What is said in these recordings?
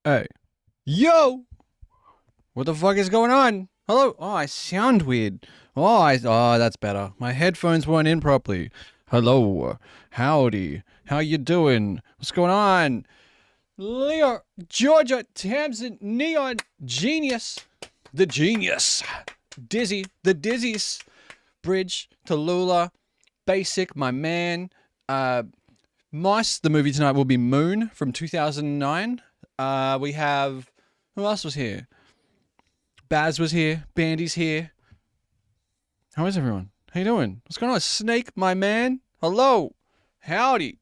Hey. Yo! What the fuck is going on? Hello? Oh, I sound weird. Oh, that's better. My headphones weren't in properly. Hello. Howdy. How you doing? What's going on? Leo, Georgia, Tamsin, Neon, Genius. The Genius. Dizzy, the Dizzies. Bridge, Tallulah, Basic, my man. Mice, the movie tonight will be Moon from 2009. We have. Who else was here? Baz was here. Bandy's here. How is everyone? How you doing? What's going on? Snake, my man. Hello. Howdy.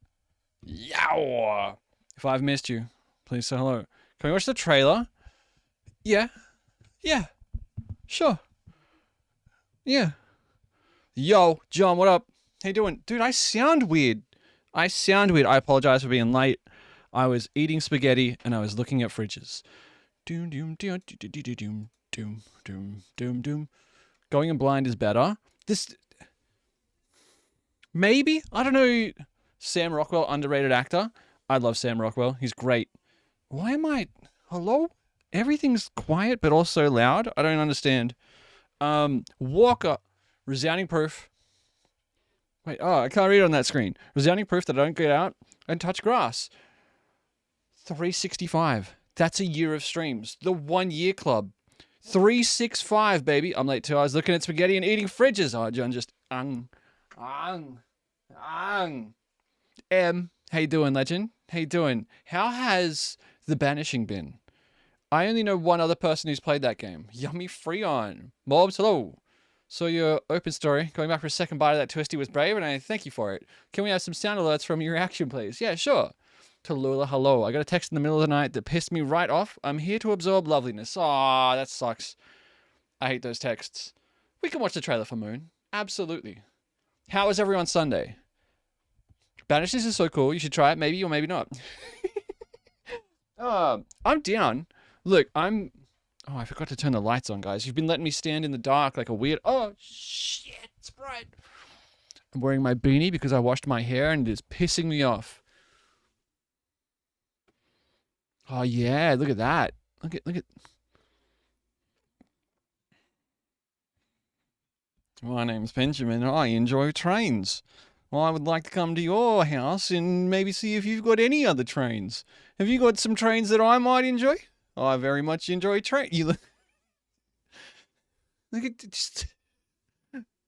Yow. If I've missed you, please say hello. Can we watch the trailer? Yeah. Yeah. Sure. Yeah. Yo, John, what up? How you doing? Dude, I sound weird. I apologize for being late. I was eating spaghetti and I was looking at fridges. Doom, doom, doom, doom, doom, doom, doom, doom, doom, doom. Going in blind is better. This maybe I don't know. Sam Rockwell, underrated actor. I love Sam Rockwell. He's great. Why am I? Hello? Everything's quiet but also loud. I don't understand. Walker, resounding proof. Wait, oh, I can't read it on that screen. Resounding proof that I don't get out and touch grass. 365. That's a year of streams. The 1 year club. 365, baby. I'm late too. I was looking at spaghetti and eating fridges. Oh, John just ang, ang. How you doing, legend? How you doing? How has The Banishing been? I only know one other person who's played that game. Yummy Freon. Mobs, hello. So your open story, going back for a second bite of that twisty was brave, and I thank you for it. Can we have some sound alerts from your reaction, please? Yeah, sure. Tallulah, hello. I got a text in the middle of the night that pissed me right off. I'm here to absorb loveliness. Aw, that sucks. I hate those texts. We can watch the trailer for Moon. Absolutely. How was everyone's Sunday? Banished is so cool. You should try it, maybe or maybe not. I'm down. Look, I'm. Oh, I forgot to turn the lights on, guys. You've been letting me stand in the dark like a weird. Oh, shit. It's bright. I'm wearing my beanie because I washed my hair and it is pissing me off. Oh, yeah. Look at that. Look at. My name's Benjamin. I enjoy trains. Well, I would like to come to your house and maybe see if you've got any other trains. Have you got some trains that I might enjoy? I very much enjoy train. You look at just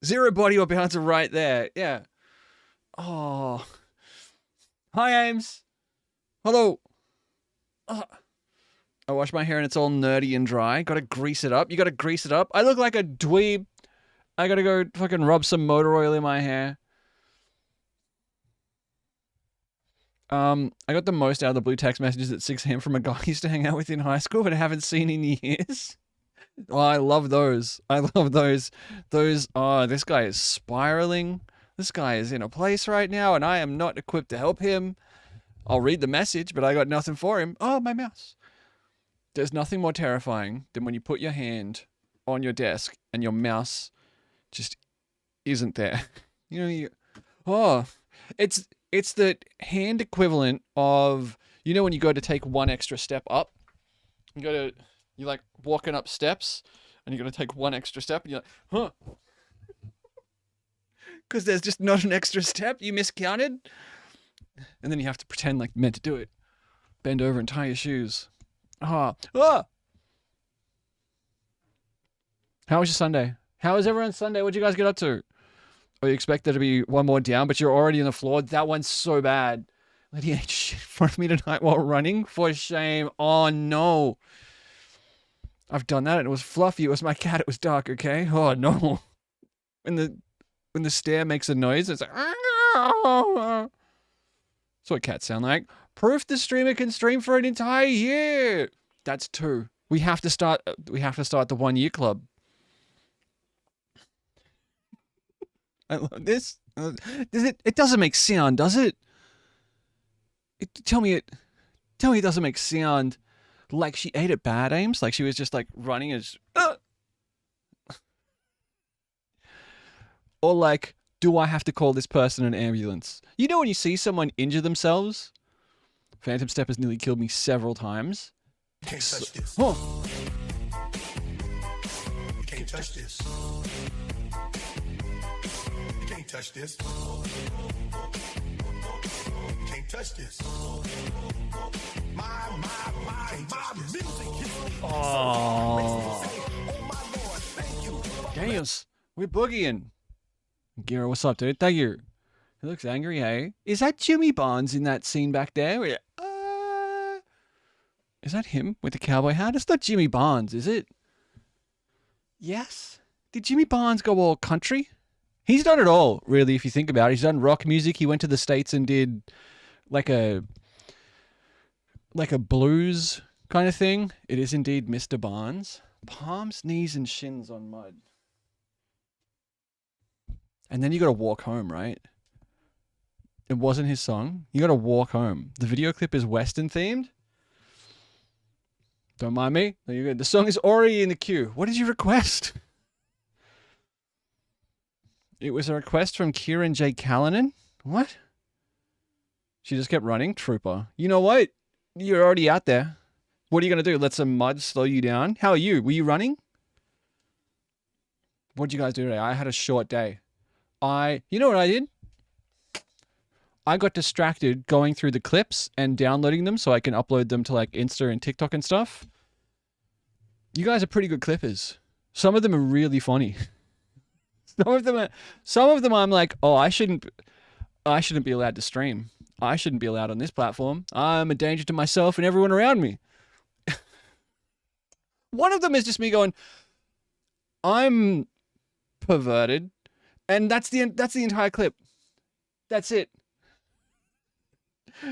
zero body or bouncer right there. Yeah. Oh. Hi, Ames. Hello. Oh. I wash my hair and it's all nerdy and dry. Gotta grease it up. You gotta grease it up. I look like a dweeb. I gotta go fucking rub some motor oil in my hair. I got the most out of the blue text messages at 6 a.m. from a guy I used to hang out with in high school, but I haven't seen in years. Oh, I love those. I love those. Oh, this guy is spiraling. This guy is in a place right now, and I am not equipped to help him. I'll read the message, but I got nothing for him. Oh, my mouse. There's nothing more terrifying than when you put your hand on your desk and your mouse just isn't there. You know, oh, it's the hand equivalent of when you go to take one extra step up. You're like walking up steps, and you're gonna take one extra step, and you're like, huh? Because there's just not an extra step. You miscounted, and then you have to pretend like you meant to do it. Bend over and tie your shoes. Ah. How was your Sunday? How was everyone's Sunday? What'd you guys get up to? Or you expect there to be one more down, but you're already on the floor. That one's so bad. Letty ate shit in front of me tonight while running. For shame. Oh no. I've done that and it was fluffy. It was my cat. It was dark, okay? Oh no. When the stair makes a noise, it's like that's what cats sound like. Proof the streamer can stream for an entire year. That's two. We have to start the 1 year club. I love this. It doesn't make sound, does it? Tell me it doesn't make sound. Like she ate it bad, Ames. Like she was just like running as. Or like, do I have to call this person an ambulance? You know when you see someone injure themselves? Phantom Step has nearly killed me several times. Can't touch this. Oh, You can't touch this. You can't touch this. You can't touch this. My music is oh. oh my Lord, thank you. Gaius, we're boogieing. Gira, what's up, dude? Thank you. He looks angry, hey? Is that Jimmy Barnes in that scene back there? Where, is that him with the cowboy hat? It's not Jimmy Barnes, is it? Yes. Did Jimmy Barnes go all country? He's done it all, really, if you think about it. He's done rock music. He went to the States and did like a blues kind of thing. It is indeed Mr. Barnes. Palms, knees, and shins on mud. And then you got to walk home, right? It wasn't his song. You got to walk home. The video clip is Western themed. Don't mind me. No, you're good. The song is already in the queue. What did you request? It was a request from Kieran J. Callanan. What? She just kept running? Trooper. You know what? You're already out there. What are you going to do? Let some mud slow you down? How are you? Were you running? What did you guys do today? I had a short day. You know what I did? I got distracted going through the clips and downloading them so I can upload them to like Insta and TikTok and stuff. You guys are pretty good clippers. Some of them are really funny. Some of them I'm like, oh, I shouldn't be allowed to stream. I shouldn't be allowed on this platform. I'm a danger to myself and everyone around me. One of them is just me going, I'm perverted, and that's the entire clip. That's it.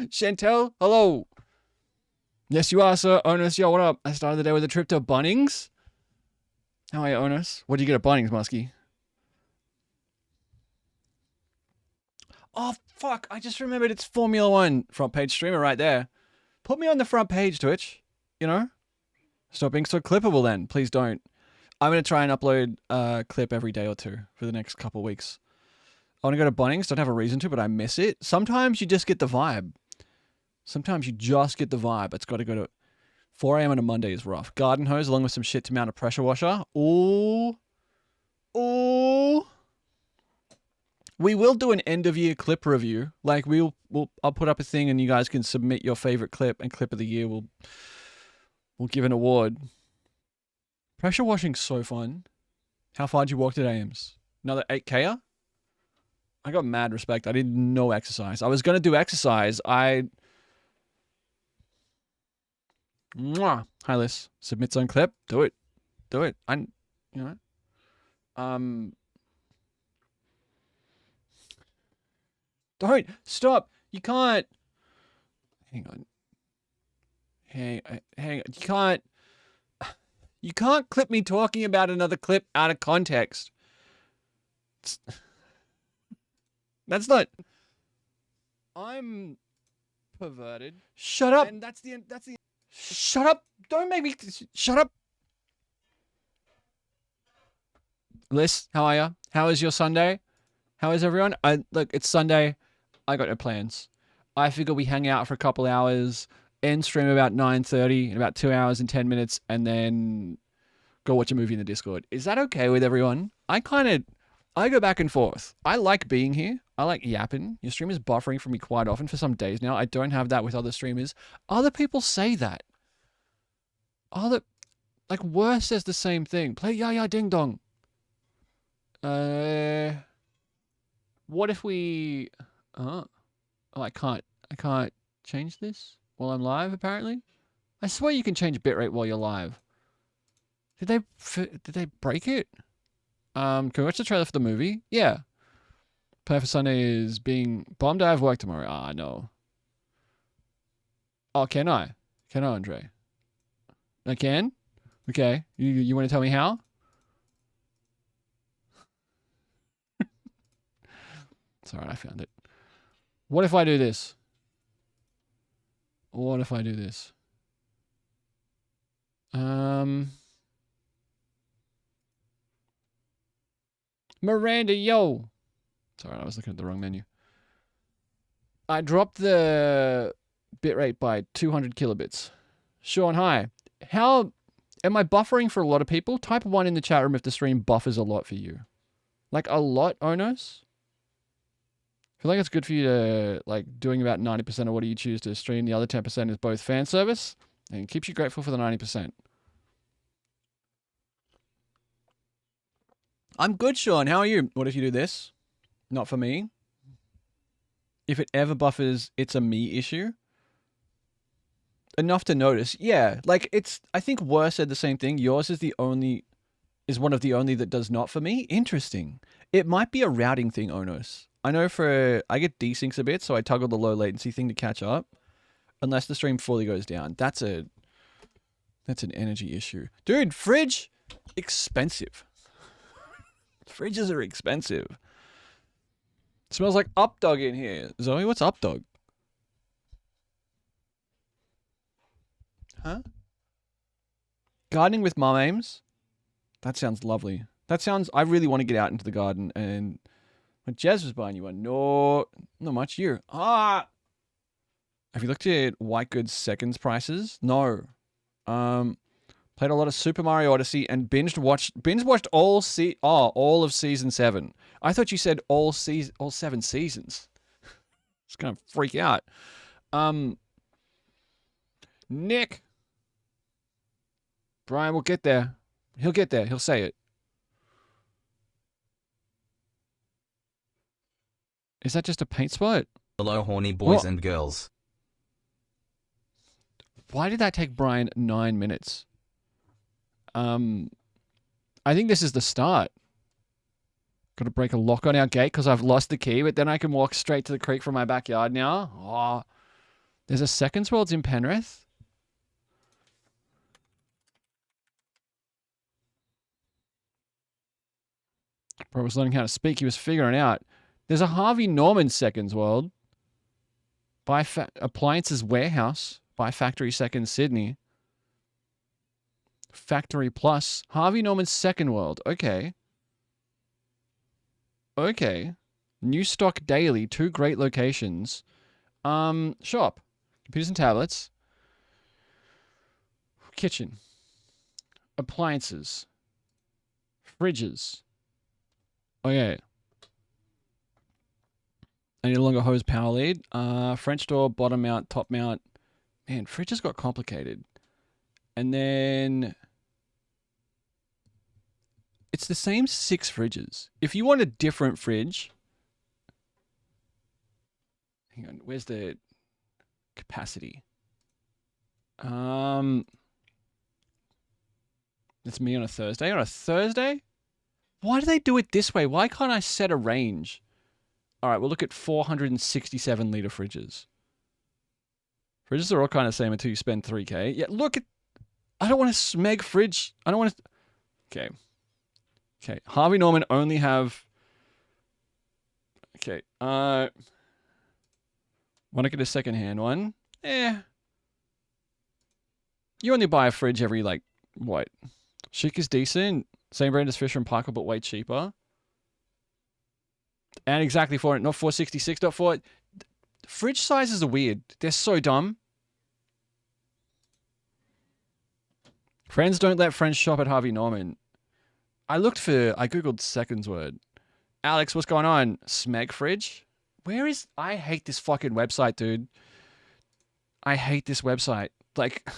Chantel, hello. Yes, you are, sir. Onus, yo, what up? I started the day with a trip to Bunnings. How are you, Onus? What did you get at Bunnings, Muskie? Oh, fuck. I just remembered it's Formula One front page streamer right there. Put me on the front page, Twitch. You know? Stop being so clippable then. Please don't. I'm going to try and upload a clip every day or two for the next couple weeks. I want to go to Bunnings. Don't have a reason to, but I miss it. Sometimes you just get the vibe. It's got to go to 4 a.m. on a Monday is rough. Garden hose along with some shit to mount a pressure washer. Ooh. We will do an end of year clip review. Like I'll put up a thing and you guys can submit your favorite clip, and clip of the year we'll give an award. Pressure washing's so fun. How far did you walk today, Ames? Another 8K? I got mad respect. I did no exercise. I was going to do exercise. Mwah. Hi, Liz. Submit zone clip. Do it. Don't. Stop. You can't. Hang on. Hang on. You can't clip me talking about another clip out of context. That's not. I'm perverted. Shut up. And that's the. Shut up. Don't make me. Shut up. Liz, how are you? How is your Sunday? How is everyone? Look, it's Sunday. I got no plans. I figure we hang out for a couple hours, end stream about 9:30 in about 2 hours and 10 minutes, and then go watch a movie in the Discord. Is that okay with everyone? I go back and forth. I like being here. I like yapping. Your stream is buffering for me quite often for some days now. I don't have that with other streamers. Other people say that. Like, Worth says the same thing. Play Ya Ya Ding Dong. What if we... Oh, I can't change this while I'm live, apparently. I swear you can change bitrate while you're live. Did they break it? Can we watch the trailer for the movie? Yeah. Plan for Sunday is being bombed. I have work tomorrow. Ah, no. Oh, can I? Can I, Andre? I can? Okay. You want to tell me how? It's alright, I found it. What if I do this? Miranda, yo. Sorry, I was looking at the wrong menu. I dropped the bitrate by 200 kilobits. Sean, hi. How am I buffering for a lot of people? Type 1 in the chat room if the stream buffers a lot for you. Like a lot, Onos? I feel like it's good for you to, like, doing about 90% of what you choose to stream. The other 10% is both fan service and keeps you grateful for the 90%. I'm good, Sean. How are you? What if you do this? Not for me. If it ever buffers, it's a me issue. Enough to notice. Yeah, like it's, I think Wur said the same thing. Yours is one of the only that does not for me. Interesting. It might be a routing thing, Onos. I know I get desyncs a bit, so I toggle the low latency thing to catch up. Unless the stream fully goes down. That's an energy issue. Dude, fridge, expensive. Fridges are expensive. It smells like Updog in here. Zoe, what's Updog? Huh? Gardening with Mum Ames? That sounds lovely. I really want to get out into the garden. And when Jez was buying you one, no, not much. You. Have you looked at White Goods seconds prices? No. Played a lot of Super Mario Odyssey and binge watched all of season 7. I thought you said all 7 seasons. It's gonna freak out. Nick. Brian will get there. He'll get there. He'll say it. Is that just a paint spot? Hello, horny boys and girls. Why did that take Brian 9 minutes? I think this is the start. Got to break a lock on our gate because I've lost the key, but then I can walk straight to the creek from my backyard now. Oh, there's a Seconds Worlds in Penrith. Bro was learning how to speak. He was figuring out. There's a Harvey Norman Seconds World. By Appliances Warehouse. By Factory Seconds Sydney. Factory Plus. Harvey Norman's Second World. Okay. Okay. New stock daily. 2 great locations. Shop. Computers and tablets. Kitchen. Appliances. Fridges. Okay. I need a longer hose power lead. French door, bottom mount, top mount. Man, fridges got complicated. And then it's the same 6 fridges. If you want a different fridge, hang on, where's the capacity? It's me on a Thursday. On a Thursday? Why do they do it this way? Why can't I set a range? All right, we'll look at 467 litre fridges. Fridges are all kind of the same until you spend 3K. Yeah, look at... I don't want a Smeg fridge. I don't want to... Okay. Okay. Harvey Norman only have... Okay. Want to get a second-hand one? You only buy a fridge every, like, what? Chic is decent. Same brand as Fisher & Paykel, but way cheaper. And exactly for it. Not 466, not for it. Fridge sizes are weird. They're so dumb. Friends don't let friends shop at Harvey Norman. I googled Seconds Word. Alex, what's going on? Smeg fridge? I hate this fucking website, dude. I hate this website. Like,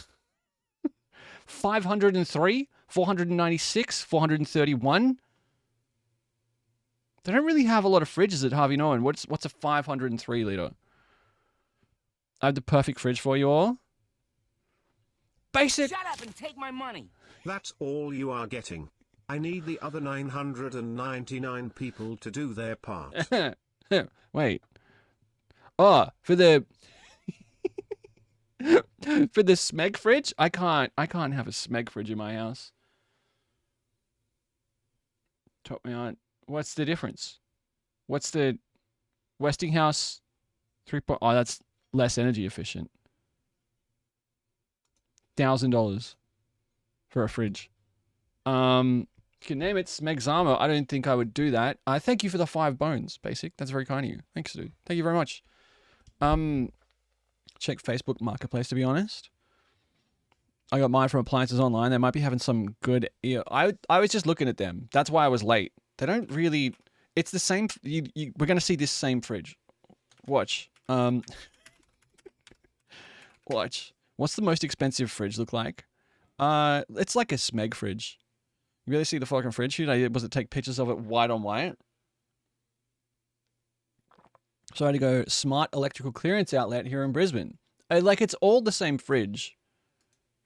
503, 496, 431. They don't really have a lot of fridges at Harvey Norman. What's a 503 litre? I have the perfect fridge for you all. Basic. Shut up and take my money. That's all you are getting. I need the other 999 people to do their part. Wait. Oh, for the for the Smeg fridge? I can't have a Smeg fridge in my house. Top mount. What's the difference? What's the Westinghouse 3. Oh, that's less energy efficient. $1,000 for a fridge. You can name it Smegzamo. I don't think I would do that. Thank you for the 5 bones, Basic. That's very kind of you. Thanks, dude. Thank you very much. Check Facebook Marketplace, to be honest. I got mine from Appliances Online. They might be having some good. I was just looking at them. That's why I was late. They don't really. It's the same. We're gonna see this same fridge. Watch. Watch. What's the most expensive fridge look like? It's like a Smeg fridge. You really see the fucking fridge? Was it take pictures of it white on white? So I had to go Smart Electrical Clearance Outlet here in Brisbane. Like, it's all the same fridge.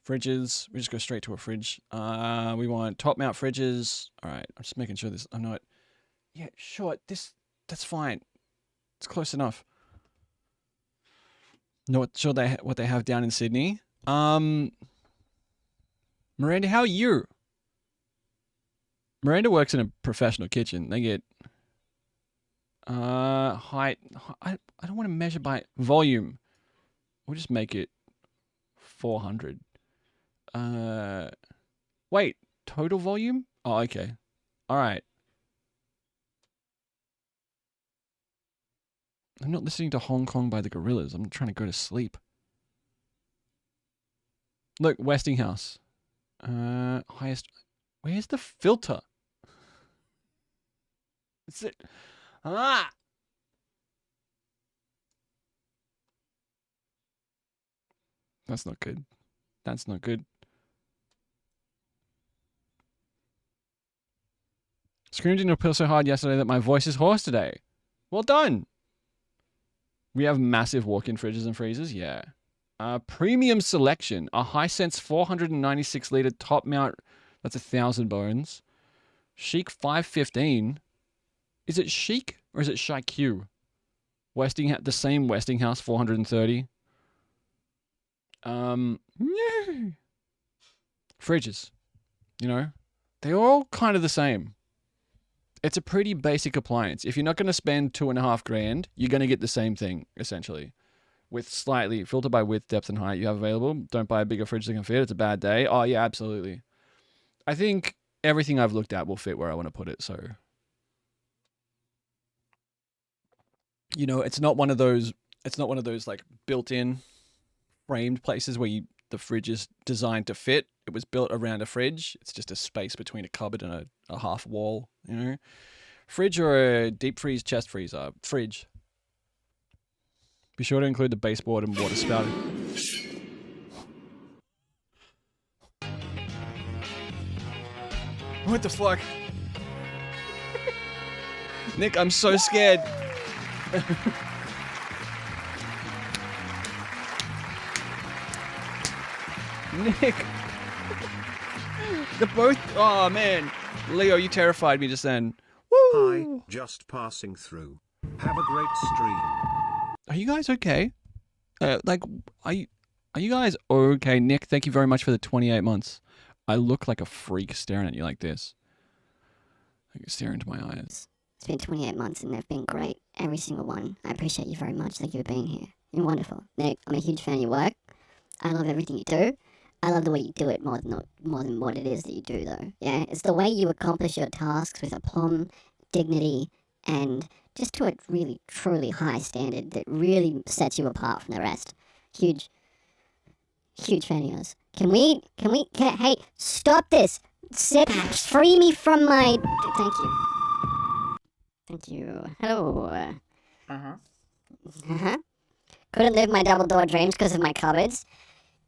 Fridges. We just go straight to a fridge. We want top mount fridges. All right. I'm just making sure this. I'm not. Yeah, sure. That's fine. It's close enough. Not sure what they have down in Sydney. Miranda, how are you? Miranda works in a professional kitchen. They get height. I don't want to measure by volume. We'll just make it 400. Wait, total volume? Oh, okay. All right. I'm not listening to Hong Kong by the Gorillas. I'm trying to go to sleep. Look, Westinghouse. Highest. Where's the filter? Is it? Ah! That's not good. That's not good. Screamed into a pill so hard yesterday that my voice is hoarse today. Well done. We have massive walk-in fridges and freezers. Yeah. Premium selection. A Hisense 496 litre top mount. That's 1,000 bones. Chic 515. Is it Chic or is it Chic-Q? The same Westinghouse 430. Fridges. You know, they're all kind of the same. It's a pretty basic appliance. If you're not going to spend $2,500, you're going to get the same thing, essentially. With slightly, filter by width, depth, and height you have available. Don't buy a bigger fridge that can fit. It's a bad day. Oh, yeah, absolutely. I think everything I've looked at will fit where I want to put it, so. You know, it's not one of those like built-in framed places where the fridge is designed to fit. It was built around a fridge. It's just a space between a cupboard and a half wall, you know. Fridge or a deep freeze chest freezer. Fridge. Be sure to include the baseboard and water spout. What the fuck? Nick, I'm so scared. Nick. The both. Oh man, Leo, you terrified me just then. Woo! Hi, just passing through. Have a great stream. Are you guys okay? Are you guys okay? Nick, thank you very much for the 28 months. I look like a freak staring at you like this. I can stare into my eyes. It's been 28 months and they've been great. Every single one. I appreciate you very much. Thank you for being here. You're wonderful. Nick, I'm a huge fan of your work. I love everything you do. I love the way you do it more than what it is that you do, though. Yeah, it's the way you accomplish your tasks with aplomb, dignity, and just to a really, truly high standard that really sets you apart from the rest. Huge fan of yours. Hey, stop this! Free me from my... Thank you. Hello. Uh-huh. Couldn't live my double door dreams because of my cupboards.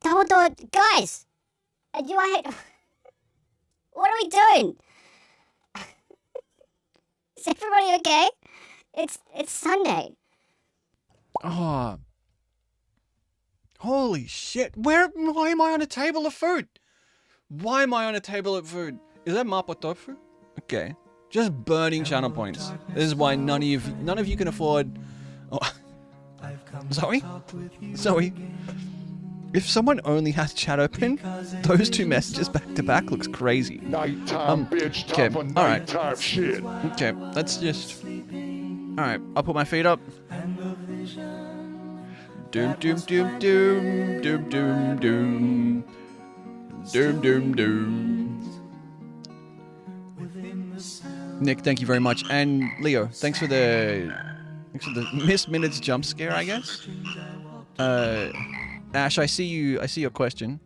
Double door... Guys! What are we doing? Is everybody okay? It's Sunday. Oh. Holy shit. Why am I on a table of food? Why am I on a table of food? Is that mapo tofu? Okay. Just burning channel points. This is why none of you can afford... Oh. Zoe? If someone only has chat open, those two messages back to back looks crazy. Nighttime bitch, okay, top of alright. nighttime shit. Okay, let's just... Alright, I'll put my feet up. Doom, doom, doom, doom, doom, doom, doom. Doom, doom, doom. Nick, thank you very much. And Leo, thanks for the missed minutes jump scare, I guess. Ash, I see your question.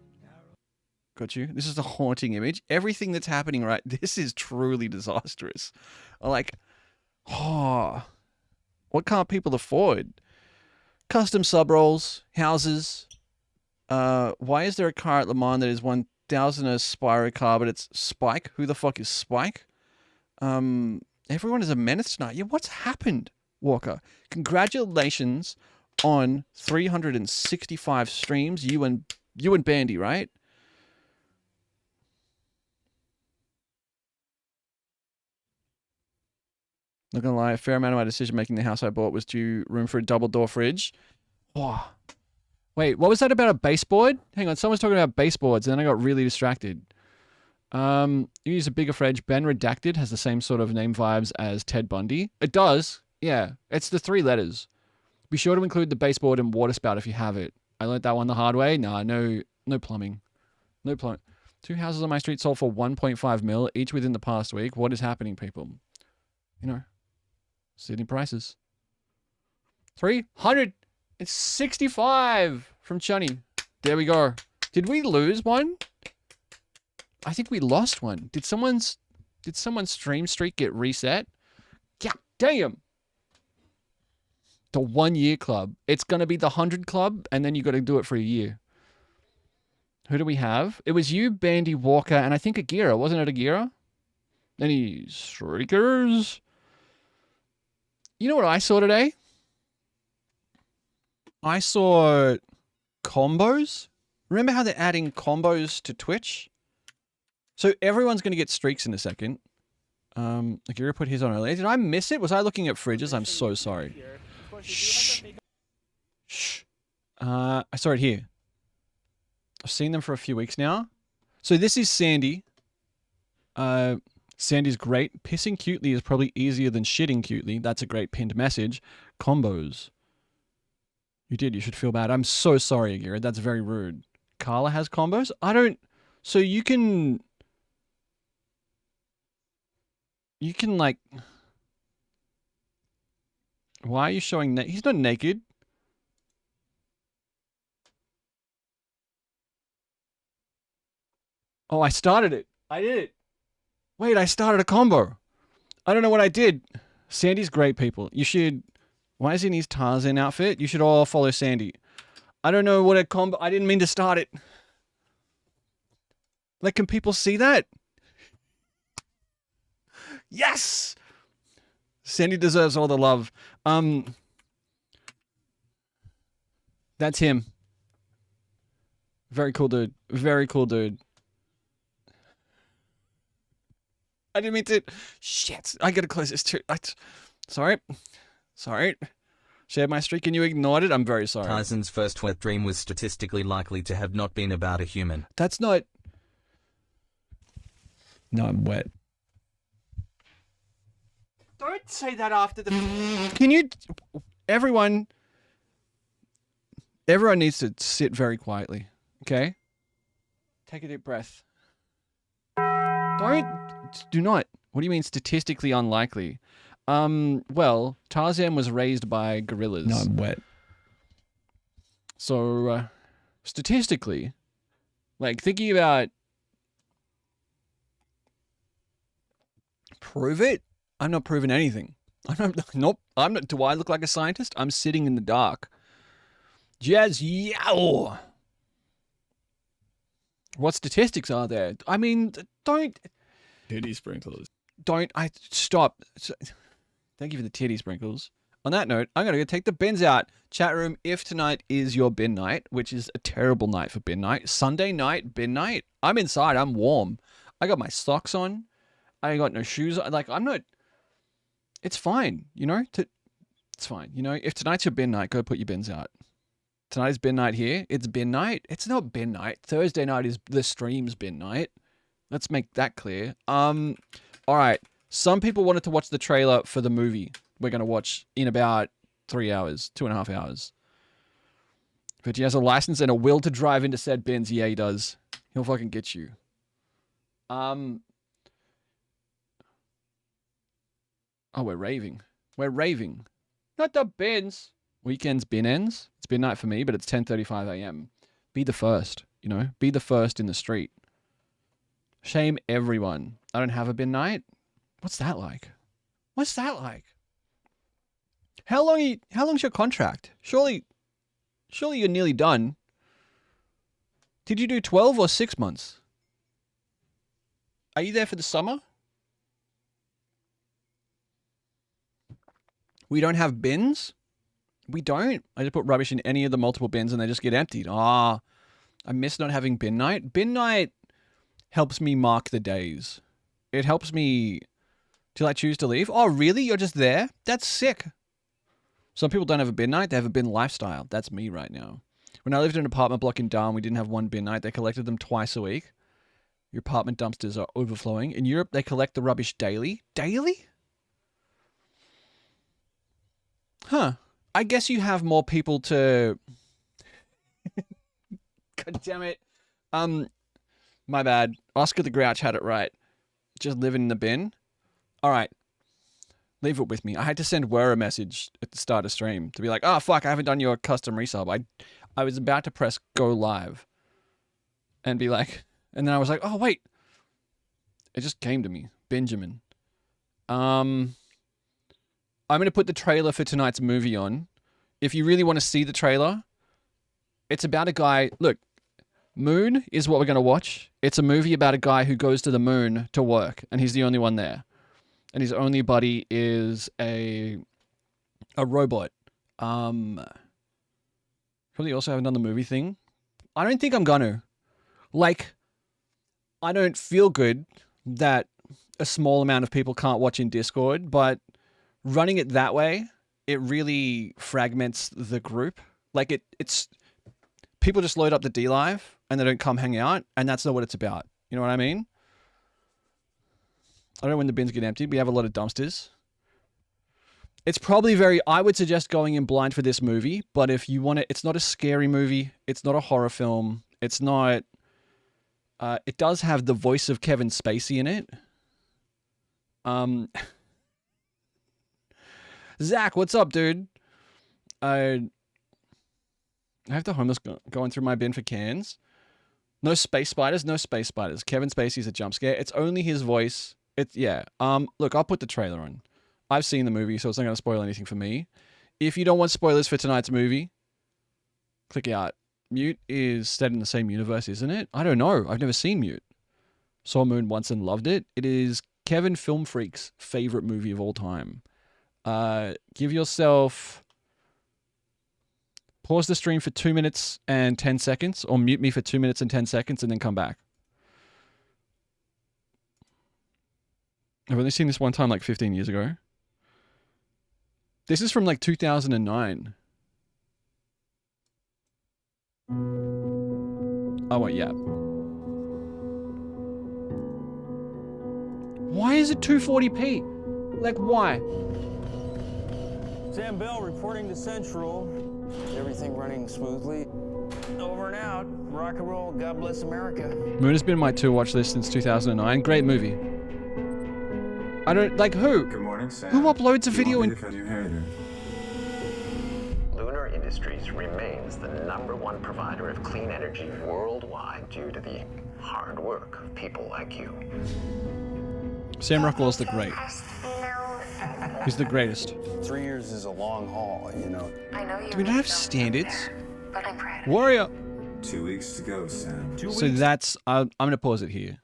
Got you. This is a haunting image. Everything that's happening right. This is truly disastrous. Like, oh, what can't people afford? Custom sub rolls, houses. Why is there a car at Le Mans that is 1,000 a Spyro car, but it's Spike? Who the fuck is Spike? Everyone is a menace tonight. Yeah, what's happened, Walker? Congratulations on 365 streams. You and Bandy, right? Not gonna lie, a fair amount of my decision making the house I bought was due room for a double door fridge. Oh. Wait, what was that about a baseboard? Hang on, someone's talking about baseboards, and then I got really distracted. You use a bigger fridge. Ben Redacted has the same sort of name vibes as Ted Bundy. It does. Yeah, it's the 3 letters. Be sure to include the baseboard and water spout if you have it. I learned that one the hard way. Nah, no plumbing. No plumbing. 2 houses on my street sold for 1.5 mil, each within the past week. What is happening, people? You know, Sydney prices. 365 from Chunny. There we go. Did we lose one? I think we lost one. Did someone's stream streak get reset? God damn. The 1 year club. It's going to be the 100 club, and then you got to do it for a year. Who do we have? It was you, Bandy, Walker, and I think Agira. Wasn't it Agira? Any streakers? You know what I saw today? I saw combos. Remember how they're adding combos to Twitch? So everyone's going to get streaks in a second. Agira put his on earlier. Did I miss it? Was I looking at fridges? I'm so sorry. Shh. Shh. I saw it here. I've seen them for a few weeks now. So this is Sandy. Sandy's great. Pissing cutely is probably easier than shitting cutely. That's a great pinned message. Combos. You did. You should feel bad. I'm so sorry, Agira. That's very rude. Carla has combos? I don't... So you can... You can, like... Why are you showing... He's not naked. Oh, I started it. I did it. Wait, I started a combo. I don't know what I did. Sandy's great, people. You should... Why is he in his Tarzan outfit? You should all follow Sandy. I don't know what a combo... I didn't mean to start it. Like, can people see that? Yes! Sandy deserves all the love. That's him. Very cool dude. Very cool dude. I didn't mean to... Shit. I gotta close this too. Sorry. Sorry. Shared my streak and you ignored it? I'm very sorry. Tyson's first wet dream was statistically likely to have not been about a human. That's not... No, I'm wet. Don't say that after the... Can you... Everyone needs to sit very quietly, okay? Take a deep breath. Do not. What do you mean statistically unlikely? Well, Tarzan was raised by gorillas. No, I'm wet. So, statistically, like thinking about... Prove it? I'm not proving anything. Nope. I'm not. Do I look like a scientist? I'm sitting in the dark. Jazz, yow! What statistics are there? I mean, don't... Titty sprinklers. Stop. Thank you for the titty sprinkles. On that note, I'm going to go take the bins out. Chat room, if tonight is your bin night, which is a terrible night for bin night. Sunday night, bin night. I'm inside. I'm warm. I got my socks on. I got no shoes. Like, I'm not... It's fine, you know? It's fine. You know, if tonight's your bin night, go put your bins out. Tonight's bin night here. It's bin night. It's not bin night. Thursday night is the stream's bin night. Let's make that clear. All right. Some people wanted to watch the trailer for the movie we're going to watch in about 3 hours, 2.5 hours. But he has a license and a will to drive into said bins. Yeah, he does. He'll fucking get you. Oh, we're raving. We're raving. Not the bins. Weekends bin ends. It's bin night for me, but it's 10:35 a.m. Be the first, you know? Be the first in the street. Shame everyone. I don't have a bin night. What's that like? What's that like? How long's your contract? Surely you're nearly done. Did you do 12 or 6 months? Are you there for the summer? We don't have bins? We don't. I just put rubbish in any of the multiple bins and they just get emptied. Ah, I miss not having bin night. Bin night helps me mark the days. It helps me till I choose to leave. Oh, really? You're just there? That's sick. Some people don't have a bin night. They have a bin lifestyle. That's me right now. When I lived in an apartment block in Darwin, we didn't have one bin night. They collected them twice a week. Your apartment dumpsters are overflowing. In Europe, they collect the rubbish daily. Daily? Huh. I guess you have more people to... God damn it. My bad. Oscar the Grouch had it right. Just living in the bin. All right. Leave it with me. I had to send Wur a message at the start of stream to be like, oh, fuck, I haven't done your custom resub. I was about to press go live and be like, and then I was like, oh, wait. It just came to me. Benjamin. I'm going to put the trailer for tonight's movie on. If you really want to see the trailer, it's about a guy. Look, Moon is what we're going to watch. It's a movie about a guy who goes to the moon to work, and he's the only one there. And his only buddy is a robot. Probably also haven't done the movie thing. I don't think I'm gonna. Like, I don't feel good that a small amount of people can't watch in Discord, but running it that way, it really fragments the group. Like, it's people just load up the D Live and they don't come hang out, and that's not what it's about. You know what I mean? I don't know when the bins get emptied. We have a lot of dumpsters. It's probably I would suggest going in blind for this movie, but if you want it, it's not a scary movie. It's not a horror film. It's not, it does have the voice of Kevin Spacey in it. Zach, what's up, dude? I have the homeless going through my bin for cans. No space spiders, no space spiders. Kevin Spacey's a jump scare. It's only his voice. Yeah. Look, I'll put the trailer on. I've seen the movie, so it's not going to spoil anything for me. If you don't want spoilers for tonight's movie, click out. Mute is set in the same universe, isn't it? I don't know. I've never seen Mute. Saw Moon once and loved it. It is Kevin Film Freak's favorite movie of all time. Give yourself... Pause the stream for 2 minutes and 10 seconds, or mute me for 2 minutes and 10 seconds, and then come back. I've only seen this one time like 15 years ago. This is from like 2009. Oh, wait, yeah. Why is it 240p? Like, why? Sam Bell reporting to Central. Everything running smoothly. Over and out. Rock and roll. God bless America. Moon has been on my to-watch list since 2009. Great movie. I don't... Like, who? Good morning, Sam. Who uploads a video in... Lunar Industries remains the #1 provider of clean energy worldwide due to the hard work of people like you. Sam Rockwell's the great. He's the greatest. 3 years is a long haul, you know. I know you Do we not have standards? but I'm proud. Warrior! 2 weeks to go, Sam. So that's... I'm going to pause it here.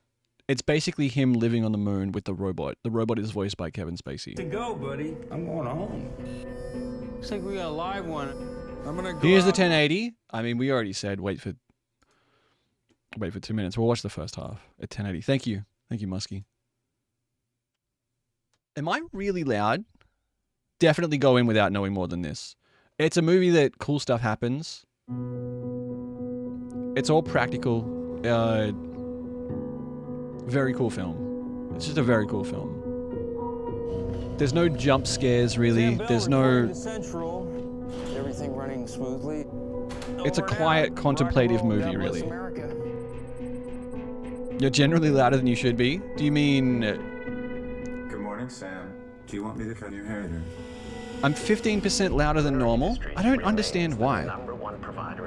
It's basically him living on the moon with the robot. The robot is voiced by Kevin Spacey. To go, buddy. I'm going home. Looks like we got a live one. I'm gonna go Here's the out. 1080. I mean, we already said wait for 2 minutes. We'll watch the first half at 1080. Thank you. Thank you, Muskie. Am I really loud? Definitely go in without knowing more than this. It's a movie that cool stuff happens. It's all practical. Very cool film. It's just a very cool film. There's no jump scares, really. Sam Bell There's reporting no... to Central. Everything running smoothly. It's a Over and quiet, out. contemplative Rock and roll. movie, God bless really. America. You're generally louder than you should be. Do you mean... Good morning, Sam. Do you want me to cut your hair, then? I'm 15% louder than normal? I don't understand why. #1 provider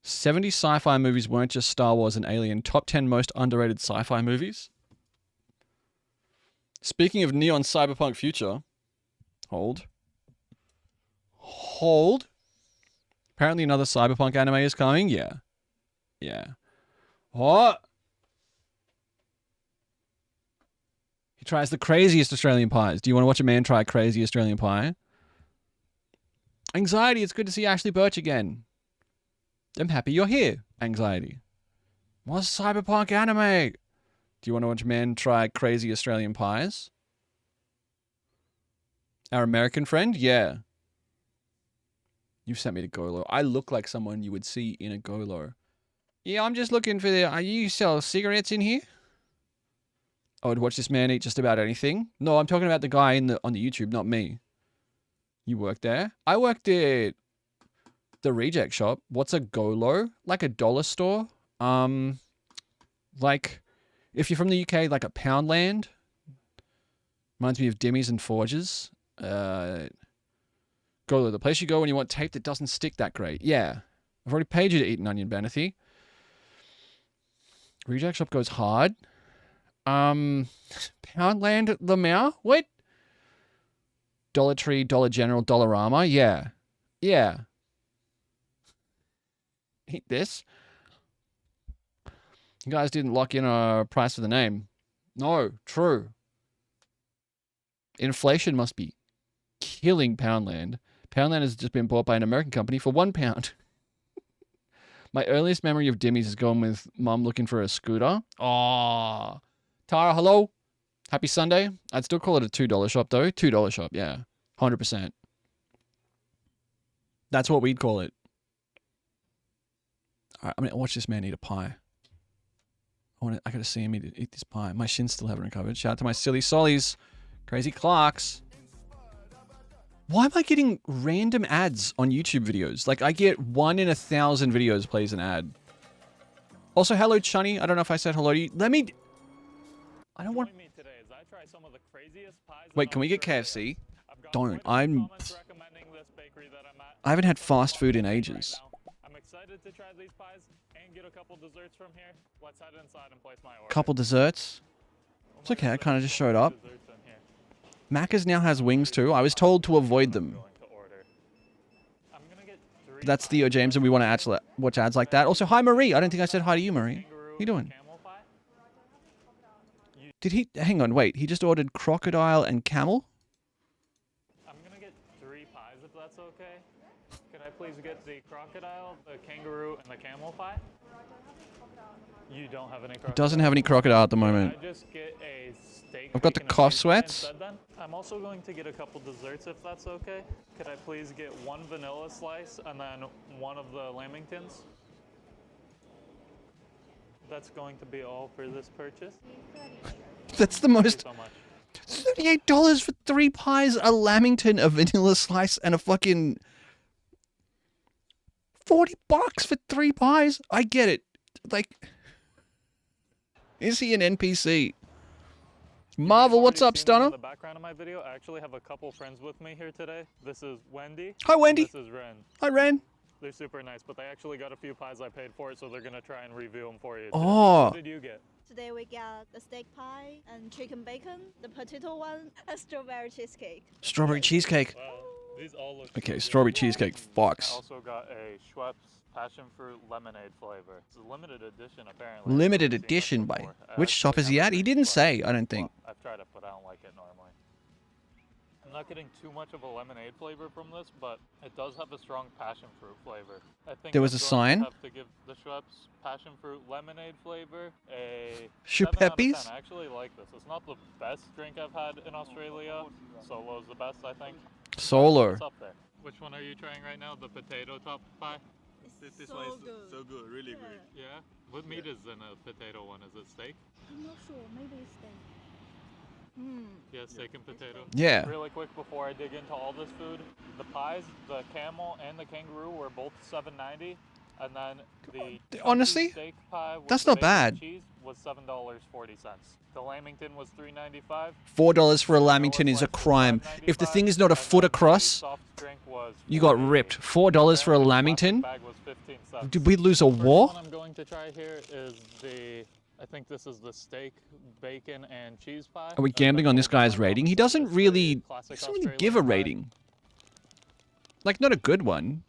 70 sci-fi movies weren't just Star Wars and Alien. Top 10 most underrated sci-fi movies. Speaking of neon cyberpunk future. Hold. Apparently another cyberpunk anime is coming. Yeah. What? He tries the craziest Australian pies. Do you want to watch a man try a crazy Australian pie? Anxiety, it's good to see Ashley Birch again. I'm happy you're here, Anxiety. What's cyberpunk anime? Do you want to watch a man try crazy Australian pies? Our American friend? Yeah. You've sent me to Golo. I look like someone you would see in a Golo. Yeah, I'm just looking for the... you sell cigarettes in here? I would watch this man eat just about anything. No, I'm talking about the guy on the YouTube, not me. You work there? I worked at the reject shop. What's a Golo? Like a dollar store? Like, if you're from the UK, like a Poundland. Reminds me of Dimmies and Forges. Golo, the place you go when you want tape that doesn't stick that great. Yeah. I've already paid you to eat an onion, Banathy. Reject shop goes hard. Poundland, the Meow? What? Dollar Tree, Dollar General, Dollarama? Yeah. Eat this. You guys didn't lock in a price for the name. No, true. Inflation must be killing Poundland. Poundland has just been bought by an American company for £1. My earliest memory of Dimmies is going with Mum looking for a scooter. Oh, Tara, hello. Happy Sunday. I'd still call it a $2 shop though. $2 shop, yeah. 100%. That's what we'd call it. All right, I'm going to watch this man eat a pie. I got to see him eat this pie. My shins still haven't recovered. Shout out to my silly sollies. Crazy Clarks. Why am I getting random ads on YouTube videos? Like, I get 1 in 1,000 videos plays an ad. Also, hello, Chunny. I don't know if I said hello to you. Let me... I don't want... Wait, can we get KFC? Don't. I haven't had fast food in ages. I'm excited to try these pies and get a couple desserts from here. Let's head inside and place my order. Couple desserts? It's okay, I kind of just showed up. Macca's now has wings too. I was told to avoid them. That's Theo James and we want to watch ads like that. Also, hi Marie. I don't think I said hi to you, Marie. How you doing? Did he... Hang on, wait. He just ordered crocodile and camel? I'm going to get 3 pies if that's okay. Can I please get the crocodile, the kangaroo, and the camel pie? You don't have any crocodile? Doesn't have any crocodile at the moment. Can I just get a steak? I've got the cough sweats. I'm also going to get a couple desserts if that's okay. Could I please get 1 vanilla slice and then 1 of the lamingtons? That's going to be all for this purchase. That's the most... $38 for 3 pies, a lamington, a vanilla slice, and a fucking... $40 for 3 pies? I get it. Like... Is he an NPC? Marvel, what's up, Stunner? In the background of my video, I actually have a couple friends with me here today. This is Wendy. Hi, Wendy. This is Ren. Hi, Ren. They're super nice, but they actually got a few pies I paid for it, so they're gonna try and review them for you. Oh. What did you get? Today we got the steak pie and chicken bacon, the potato one, and strawberry cheesecake. Strawberry cheesecake. Wow, these all look Okay, good. strawberry cheesecake. I Fox. also got a Schweppes passion fruit lemonade flavor. It's a limited edition, apparently. Limited edition by... Which shop is he at? He didn't say, I don't think. I've tried it, but I don't like it normally. I'm not getting too much of a lemonade flavor from this, but it does have a strong passion fruit flavor. I think There was I'm a going sign? to have to give the Schweppes passion fruit lemonade flavor a Schweppes? 7 out of 10. I actually like this. It's not the best drink I've had in Australia. Solo's the best, I think. Solo. It's up there. Which one are you trying right now? The potato top pie? This one is so good, really good. Yeah? What meat is in a potato one? Is it steak? I'm not sure, maybe it's steak. Yeah, steak and potato. Yeah. Really quick before I dig into all this food, the pies, the camel and the kangaroo were both $7.90, and then the Honestly, steak pie with that's the not bacon bad. and cheese was $7.40. The lamington was $3.95. $4 for a lamington is a crime. If the thing is not a foot across, Soft drink was you got ripped. $4 for a lamington? bag was 15 cents. stuff. Did we lose a First war? one I'm going to try here is I think this is the steak, bacon, and cheese pie. Are we gambling on this guy's rating? He doesn't really give a rating. Like, not a good one.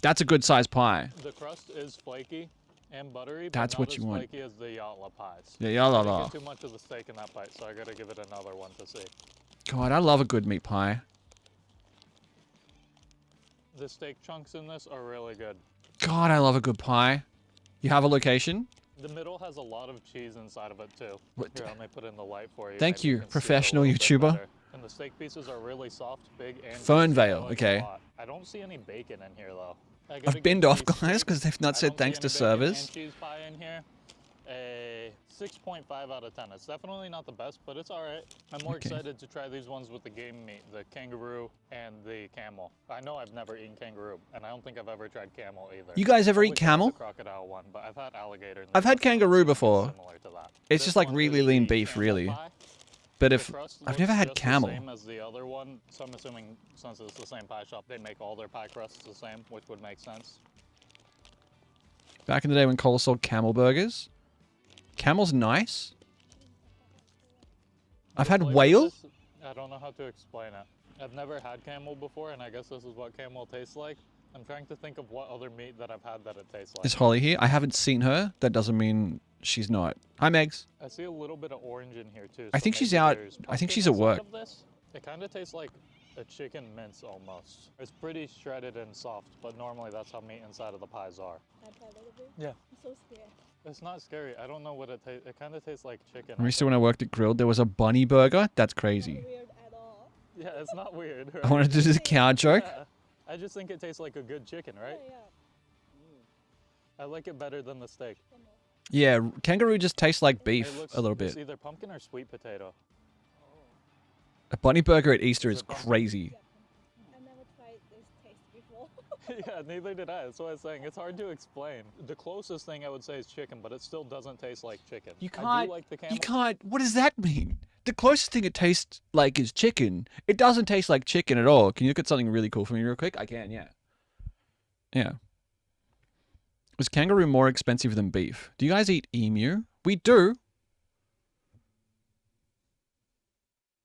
That's a good size pie. The crust is flaky and buttery, but That's not what as you want. flaky as the Yatla pies. The I Yatla. didn't get too much of the steak in that bite, so I gotta give it another one to see. God, I love a good meat pie. The steak chunks in this are really good. God, I love a good pie. You have a location? The middle has a lot of cheese inside of it too. What? Here, let me put in the light for you. Thank Maybe you, can see it a professional little bit YouTuber. better. And the steak pieces are really soft, big, and Fernvale, juicy. I like it a okay. lot. I don't see any bacon in here though. I gotta I've give binned the off, guys, steak- because they've not I said don't see thanks to any bacon servers. and cheese pie in here. A 6.5 out of 10. It's definitely not the best, but it's all right. I'm more Okay. excited to try these ones with the game meat, the kangaroo and the camel. I know I've never eaten kangaroo, and I don't think I've ever tried camel either. You guys ever Only eat tried camel? The crocodile one, but I've had alligator. and I've had this one, kangaroo so before. similar to that. It's This just like one really is lean the beef, camel really. pie. But The if crust I've never looks had just camel. The same as the other one, so I'm assuming since it's the same pie shop, they make all their pie crusts the same, which would make sense. Back in the day when Cole sold camel burgers. Camel's nice. I've had Flavor whale. this, I don't know how to explain it. I've never had camel before, and I guess this is what camel tastes like. I'm trying to think of what other meat that I've had that it tastes like. Is Holly here? I haven't seen her. That doesn't mean she's not. Hi, Megs. I see a little bit of orange in here too. I so think she's maybe out. there's I think pumpkin she's at inside work. of this. It kind of tastes like a chicken mince almost. It's pretty shredded and soft, but normally that's how meat inside of the pies are. Can I try a little bit? Yeah. I'm so scared. It's not scary. I don't know what it tastes. It kind of tastes like chicken. I used to when I worked at Grilled, there was a bunny burger. That's crazy. Weird at all. Yeah, it's not weird. I wanted to do the cow joke. Yeah. I just think it tastes like a good chicken, right? Yeah. I like it better than the steak. Yeah, kangaroo just tastes like It beef looks- a little It's bit. either pumpkin or sweet potato. A bunny burger at Easter is crazy. I've never tried this taste before. Yeah, neither did I. That's what I was saying. It's hard to explain. The closest thing I would say is chicken, but it still doesn't taste like chicken. You I can't. do like the camel. You can't. What does that mean? The closest thing it tastes like is chicken. It doesn't taste like chicken at all. Can you look at something really cool for me real quick? I can, yeah. Yeah. Is kangaroo more expensive than beef? Do you guys eat emu? We do.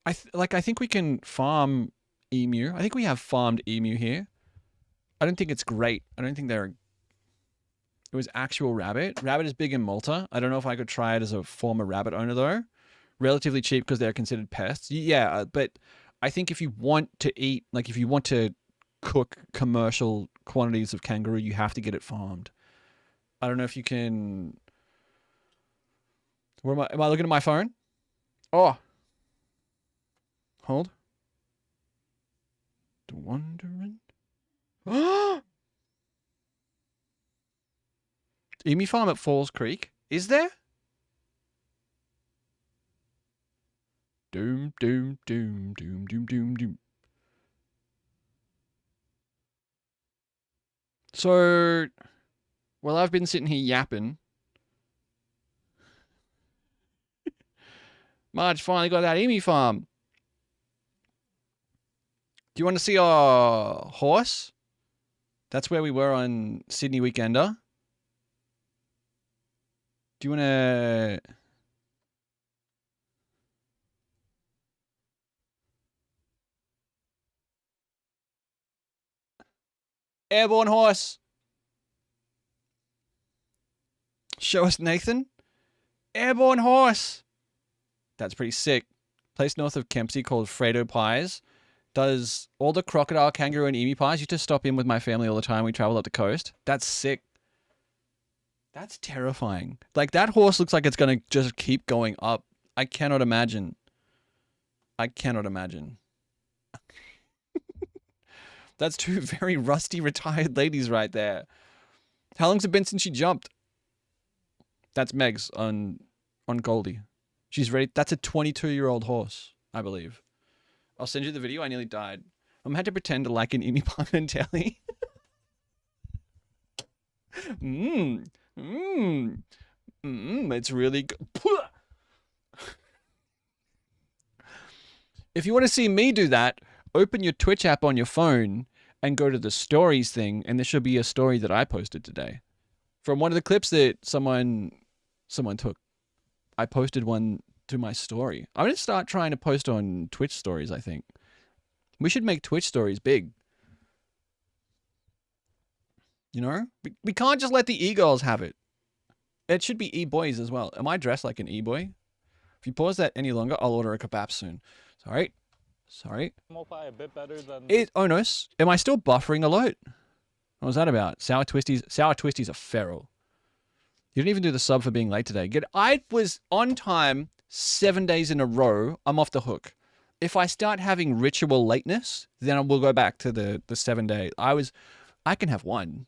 I think we can farm emu. I think we have farmed emu here. I don't think it's great. I don't think they're... It was actual rabbit. Rabbit is big in Malta. I don't know if I could try it as a former rabbit owner, though. Relatively cheap because they're considered pests. Yeah, but I think if you want to eat, like if you want to cook commercial quantities of kangaroo, you have to get it farmed. I don't know if you can... Where am I looking at my phone? Oh. Hold. The wondering. Emu farm at Falls Creek. Is there? Doom, doom, doom, doom, doom, doom, doom. So, well, I've been sitting here yapping. Marge finally got that emu farm. Do you want to see our horse? That's where we were on Sydney Weekender. Do you want to... Airborne horse. Show us Nathan. Airborne horse. That's pretty sick. Place north of Kempsey called Fredo Pies. Does all the crocodile, kangaroo, and emu pies. Used to stop in with my family all the time. We travel up the coast. That's sick. That's terrifying. Like, that horse looks like it's going to just keep going up. I cannot imagine. I cannot imagine. That's two very rusty retired ladies right there. How long's it been since she jumped? That's Megs on Goldie. She's ready. That's a 22-year-old horse, I believe. I'll send you the video. I nearly died. I'm had to pretend to like an emu Pimentelli. It's really good. If you want to see me do that, open your Twitch app on your phone and go to the stories thing, and there should be a story that I posted today from one of the clips that someone took. I posted one to my story. I'm gonna start trying to post on Twitch stories. I think we should make Twitch stories big. You know, we can't just let the e-girls have it. It should be e-boys as well. Am I dressed like an e-boy? If you pause that any longer, I'll order a kebab soon. Sorry. Camel pie a bit better than Onos, am I still buffering a lot? What was that about? Sour Twisties are feral. You didn't even do the sub for being late today. I was on time 7 days in a row. I'm off the hook. If I start having ritual lateness, then I will go back to the 7 day. I can have one.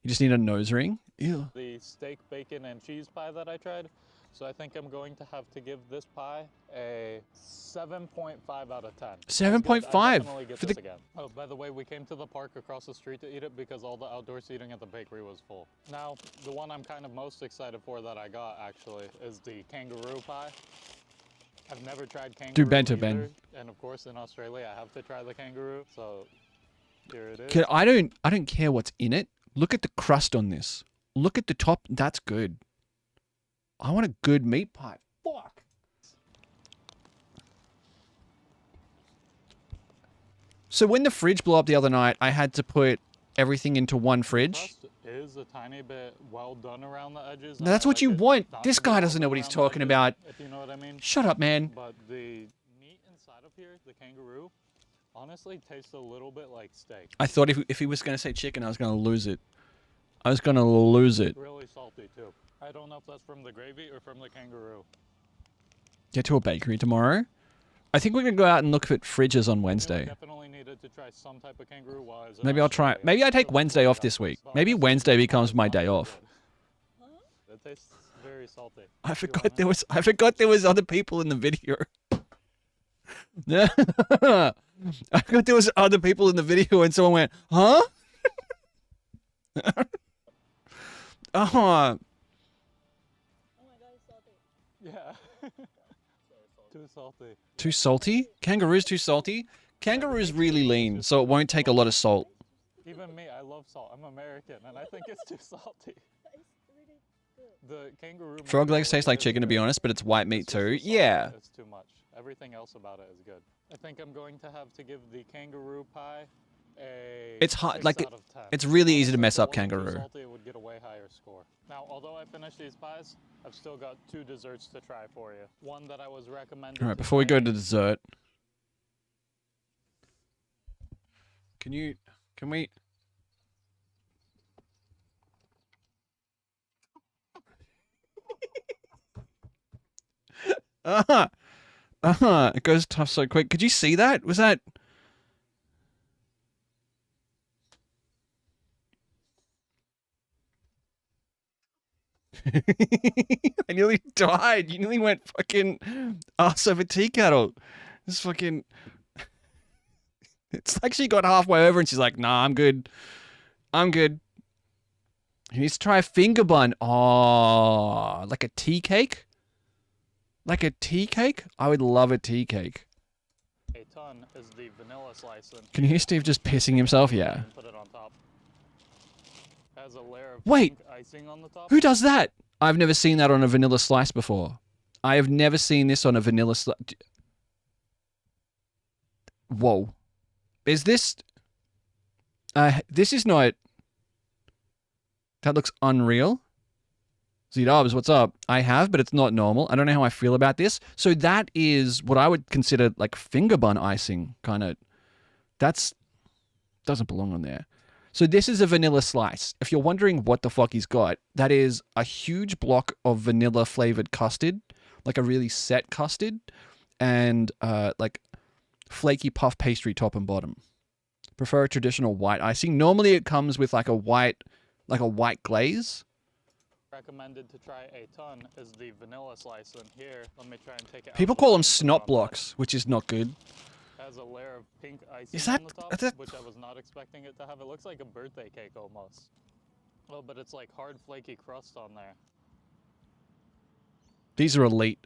You just need a nose ring. Ew. the steak, bacon, and cheese pie that I tried. So I think I'm going to have to give this pie a 7.5 out of 10. 7.5 for the again. Oh, by the way, we came to the park across the street to eat it because all the outdoor seating at the bakery was full. Now, the one I'm kind of most excited for that I got actually is the kangaroo pie. I've never tried kangaroo Do bento, either, Ben. and of course in Australia I have to try the kangaroo. So here it is. I don't care what's in it. Look at the crust on this. Look at the top. That's good. I want a good meat pie. Fuck. So when the fridge blew up the other night, I had to put everything into one fridge. Crust is a tiny bit well done around the edges. Now, that's what you want. This guy doesn't know what he's talking about. If you know what I mean. Shut up, man. But the meat inside of here, the kangaroo, honestly tastes a little bit like steak. I thought if he was going to say chicken, I was going to lose it. I was going to lose it. Really salty too. I don't know if that's from the gravy or from the kangaroo. Get to a bakery tomorrow. I think we're going to go out and look at fridges on Wednesday. Definitely needed to try some type of kangaroo while I was in Maybe I'll try. Australia. Maybe I take Wednesday off this week. Maybe Wednesday becomes my day off. It tastes very salty. I forgot there was other people in the video. I forgot there was other people in the video and someone went, huh? Oh. Yeah. Too salty. Too salty? Kangaroo's too salty? Kangaroo's really lean, so it won't take a lot of salt. Even me, I love salt. I'm American, and I think it's too salty. The kangaroo. Frog legs taste like chicken, to be honest, but it's white meat too. Yeah. It's too much. Everything else about it is good. I think I'm going to have to give the kangaroo pie a It's hard. 6 Like out of 10. it's really easy to mess up If it wasn't too kangaroo. salty, it would get a way higher score. Now, although I finished these pies, I've still got 2 desserts to try for you. One that I was recommended. All right, to before we try go to dessert, can we? It goes tough so quick. Could you see that? Was that? I nearly died. You nearly went fucking ass over tea kettle. This fucking. It's like she got halfway over and she's like, nah, I'm good. I'm good. He needs to try a finger bun. Oh, like a tea cake? Like a tea cake? I would love a tea cake. a ton is the vanilla slice. And Can you hear Steve just pissing himself? Yeah. put it on top. Has a layer of Wait. pink icing on the top. Who does that? I've never seen that on a vanilla slice before. I have never seen this on a vanilla slice. Whoa. Is this... this is not... That looks unreal. Z-Dubs, what's up? I have, but it's not normal. I don't know how I feel about this. So that is what I would consider like finger bun icing, kind of. That's... doesn't belong on there. So this is a vanilla slice. If you're wondering what the fuck he's got, that is a huge block of vanilla flavored custard, like a really set custard, and like flaky puff pastry top and bottom. Prefer a traditional white icing. Normally it comes with like a white glaze. Recommended to try a ton is the vanilla slice. And here, let me try and take it out. People call them snot blocks, which is not good. Has a layer of pink icing Is that- on the top, is that- which I was not expecting it to have. It looks like a birthday cake almost. Oh, but it's like hard, flaky crust on there. These are elite.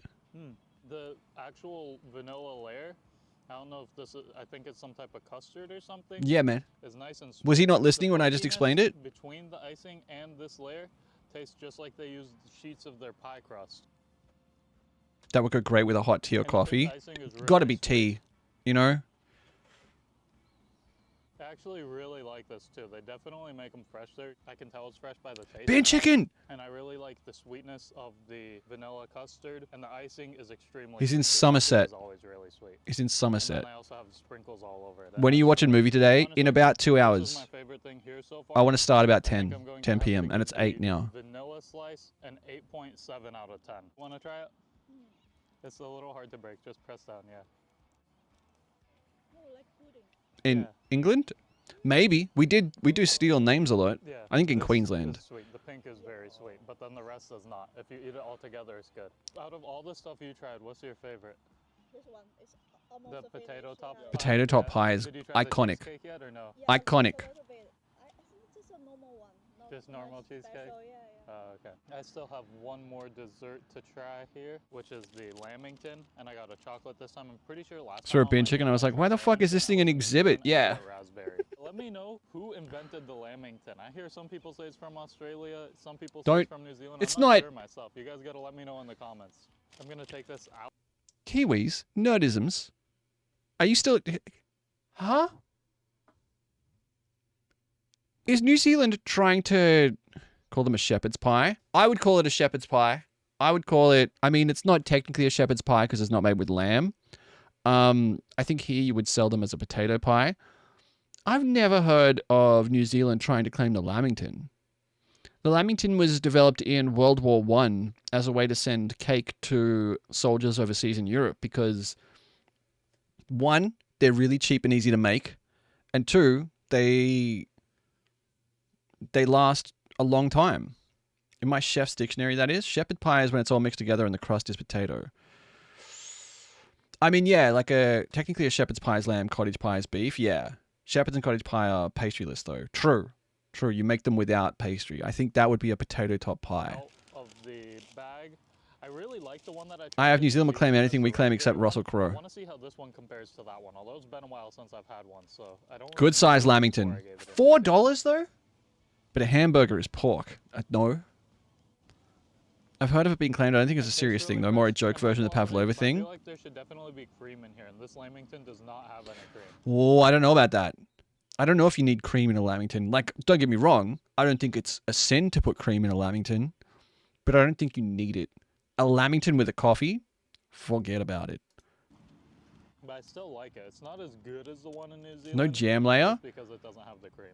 The actual vanilla layer I don't know if this is, I think it's some type of custard or something. Yeah, man. It's nice and sweet. Was he not The listening when I just flakiness explained it? between the icing and this layer tastes just like they used sheets of their pie crust. That would go great with a hot tea or And this coffee. icing is Gotta really be tea, you know? I actually really like this too. They definitely make them fresh there. I can tell it's fresh by the taste. Bean chicken! And I really like the sweetness of the vanilla custard, and the icing is extremely He's in sweet. The icing Somerset. is always really sweet. He's in And Somerset. then I also have sprinkles all over it. When are you watching movie today? In about 2 This is hours. my favorite thing here so I far. want to start about I think 10, I'm going to 10 have to p.m. give and it's the 8 now. Vanilla slice an 8.7 out of 10. Want to try it? It's a little hard to break. Just press down, yeah. In England? Maybe. We do steal names a lot. Yeah. I think in this Queensland. is sweet. The pink is very sweet, but then the rest is not. If you eat it all together, it's good. Out of all the stuff you tried, what's your favorite? This one is The potato top pie? Potato top pie is Did you try the iconic. cheesecake yet or no? Iconic. I think just a normal one. Just normal cheesecake? Oh, okay. I still have one more dessert to try here, which is the Lamington, and I got a chocolate this time. I'm pretty sure last Saw a time bean chicken. I was like, why the fuck is this thing an exhibit? Yeah. raspberry. Let me know who invented the Lamington. I hear some people say it's from Australia, some people say Don't- it's from New Zealand. it's I'm not not- sure myself. You guys gotta let me know in the comments. I'm gonna take this out. Kiwis? Nerdisms? Are you still... Huh? Is New Zealand trying to call them a shepherd's pie? I would call it a shepherd's pie. I would call it... I mean, it's not technically a shepherd's pie because it's not made with lamb. I think here you would sell them as a potato pie. I've never heard of New Zealand trying to claim the Lamington. The Lamington was developed in World War I as a way to send cake to soldiers overseas in Europe because, one, they're really cheap and easy to make, and two, they last a long time. In my chef's dictionary, that is. Shepherd pie is when it's all mixed together and the crust is potato. I mean, yeah, like technically a shepherd's pie is lamb, cottage pie is beef, yeah. Shepherd's and cottage pie are pastryless, though. True. True, you make them without pastry. I think that would be a potato top pie. Of the bag. I really like the one that I tried. I have New Zealand will claim anything we claim except Russell I Crowe. want to see how this one compares to that one, although it's been a while since I've had one, so I don't Good size Lamington. $4 though? But a hamburger is pork. No. I've heard of it being claimed. I don't think it's a serious thing though. More a joke version of the Pavlova I thing. feel like there should definitely be cream in here, and this Lamington does not have any cream. Oh, I don't know about that. I don't know if you need cream in a Lamington. Like, don't get me wrong. I don't think it's a sin to put cream in a Lamington. But I don't think you need it. A Lamington with a coffee? Forget about it. But I still like it. It's not as good as the one in New Zealand. No jam layer? just because it doesn't have the cream.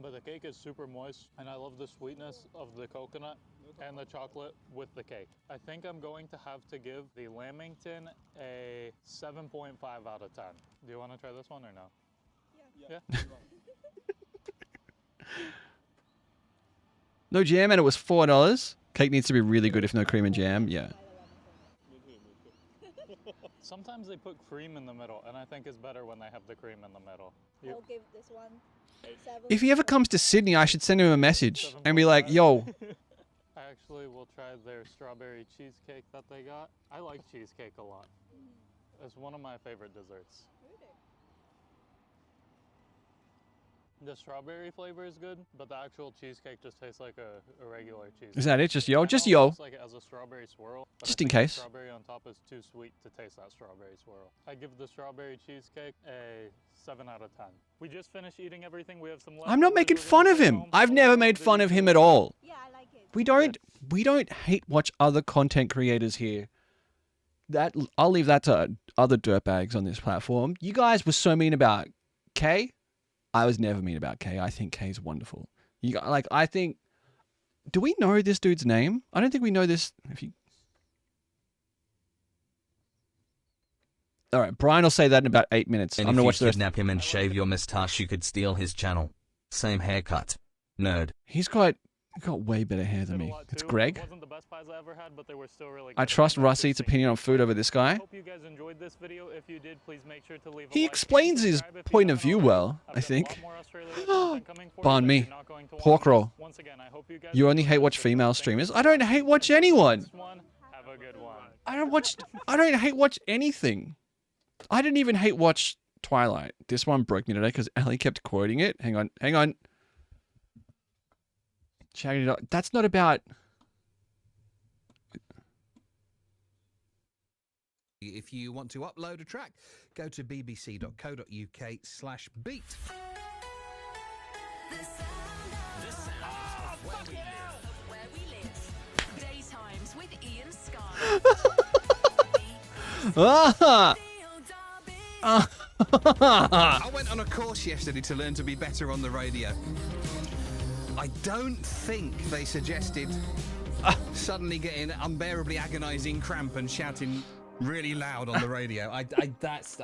But the cake is super moist, and I love the sweetness of the coconut and the chocolate with the cake. I think I'm going to have to give the Lamington a 7.5 out of 10. Do you want to try this one or no? Yeah. No jam and it was $4. Cake needs to be really good if no cream and jam. Yeah. Sometimes they put cream in the middle, and I think it's better when they have the cream in the middle. I'll give this one 7. If he ever comes to Sydney, I should send him a message and be like, yo, I actually will try their strawberry cheesecake that they got. I like cheesecake a lot. It's one of my favorite desserts. The strawberry flavor is good, but the actual cheesecake just tastes like a regular cheesecake. Is that it? Just yo? I know Just it yo? looks like it has a strawberry swirl, but Just I in think case. The strawberry on top is too sweet to taste that strawberry swirl. I give the strawberry cheesecake a 7 out of 10. We just finished eating everything. We have some left. I'm not making fun of him. I've never made fun of him at all. Yeah, I like it. We don't hate watch other content creators here. I'll leave that to other dirtbags on this platform. You guys were so mean about Kay. I was never mean about Kay. I think Kay's wonderful. I think. Do we know this dude's name? I don't think we know this. All right, Brian will say that in about 8 minutes. And I'm if gonna you watch the rest. kidnap him and shave your moustache, you could steal his channel. Same haircut. Nerd. He's got way better hair than me. It's Greg. Wasn't the best pies I ever had, but they were still really good. I trust Russie's opinion on food over this guy. I hope you guys enjoyed this video. If you did, please make sure to leave a He like, explains his subscribe if you point of haven't view already. well, I've I got a think. lot more Australia content coming for you Barn that me. you're not going to want Pork to miss. roll. Once again, I hope you guys You only enjoyed hate this watch video. female Thank streamers. you. I don't hate watch anyone. Next one, have a good one. I don't hate watch anything. I didn't even hate watch Twilight. This one broke me today because Ellie kept quoting it. Hang on, hang on. Shaggy Dog. That's not about. If you want to upload a track, go to bbc.co.uk/beat. Daytimes with Ian Sky. I went on a course yesterday to learn to be better on the radio. I don't think they suggested suddenly getting unbearably agonising cramp and shouting really loud on the radio. That's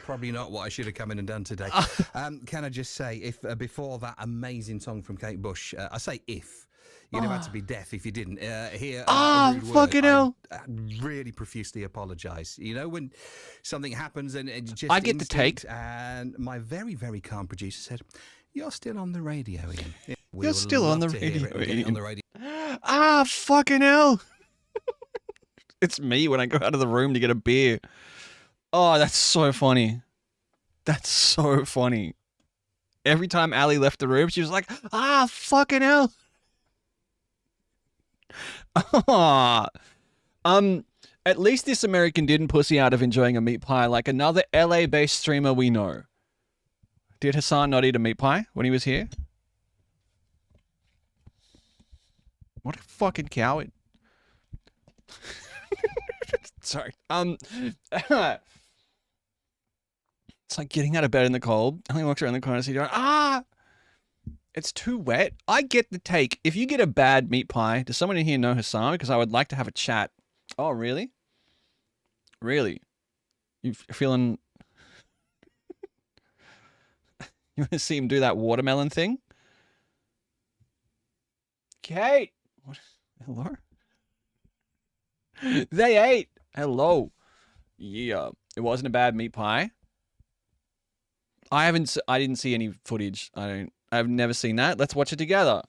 probably not what I should have come in and done today. Can I just say, if before that amazing song from Kate Bush, I say if. You'd have had to be deaf if you didn't hear a rude fucking word. hell. I really profusely apologise. You know, when something happens and it just I get the take. instinct, and my very, very calm producer said, "You're still on the radio, Ian." We You're would still on the love to hear it. radio, We're getting Ian. on the radio. Fucking hell. It's me when I go out of the room to get a beer. Oh, that's so funny. That's so funny. Every time Ali left the room, she was like, fucking hell. At least this American didn't pussy out of enjoying a meat pie like another LA-based streamer we know. Did Hassan not eat a meat pie when he was here? What a fucking coward. Sorry. It's like getting out of bed in the cold. Ellie walks around the corner and she's going, it's too wet. I get the take. If you get a bad meat pie, does someone in here know Hassan? Because I would like to have a chat. Oh, really? Really? You feeling... You want to see him do that watermelon thing? Kate! What? Hello? They ate! Hello. Yeah. It wasn't a bad meat pie. I didn't see any footage. I've never seen that. Let's watch it together.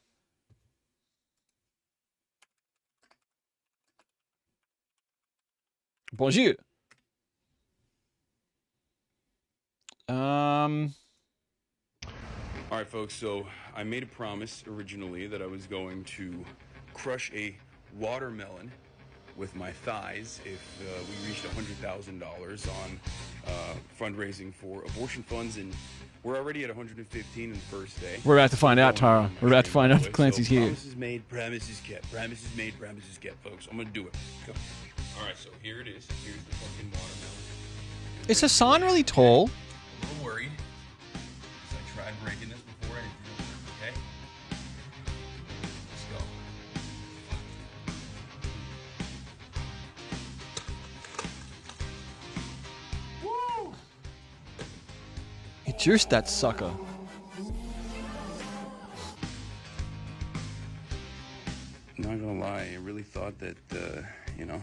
Bonjour. All right, folks, so I made a promise originally that I was going to crush a watermelon with my thighs if we reached $100,000 on fundraising for abortion funds, and we're already at 115 in the first day. We're about to find out, Tara. We're about to find out if Clancy's here. Promises made, promises kept. Promises made, promises kept, folks. I'm gonna do it. Go. All right, so here it is. Here's the fucking watermelon. Is Hassan really tall? A little worried. So I tried breaking this before and it didn't work, okay? Let's go. Woo! He juiced that sucker. Not gonna lie, I really thought that, you know,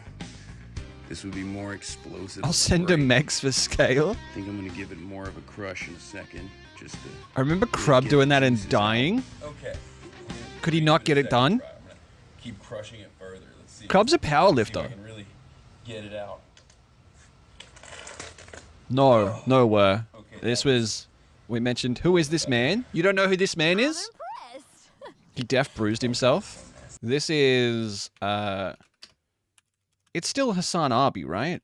this would be more explosive. I'll send him Megs for scale. I think I'm gonna give it more of a crush in a second. Just to I remember Crub doing that and dying. Okay. Could he not get it done? I'm gonna keep crushing it further. Let's see. Crub's a power See if lifter. I can really get it out. No way. This was... We mentioned, who is this man? You don't know who this man is? He deaf bruised himself. This is... It's still Hassan Arby, right?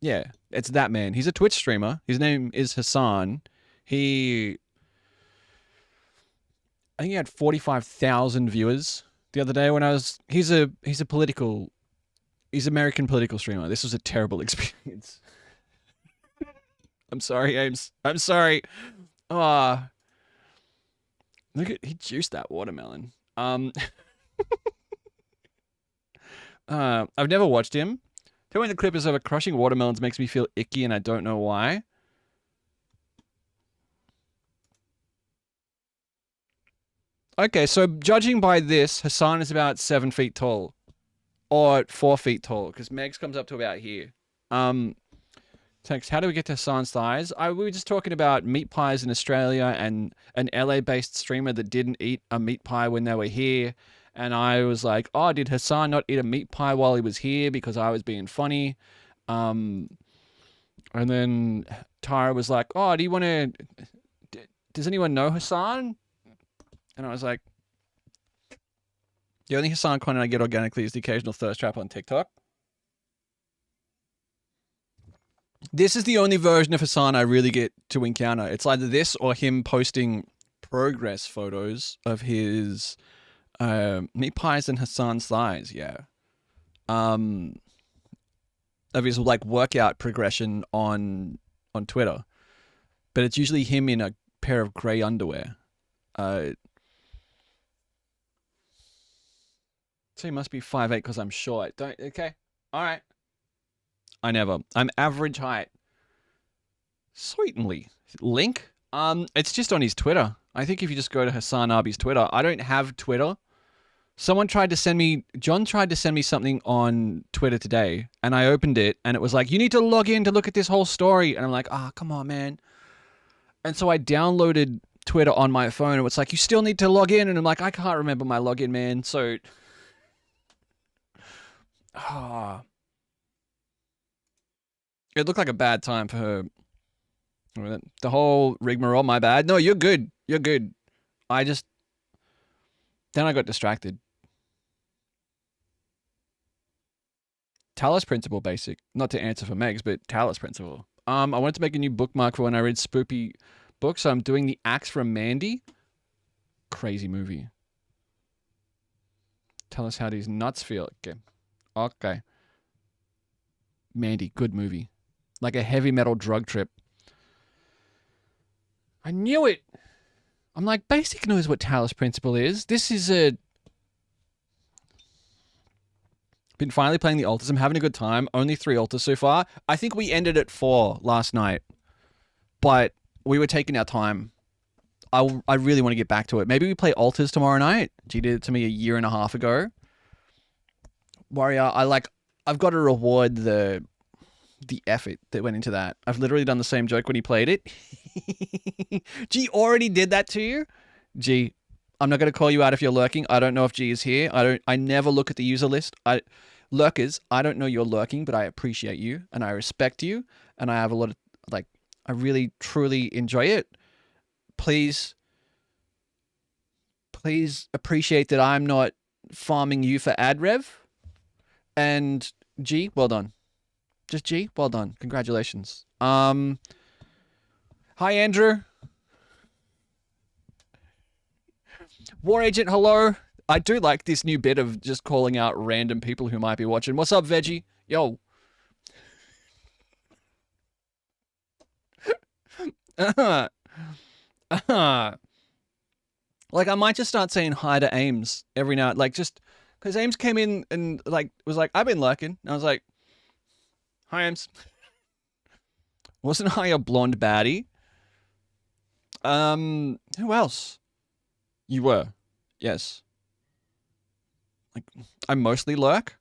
Yeah, it's that man. He's a Twitch streamer. His name is Hassan. I think he had 45,000 viewers the other day when I was... He's American political streamer. This was a terrible experience. I'm sorry, Ames. I'm sorry. Look at... He juiced that watermelon. I've never watched him. Telling the clip is over crushing watermelons makes me feel icky and I don't know why. Okay, so judging by this, Hassan is about 7 feet tall. Or 4 feet tall, because Megs comes up to about here. Text, how do we get to Hassan's thighs? We were just talking about meat pies in Australia and an LA-based streamer that didn't eat a meat pie when they were here. And I was like, oh, did Hassan not eat a meat pie while he was here because I was being funny? And then Tara was like, "Oh, do you want to? Does anyone know Hassan?" And I was like, "The only Hassan content I get organically is the occasional thirst trap on TikTok." This is the only version of Hassan I really get to encounter. It's either this or him posting progress photos of his meat pies and Hassan's thighs. Yeah. Of his like workout progression on Twitter, but it's usually him in a pair of grey underwear. So he must be 5'8" because I'm short. Okay, all right. I'm average height. Certainly. Link? It's just on his Twitter. I think if you just go to Hassan Abi's Twitter. I don't have Twitter. John tried to send me something on Twitter today, and I opened it, and it was like, you need to log in to look at this whole story. And I'm like, come on, man. And so I downloaded Twitter on my phone, and it's like, you still need to log in. And I'm like, I can't remember my login, man. So, it looked like a bad time for her. The whole rigmarole, my bad. No, you're good. You're good. Then I got distracted. Talos Principle basic. Not to answer for Megs, but Talos Principle. I wanted to make a new bookmark for when I read spoopy books, so I'm doing The Axe from Mandy. Crazy movie. Tell us how these nuts feel. Okay. Mandy, good movie. Like a heavy metal drug trip. I knew it! I'm like, Basic knows what Talos Principle is. This is a... Been finally playing the altars. I'm having a good time. Only 3 altars so far. I think we ended at 4 last night. But we were taking our time. I really want to get back to it. Maybe we play altars tomorrow night. G did it to me a year and a half ago. Warrior, I've got to reward the effort that went into that. I've literally done the same joke when he played it. G already did that to you? G, I'm not going to call you out if you're lurking. I don't know if G is here. I never look at the user list. Lurkers, I don't know you're lurking, but I appreciate you and I respect you and I have a lot of I really truly enjoy it. Please appreciate that I'm not farming you for ad rev. And G, well done. Just G, well done. Congratulations. Hi, Andrew. War Agent, hello. I do like this new bit of just calling out random people who might be watching. What's up, Veggie? Yo. Like, I might just start saying hi to Ames every now, just because Ames came in and was like, I've been lurking. And I was like, hi, Ames. Wasn't I a blonde baddie? Who else? You were. Yes. I mostly lurk.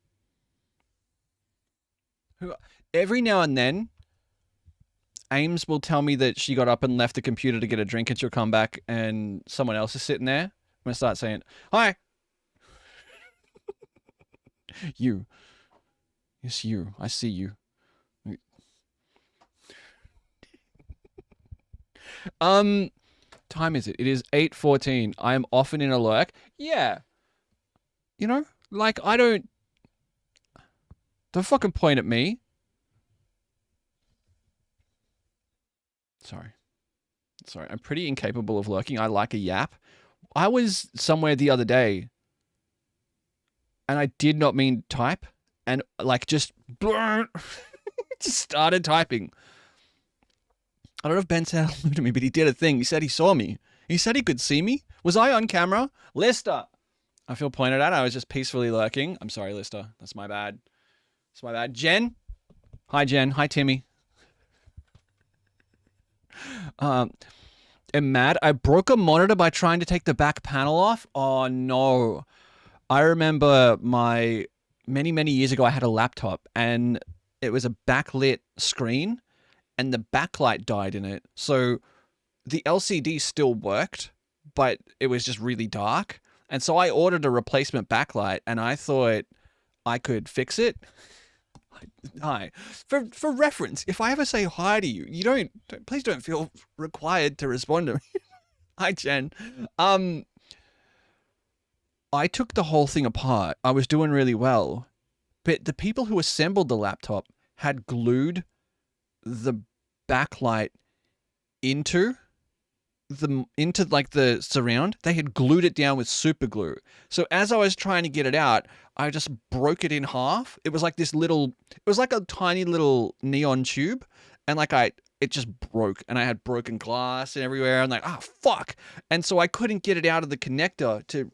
Every now and then, Ames will tell me that she got up and left the computer to get a drink and she'll come back and someone else is sitting there. I'm going to start saying, hi. You. Yes, you. I see you. Time is it? It is 8:14. I am often in a lurk. Yeah. You know, I don't fucking point at me. Sorry. I'm pretty incapable of lurking. I like a yap. I was somewhere the other day and I did not mean type and just started typing. I don't know if Ben said hello to me, but he did a thing. He said he saw me. He said he could see me. Was I on camera? Lister! I feel pointed at. I was just peacefully lurking. I'm sorry, Lister. That's my bad. That's my bad. Jen? Hi, Jen. Hi, Timmy. I'm mad. I broke a monitor by trying to take the back panel off. Oh, no. I remember many, many years ago, I had a laptop and it was a backlit screen and the backlight died in it. So the LCD still worked, but it was just really dark. And so I ordered a replacement backlight and I thought I could fix it. Hi. For reference, if I ever say hi to you, you don't please don't feel required to respond to me. Hi, Jen. I took the whole thing apart. I was doing really well. But the people who assembled the laptop had glued the backlight into like the surround. They had glued it down with super glue. So as I was trying to get it out, I just broke it in half. It was like this little, it was like a tiny little neon tube, and like it just broke, and I had broken glass and everywhere. I'm like, ah, fuck. And so I couldn't get it out of the connector to, it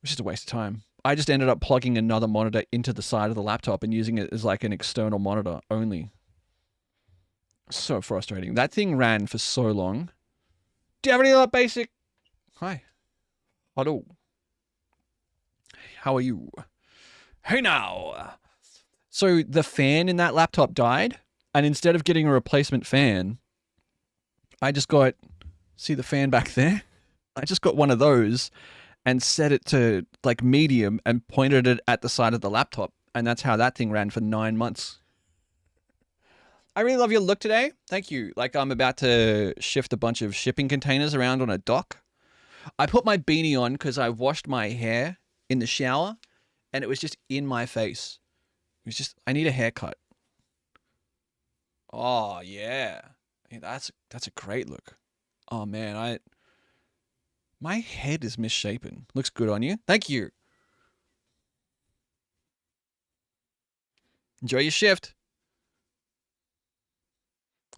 was just a waste of time. I just ended up plugging another monitor into the side of the laptop and using it as like an external monitor only. So frustrating. That thing ran for so long. Do you have any other basic? Hi. Hello. How are you? Hey now. So the fan in that laptop died, and instead of getting a replacement fan, I just got, see the fan back there? I just got one of those and set it to like medium and pointed it at the side of the laptop, and that's how that thing ran for 9 months. I really love your look today. Thank you. Like I'm about to shift a bunch of shipping containers around on a dock. I put my beanie on because I washed my hair in the shower and it was just in my face. It was just, I need a haircut. Oh, yeah. Hey, that's a great look. Oh, man. My head is misshapen. Looks good on you. Thank you. Enjoy your shift.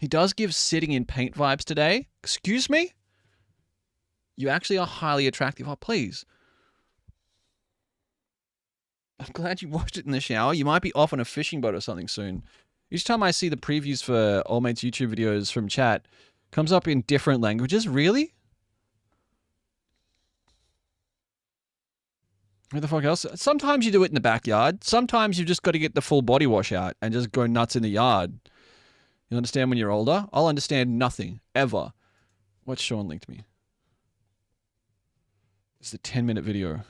He does give sitting in paint vibes today. Excuse me? You actually are highly attractive. Oh, please. I'm glad you watched it in the shower. You might be off on a fishing boat or something soon. Each time I see the previews for Old Mate's YouTube videos from chat, comes up in different languages. Really? Who the fuck else? Sometimes you do it in the backyard. Sometimes you've just got to get the full body wash out and just go nuts in the yard. You understand when you're older? I'll understand nothing, ever. What's Sean linked me? It's a 10-minute video.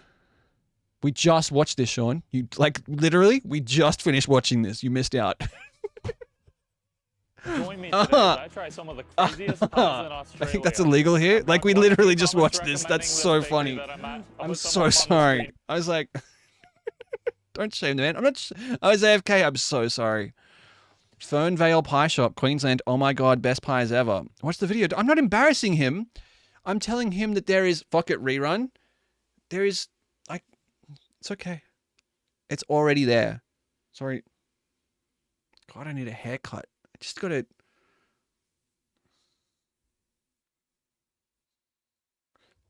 We just watched this, Sean. You, like, literally, we just finished watching this. You missed out. Join me today as I try some of the craziest ponds in Australia. I think that's illegal here. Like, we literally just watched this. That's so funny. I'm so sorry. I was like, don't shame the man. I was AFK. I'm so sorry. Fernvale Pie Shop, Queensland. Oh my god, best pies ever. Watch the video. I'm not embarrassing him. I'm telling him that there is, fuck it, rerun. There is, like, it's okay. It's already there. Sorry. God, I need a haircut. I just gotta.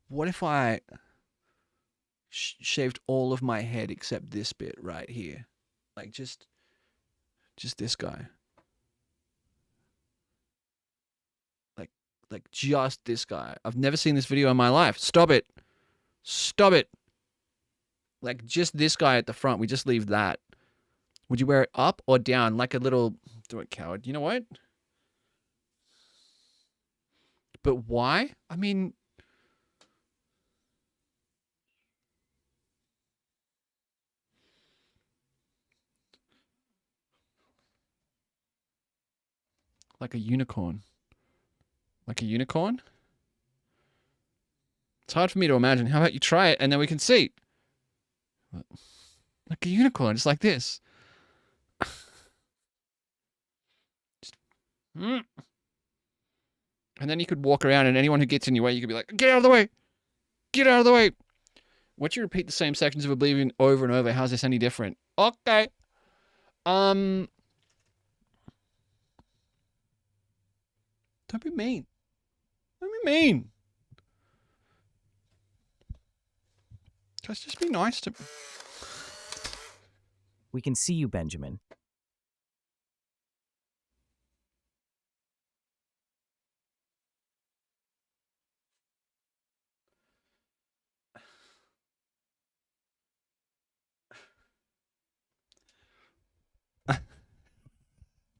What if I shaved all of my head except this bit right here? Like, just this guy. Like just this guy. I've never seen this video in my life. Stop it. Stop it. Like just this guy at the front. We just leave that. Would you wear it up or down? Like a little... Do it, coward. You know what? But why? I mean... Like a unicorn. Like a unicorn? It's hard for me to imagine. How about you try it and then we can see? Like a unicorn, just like this. And then you could walk around and anyone who gets in your way, you could be like, get out of the way! Get out of the way! Once you repeat the same sections of Oblivion over and over, how's this any different? Okay. Don't be mean. Don't be mean. Just be nice to me. We can see you, Benjamin.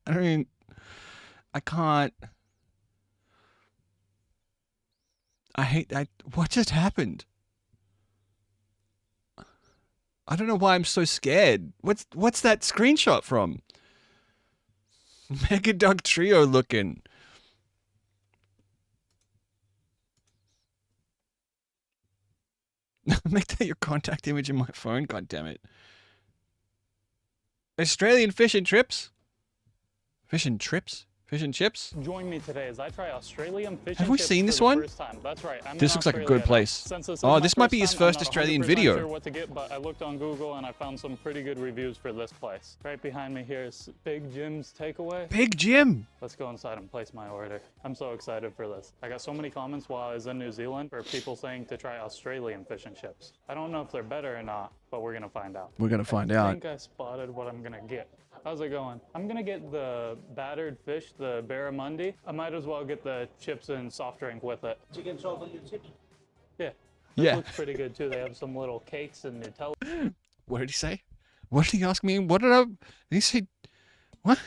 I mean, I can't. What just happened? I don't know why I'm so scared. What's that screenshot from? Mega Dog Trio looking. Make that your contact image in my phone, god damn it. Australian fish and trips? Fish and trips? Fish and chips? Join me today as I try Australian fish Have and we chips seen for this the one? first time. That's right. I'm This in looks like a Australia good now. place. Since this is Oh, my this might be first his time, I'm first not Australian 100% video. Sure what to get, but I looked on Google and I found some pretty good reviews for this place. Right behind me here is Big Jim's Takeaway. Big Jim! Let's go inside and place my order. I'm so excited for this. I got so many comments while I was in New Zealand for people saying to try Australian fish and chips. I don't know if they're better or not, but we're gonna find out. We're gonna find I out. think I spotted what I'm gonna get. How's it going? I'm gonna get the battered fish, the barramundi. I might as well get the chips and soft drink with it. Chicken salt on your chips? Yeah. This Yeah. looks pretty good too. They have some little cakes and Nutella. What did he say? What did he ask me? What did I... Did he say... What?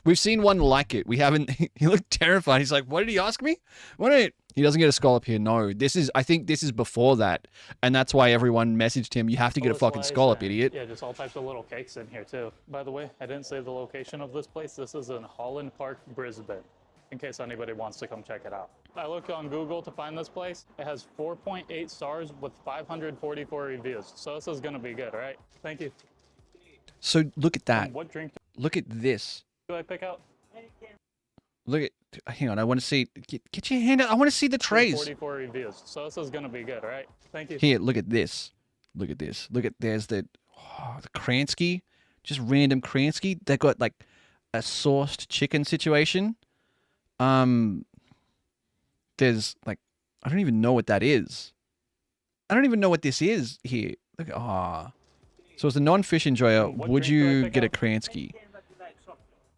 We've seen one like it. We haven't... He looked terrified. He's like, what did he ask me? What did... He doesn't get a scallop here. No, this is... I think this is before that. And that's why everyone messaged him, you have to get a fucking scallop, idiot. Yeah, just all types of little cakes in here too. By the way, I didn't say the location of this place. This is in Holland Park, Brisbane, in case anybody wants to come check it out. I looked on Google to find this place. It has 4.8 stars with 544 reviews. So this is gonna be good, right? Thank you. So look at that. What drink Look at this. do I pick out? Look at... Hang on, I want to see... Get your hand out. I want to see the trays. 44 reviews. So this is gonna be good, right? Thank you. Here, look at this. Look at this. Look at... There's the Kransky. Just random Kransky. They got like a sourced chicken situation. There's like... I don't even know what that is. I don't even know what this is here. Look at... So as a non-fish enjoyer, would you get a Kransky?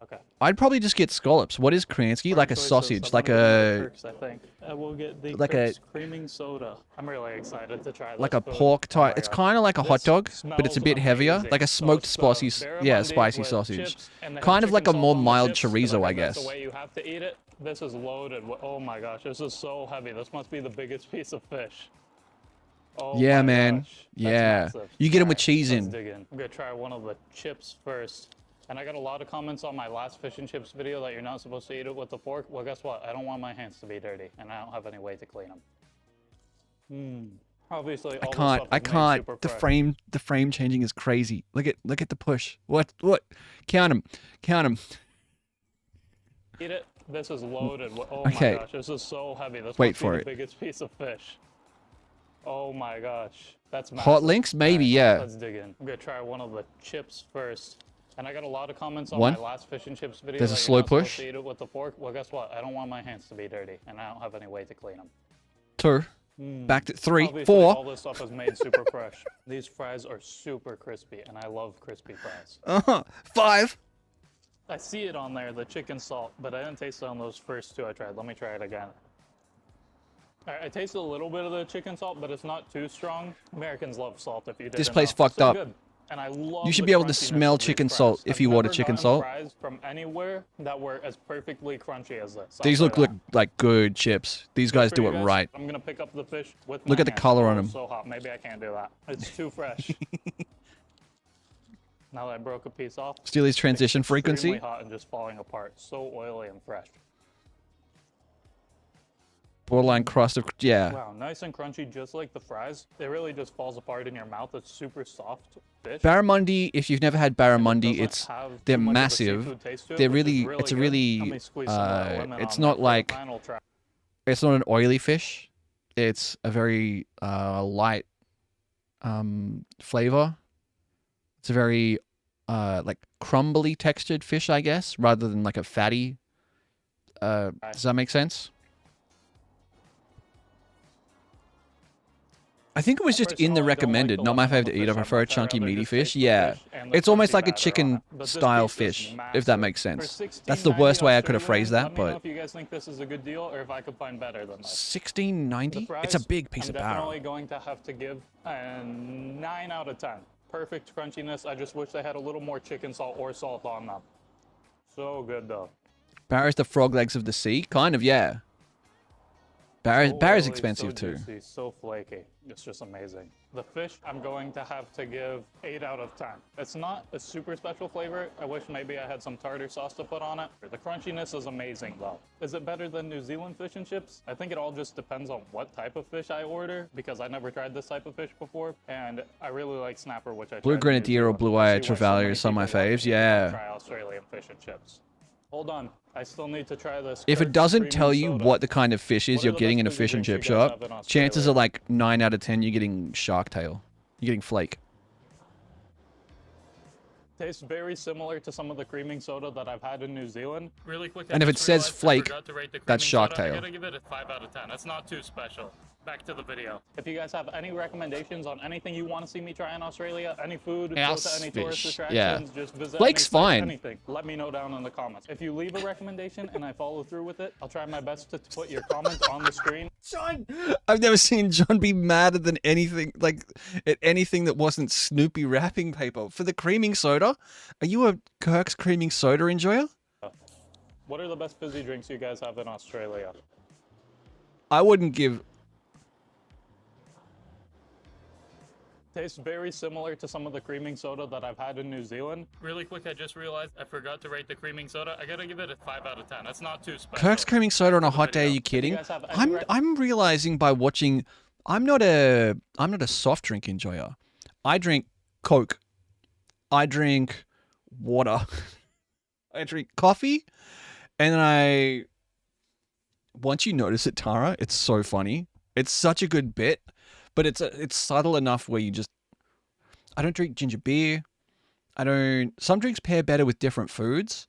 Okay. I'd probably just get scallops. What is Kransky? Like a sausage, like a... Kirks, I think. We'll get the like Kirks creaming soda. I'm really excited to try this. like a food. pork Oh my type. It's God. kind of like a hot This dog, but it's a smells bit heavier, amazing. like a So smoked it's the spicy, barramundi spicy with sausage. chips, and they have Kind of like a chicken more salt on the mild chips, 'cause chorizo, I think that's guess. the way you have to eat it. This is loaded. Oh my gosh, this is so heavy. This must be the biggest piece of fish. Oh Yeah, my man. gosh, that's Yeah. massive. You get 'em with Alright, cheese let's in. dig in. I'm gonna try one of the chips first. And I got a lot of comments on my last fish and chips video that you're not supposed to eat it with the fork. Well, guess what? I don't want my hands to be dirty, and I don't have any way to clean them. Obviously, all this stuff I is made can't. super The fresh. frame changing is crazy. Look at the push. What? Count them. Count them. Eat it. This is loaded. Oh Okay. my gosh, this is so heavy. This Wait must for be it. the biggest piece of fish. Oh my gosh, that's massive. Hot links? Maybe, yeah. Let's dig in. I'm gonna try one of the chips first. And I got a lot of comments on One? my last fish and chips video. There's a that you're slow not supposed push. to eat it with the fork. Well, guess what? I don't want my hands to be dirty, and I don't have any way to clean them. 2. Back to 3, Obviously, 4. all this stuff is made super fresh. These fries are super crispy, and I love crispy fries. 5. I see it on there, the chicken salt, but I didn't taste it on those first two I tried. Let me try it again. I tasted a little bit of the chicken salt, but it's not too strong. Americans love salt if you didn't This place know. fucked So up. good. And I love You should the be able to crunchiness smell of these chicken fries. salt if I've you order never chicken gotten salt. fries from anywhere that were as perfectly crunchy as this. I'll These say look that. like good chips. These guys For do you it guys, right. I'm gonna pick up the fish with Look my at the hands. color on Oh, them. So hot. Maybe I can't do that. It's too fresh. Now that I broke a piece off. Steely's transition it's frequency. extremely hot and just falling apart. So oily and fresh. Borderline crust of... Yeah. Wow, nice and crunchy, just like the fries. It really just falls apart in your mouth. It's super soft fish. Barramundi, if you've never had barramundi, doesn't have they're too much of a massive. seafood taste to it, They're which is really, really it's a good. really, Let me squeeze some more lemon it's on not there for the like, final try. it's not an oily fish. It's a very light flavor. It's a very like crumbly textured fish, I guess, rather than like a fatty. Does that make sense? I think it was just in the recommended, not my favorite to eat. I prefer a chunky, meaty fish. Yeah, it's almost like a chicken style fish, if that makes sense. That's the worst way I could have phrased that, Let me know but if you guys think this is a good deal or if I could find better than this. $16.90. It's a Fries, big piece I'm of barrel. definitely going to have to give a 9 out of 10. Perfect crunchiness. I just wish they had a little more chicken salt or salt on them. So good though. Barra's the frog legs of the sea, kind of, yeah. Barra's So oily, expensive so too. juicy, so flaky. It's just amazing. The fish, I'm going to have to give 8 out of 10. It's not a super special flavor. I wish maybe I had some tartar sauce to put on it. The crunchiness is amazing though. Is it better than New Zealand fish and chips? I think it all just depends on what type of fish I order, because I never tried this type of fish before, and I really like snapper, which I Blue tried in New Grenadier or Zealand. Blue I Eye see why so Trevally many are some of my people want me faves. to Yeah. Try Australian fish and chips. Hold on, I still need to try this. If it Kirk's doesn't creamy tell you soda. what the kind of fish is What are you're the getting in a best fizzy fish and drinks chip you guys shop, have in chances are Australia? like 9 out of 10 you're getting shark tail. You're getting flake. Tastes very similar to some of the creaming soda that I've had in New Zealand. Really quick, I And if it just says realized I flake, forgot to rate the that's creaming shark soda. I tail. gotta give it a 5 out of 10. That's not too special. Back to the video. If you guys have any recommendations on anything you want to see me try in Australia, any food, go House to any tourist fish, attractions, yeah. just visit Flake's any site, fine. anything, let me know down in the comments. If you leave a recommendation and I follow through with it, I'll try my best to put your comment on the screen. John, I've never seen John be madder than anything, like at anything that wasn't Snoopy wrapping paper. For the creaming soda, are you a Kirk's creaming soda enjoyer? What are the best fizzy drinks you guys have in Australia? I wouldn't give. Tastes very similar to some of the creaming soda that I've had in New Zealand. Really quick, I just realized I forgot to rate the creaming soda. I gotta give it a 5 out of 10. That's not too special. Kirk's creaming soda on a hot day? Are you kidding? I'm realizing by watching, I'm not a soft drink enjoyer. I drink Coke. I drink water. I drink coffee, and once you notice it, Tara, it's so funny. It's such a good bit, but it's subtle enough where you just. I don't drink ginger beer. Some drinks pair better with different foods.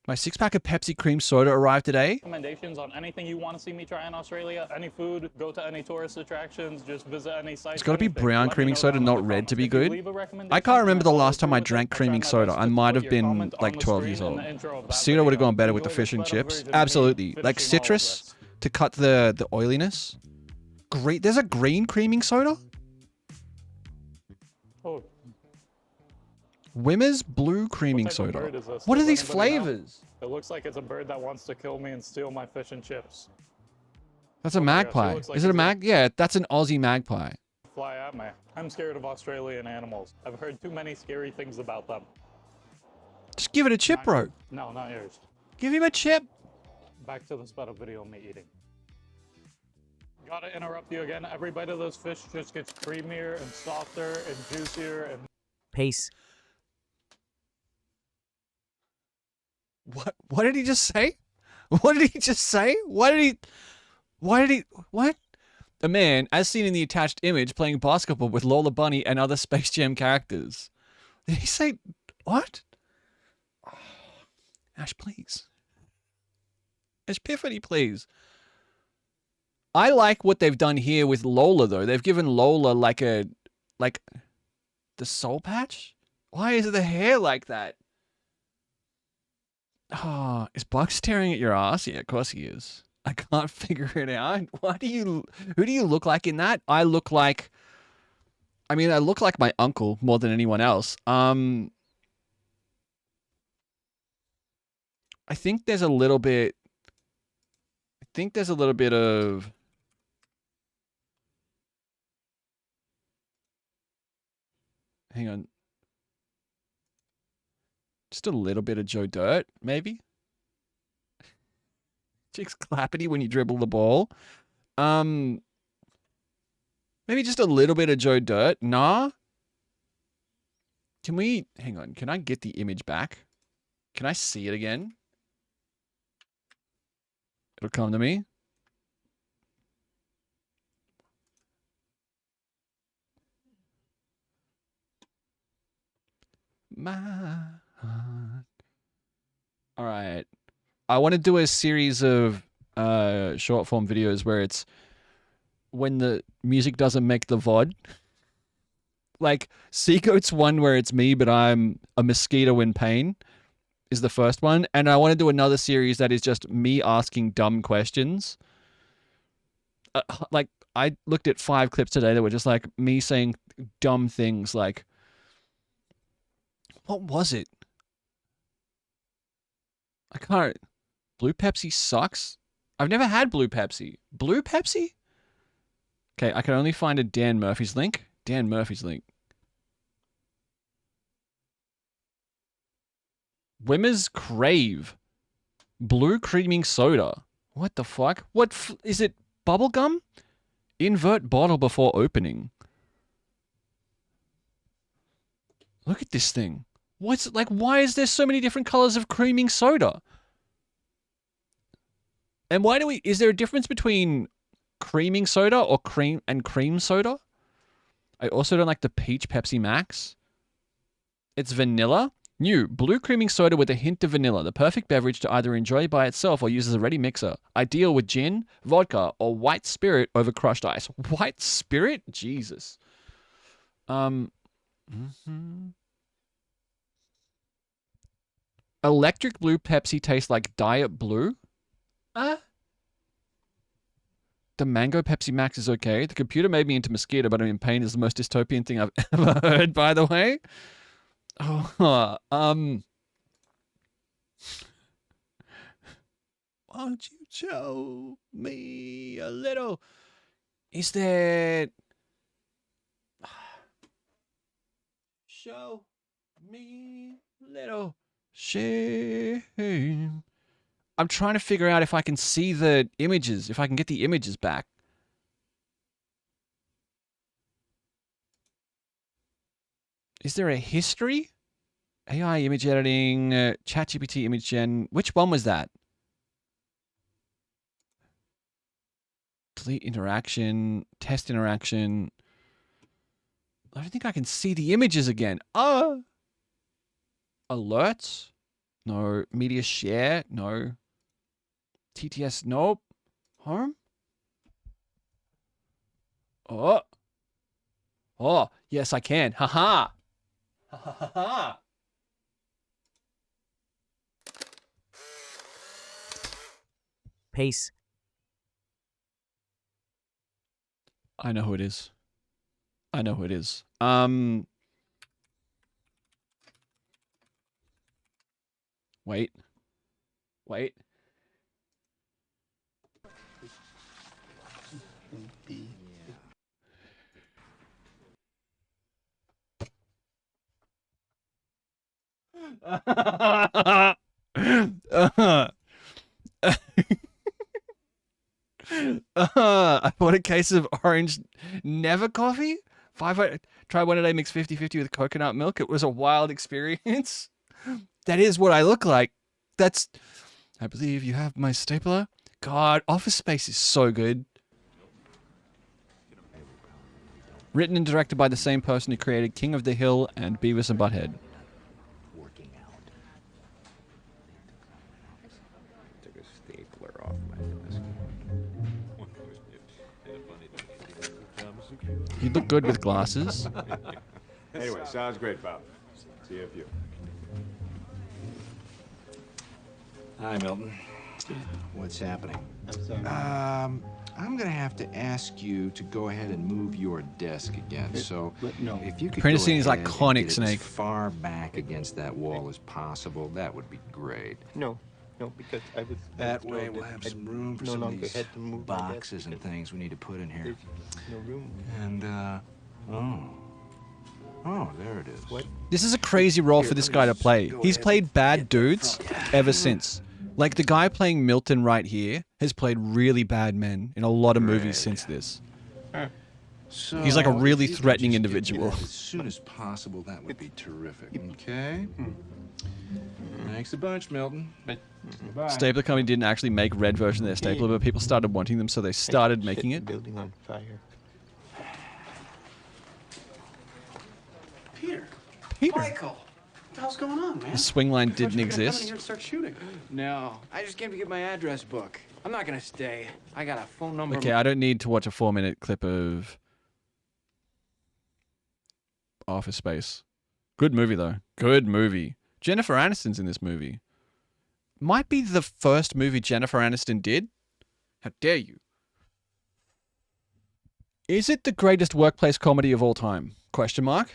My 6-pack of Pepsi cream soda arrived today. Recommendations on anything you want to see me try in Australia, any food, go to any tourist attractions, just visit any sites. It's got to be anything. brown Let me creaming know soda, down in not the red, comments. to be If you good. leave a recommendation I can't and remember the follow last time through I with it, drank I'll try creaming my soda. best I to might put have your been comment on like the 12 screen years in old. the intro of that Soda would have video. gone better with the Enjoy fish the and better chips. version of me Absolutely. Like finishing all of citrus this. to cut the oiliness. Great. There's a green creaming soda. Oh, Wimmer's blue creaming what type of soda. bird is this? What are Does these anybody know? flavors? It looks like it's a bird that wants to kill me and steal my fish and chips. That's a Oh my gosh, it magpie. looks like Is it a he's gonna mag? Yeah, that's an Aussie magpie. Fly at me. I'm scared of Australian animals. I've heard too many scary things about them. Just give it a chip, bro. No, not yours. Give him a chip. Back to the better video of me eating. Gotta interrupt you again. Every bite of those fish just gets creamier and softer and juicier and Peace. What did he just say? What did he just say? Why did he what? A man, as seen in the attached image, playing basketball with Lola Bunny and other Space Jam characters. Did he say what? Ash, please. Ash Piffany, please. I like what they've done here with Lola though. They've given Lola like the soul patch? Why is the hair like that? Oh, is Buck staring at your ass? Yeah, of course he is. I can't figure it out. Who do you look like in that? I look like my uncle more than anyone else. I think there's a little bit of hang on. Just a little bit of Joe Dirt, maybe. Chicks clappity when you dribble the ball. Maybe just a little bit of Joe Dirt. Nah. Hang on, can I get the image back? Can I see it again? It'll come to me. My heart. All right. I want to do a series of short form videos where it's when the music doesn't make the VOD. Like Seagoat's one where it's me, but I'm a mosquito in pain is the first one. And I want to do another series that is just me asking dumb questions. Like I looked at 5 clips today that were just like me saying dumb things like, what was it? I can't. Blue Pepsi sucks? I've never had Blue Pepsi. Blue Pepsi? Okay, I can only find a Dan Murphy's link. Dan Murphy's link. Wimmer's Crave. Blue creaming soda. What the fuck? Is it bubblegum? Invert bottle before opening. Look at this thing. Why is there so many different colors of creaming soda? And is there a difference between creaming soda or cream soda? I also don't like the peach Pepsi Max. It's vanilla. New, blue creaming soda with a hint of vanilla. The perfect beverage to either enjoy by itself or use as a ready mixer. Ideal with gin, vodka, or white spirit over crushed ice. White spirit? Jesus. Electric blue Pepsi tastes like Diet Blue. The mango Pepsi Max is okay. The computer made me into mosquito, but I'm in pain is the most dystopian thing I've ever heard, by the way. Oh, won't you show me a little? Is there... Show me a little shame. I'm trying to figure out if I can see the images, if I can get the images back. Is there a history? AI image editing, ChatGPT image gen. Which one was that? Delete interaction, test interaction. I don't think I can see the images again. Alerts? No. Media share? No. TTS? Nope. Home? Oh. Oh, yes, I can. Haha. Ha ha ha ha. Peace. I know who it is. I know who it is. Wait. Wait. I bought a case of orange Never coffee. Try one a day, mix 50-50 with coconut milk. It was a wild experience. That is what I look like. That's... I believe you have my stapler. God, Office Space is so good. Written and directed by the same person who created King of the Hill and Beavis and Butthead. Took a stapler off my desk. You look good with glasses. Anyway, sounds great, Bob. See you a few. Hi, Milton. What's happening? I'm sorry. I'm gonna have to ask you to go ahead and move your desk again. So, no. if you could Apprentice go scene is ahead and iconic, get it Snake. as far back against that wall as possible, that would be great. No, because I was... That way, we'll have some room for no some of longer these had to move my desk boxes and things we need to put in here. There's no room. And, oh, there it is. What? This is a crazy role for this guy to play. He's played bad dudes ever since. Like, the guy playing Milton right here has played really bad men in a lot of movies since this. So, He's like a really if you could threatening just get me individual. that as soon as possible, that would be terrific. Okay? Thanks a bunch, Milton. Stapler Company didn't actually make red version of their stapler, but people started wanting them, so they started making it. Building on fire. Peter. Peter. Michael. What the hell's going on, man? The swing line I thought you didn't were gonna come in exist. here and start shooting. No, I just came to get my address book. I'm not gonna stay. I got a phone number. Okay, I don't need to watch a 4-minute clip of Office Space. Good movie, though. Good movie. Jennifer Aniston's in this movie. Might be the first movie Jennifer Aniston did. How dare you? Is it the greatest workplace comedy of all time? Question mark.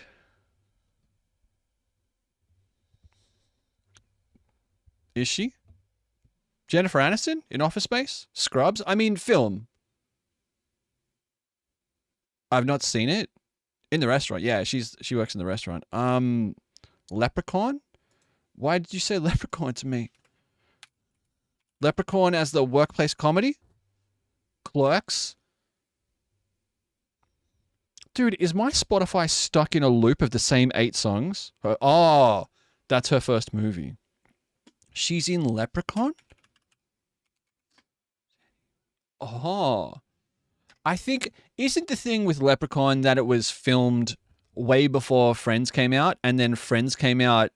Is she? Jennifer Aniston in Office Space? Scrubs? I mean, film. I've not seen it. In the restaurant, yeah, she works in the restaurant. Leprechaun? Why did you say Leprechaun to me? Leprechaun as the workplace comedy? Clerks? Dude, is my Spotify stuck in a loop of the same 8 songs? Oh, that's her first movie. She's in Leprechaun? Oh. I think, isn't the thing with Leprechaun that it was filmed way before Friends came out, and then Friends came out,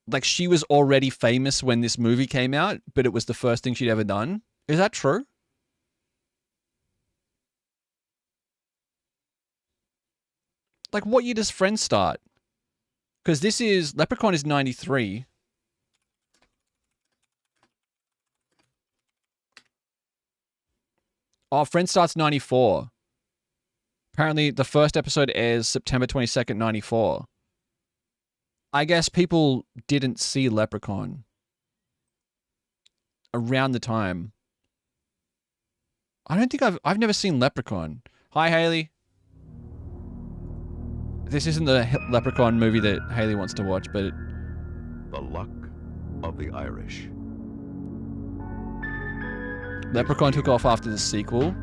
like she was already famous when this movie came out, but it was the first thing she'd ever done? Is that true? Like, what year does Friends start? Because Leprechaun is 93. Oh, Friends starts 94. Apparently, the first episode airs September 22nd, 94. I guess people didn't see Leprechaun around the time. I don't think I've never seen Leprechaun. Hi, Haley. This isn't the Leprechaun movie that Haley wants to watch, but The Luck of the Irish. Leprechaun took off after the sequel.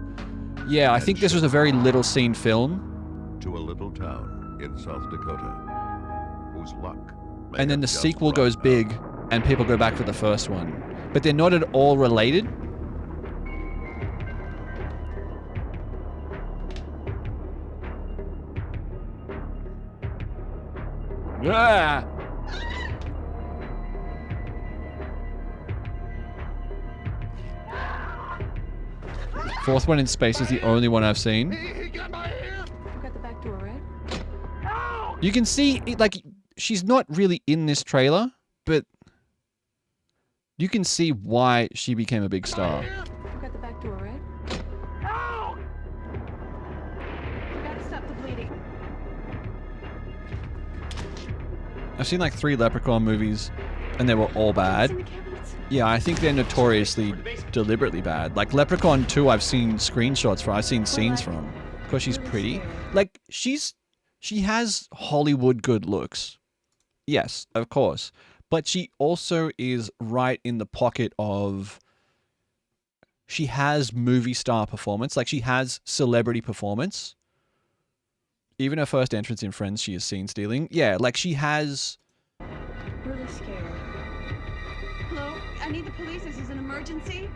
Yeah, I think this was a very little seen film. To a little town in South Dakota, whose luck. And then the sequel goes big, and people go back for the first one. But they're not at all related. Ah! Fourth one in space is the only one I've seen. You got the back door, right? You can see, like, she's not really in this trailer, but you can see why she became a big star. You got the back door, right? Ow! You gotta stop the bleeding. I've seen like 3 Leprechaun movies, and they were all bad. Yeah, I think they're notoriously deliberately bad. Like Leprechaun 2, I've seen screenshots for. I've seen scenes from. Because she's pretty. Like, she has Hollywood good looks. Yes, of course. But she also is right in the pocket of... She has movie star performance. Like, she has celebrity performance. Even her first entrance in Friends, she is scene stealing. Yeah, like, she has... Really scared. Hello? I need the police. This is an emergency.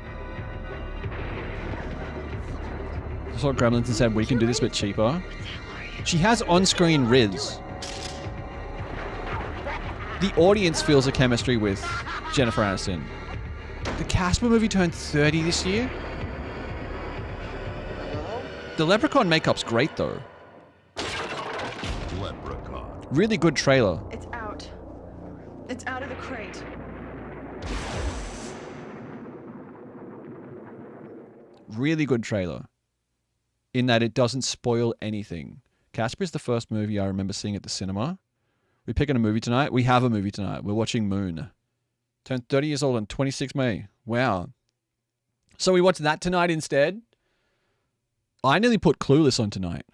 I saw Gremlins and said, we can do this but cheaper. She has on-screen Riz. The audience feels a chemistry with Jennifer Aniston. The Casper movie turned 30 this year. The Leprechaun makeup's great, though. Leprechaun. Really good trailer. It's out. It's out of the crate. Really good trailer. In that it doesn't spoil anything. Casper is the first movie I remember seeing at the cinema. We picking a movie tonight? We have a movie tonight. We're watching Moon. Turned 30 years old on 26 May. Wow. So we watched that tonight instead. I nearly put Clueless on tonight.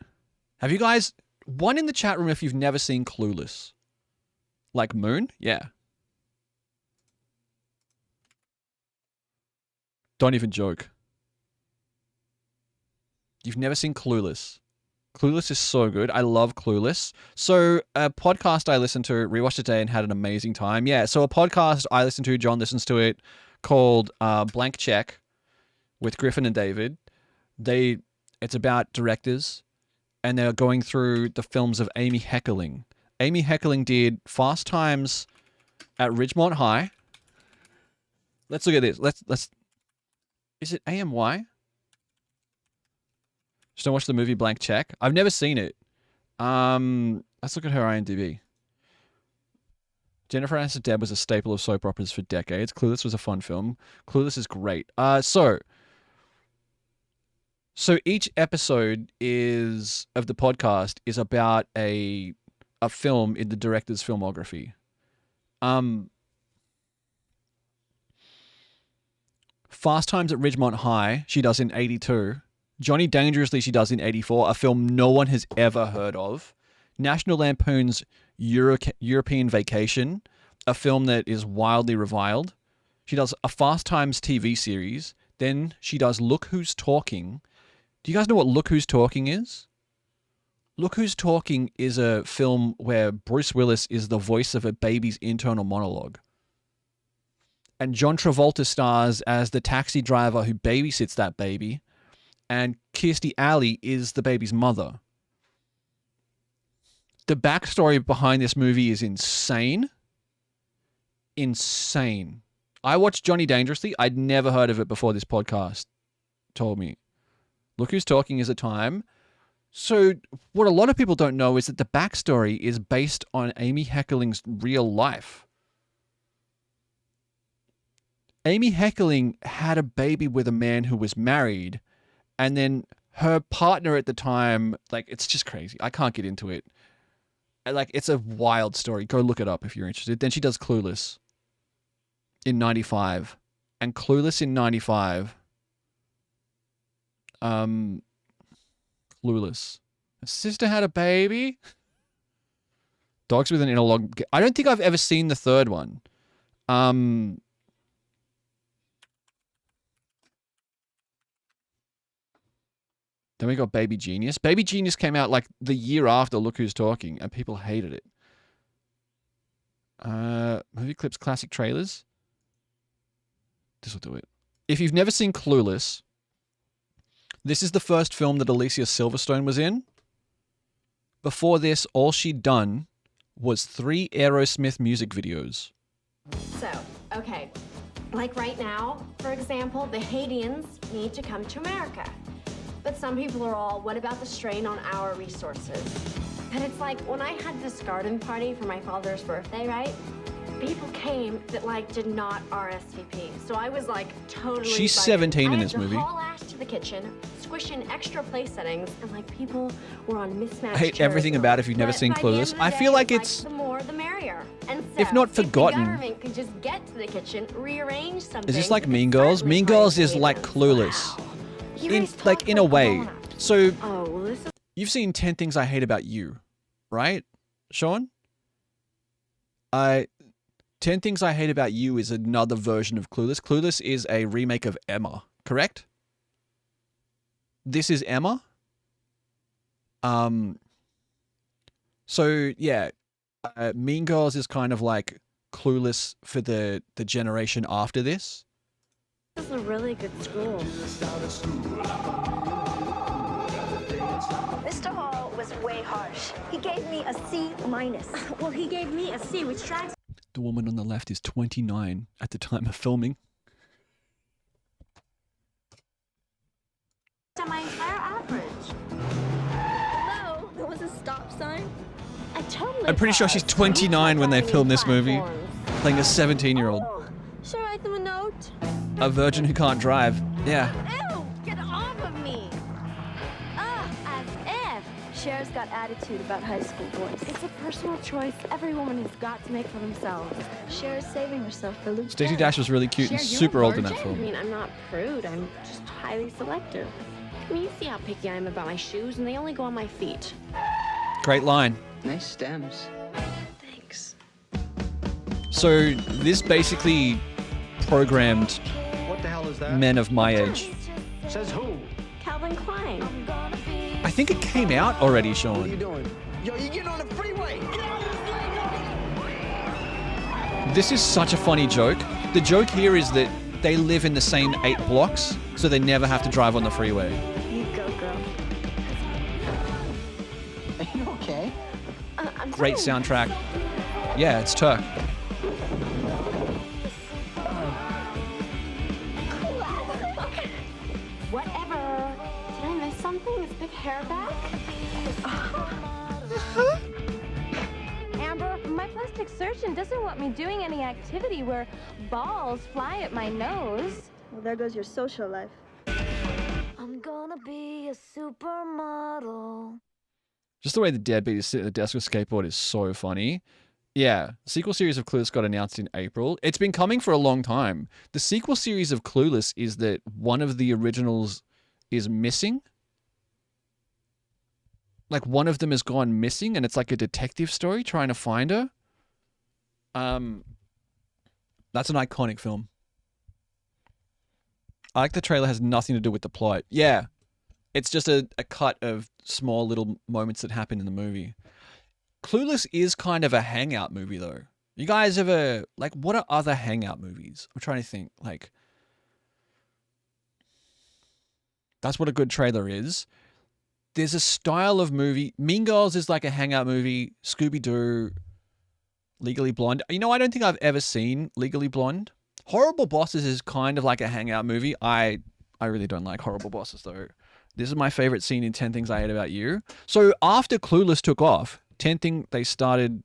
Have you guys... One in the chat room if you've never seen Clueless. Like Moon? Yeah. Don't even joke. You've never seen Clueless. Clueless is so good. I love Clueless. So a podcast I listened to, rewatched it today and had an amazing time. Yeah, so a podcast I listened to, John listens to it, called Blank Check with Griffin and David. It's about directors, and they're going through the films of Amy Heckerling. Amy Heckerling did Fast Times at Ridgemont High. Let's look at this. Let's. Is it AMY? Just don't watch the movie Blank Check. I've never seen it. Let's look at her IMDb. Jennifer Aniston Deb was a staple of soap operas for decades. Clueless was a fun film. Clueless is great. So each episode of the podcast is about a film in the director's filmography. Fast Times at Ridgemont High, she does in 82. Johnny Dangerously she does in 84, a film no one has ever heard of. National Lampoon's European Vacation, a film that is wildly reviled. She does a Fast Times TV series. Then she does Look Who's Talking. Do you guys know what Look Who's Talking is? Look Who's Talking is a film where Bruce Willis is the voice of a baby's internal monologue. And John Travolta stars as the taxi driver who babysits that baby. And Kirstie Alley is the baby's mother. The backstory behind this movie is insane. Insane. I watched Johnny Dangerously. I'd never heard of it before this podcast told me. Look Who's Talking is a time. So what a lot of people don't know is that the backstory is based on Amy Heckerling's real life. Amy Heckerling had a baby with a man who was married, and then her partner at the time, like, it's just crazy. I can't get into it. Like, it's a wild story. Go look it up if you're interested. Then she does Clueless in 95. And Clueless in 95. Clueless. Her sister had a baby. Dogs with an Interlog. I don't think I've ever seen the third one. Then we got Baby Genius. Baby Genius came out like the year after Look Who's Talking, and people hated it. Movie clips, classic trailers. This will do it. If you've never seen Clueless, this is the first film that Alicia Silverstone was in. Before this, all she'd done was 3 Aerosmith music videos. So, okay, like right now, for example, the Haitians need to come to America. But some people are all, what about the strain on our resources? And it's like, when I had this garden party for my father's birthday, right? People came that, like, did not RSVP. So I was, like, totally... She's 17 in this movie. I had to haul ass to the kitchen, squish in extra place settings, and, like, people were on mismatched I hate chairs. everything about it if you've never seen But by the end Clueless. of the I day, feel like it was it's, the more, the merrier. And so, if not forgotten. If the government could just get to the kitchen, rearrange something... Is this like Mean Girls? Mean Girls is like Clueless. In a way. So, you've seen 10 Things I Hate About You, right, Sean? 10 Things I Hate About You is another version of Clueless. Clueless is a remake of Emma, correct? This is Emma. So, yeah, Mean Girls is kind of like Clueless for the generation after this. This is a really good school. Mr. Hall was way harsh. He gave me a C-. Well, he gave me a C, which tracks. The woman on the left is 29 at the time of filming. To my entire average. Hello, there was a stop sign. I totally. I'm pretty sure she's 29 when they filmed this movie, playing a 17-year-old. Should I write them a note? A virgin who can't drive. Yeah. Ew! Get off of me! As if. Cher's got attitude about high school boys. It's a personal choice every woman has got to make for themselves. Cher's saving herself for Luke. Stacey Dash was really cute and Cher, you're super a old in that virgin? film. I mean, I'm not prude. I'm just highly selective. I mean, you see how picky I am about my shoes, and they only go on my feet. Great line. Nice stems. Thanks. So this basically programmed What the hell is that? men of my age. Says who? Calvin Klein. I think it came out already, Sean. What are you doing? Yo, you get on the freeway! Get on the freeway! This is such a funny joke. The joke here is that they live in the same 8 blocks, so they never have to drive on the freeway. You go, girl. Are you okay? I'm Great fine. soundtrack. Yeah, it's Turk. Whatever. Did I miss something? Is Big Hair back? Amber, my plastic surgeon doesn't want me doing any activity where balls fly at my nose. Well, there goes your social life. I'm gonna be a supermodel. Just the way the deadbeat is sitting at the desk with skateboard is so funny. Yeah, the sequel series of Clueless got announced in April. It's been coming for a long time. The sequel series of Clueless is that one of the originals is missing. Like one of them has gone missing and it's like a detective story trying to find her. That's an iconic film. I like the trailer has nothing to do with the plot. Yeah. It's just a cut of small little moments that happen in the movie. Clueless is kind of a hangout movie though. You guys ever, like, what are other hangout movies? I'm trying to think, like, that's what a good trailer is. There's a style of movie. Mean Girls is like a hangout movie. Scooby-Doo, Legally Blonde. You know, I don't think I've ever seen Legally Blonde. Horrible Bosses is kind of like a hangout movie. I really don't like Horrible Bosses though. This is my favorite scene in 10 Things I Hate About You. So after Clueless took off, they started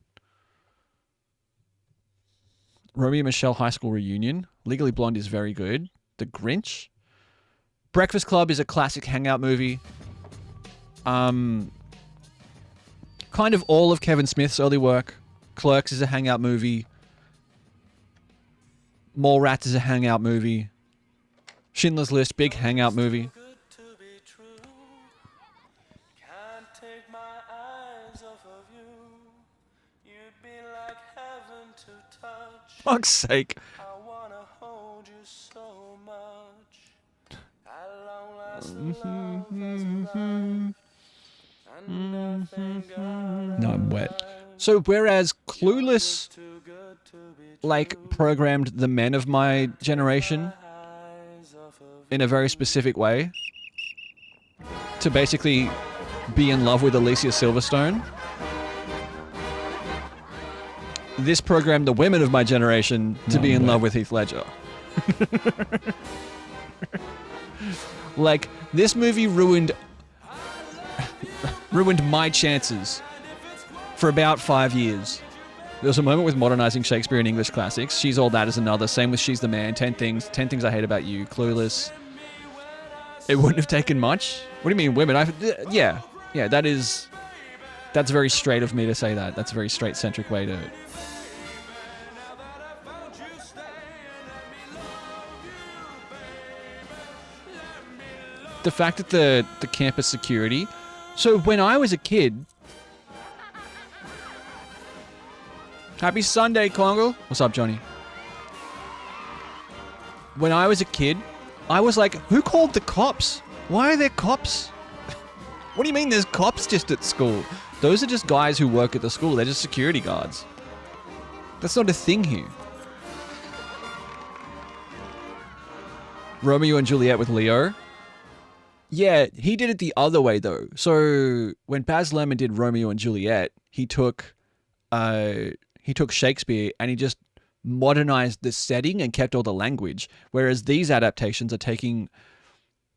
Romeo and Michelle High School Reunion. Legally Blonde is very good. The Grinch. Breakfast Club is a classic hangout movie. Kind of all of Kevin Smith's early work. Clerks is a hangout movie. Mallrats is a hangout movie. Schindler's List, big hangout movie. Fuck's sake. No, I'm wet. So whereas Clueless, like, programmed the men of my generation in a very specific way to basically be in love with Alicia Silverstone, this programmed the women of my generation to be in love with Heath Ledger. Like, this movie ruined my chances for about 5 years. There was a moment with modernizing Shakespeare and English classics. She's All That is another. Same with She's the Man. 10 Things I Hate About You. Clueless. It wouldn't have taken much. What do you mean, women? Yeah, that's very straight of me to say that. That's a very straight-centric way to... The fact that the campus security... So when I was a kid... Happy Sunday, Congo. What's up, Johnny? When I was a kid, I was like, who called the cops? Why are there cops? What do you mean there's cops just at school? Those are just guys who work at the school. They're just security guards. That's not a thing here. Romeo and Juliet with Leo. Yeah, he did it the other way though. So when Baz Luhrmann did Romeo and Juliet, he took Shakespeare and he just modernized the setting and kept all the language. Whereas these adaptations are taking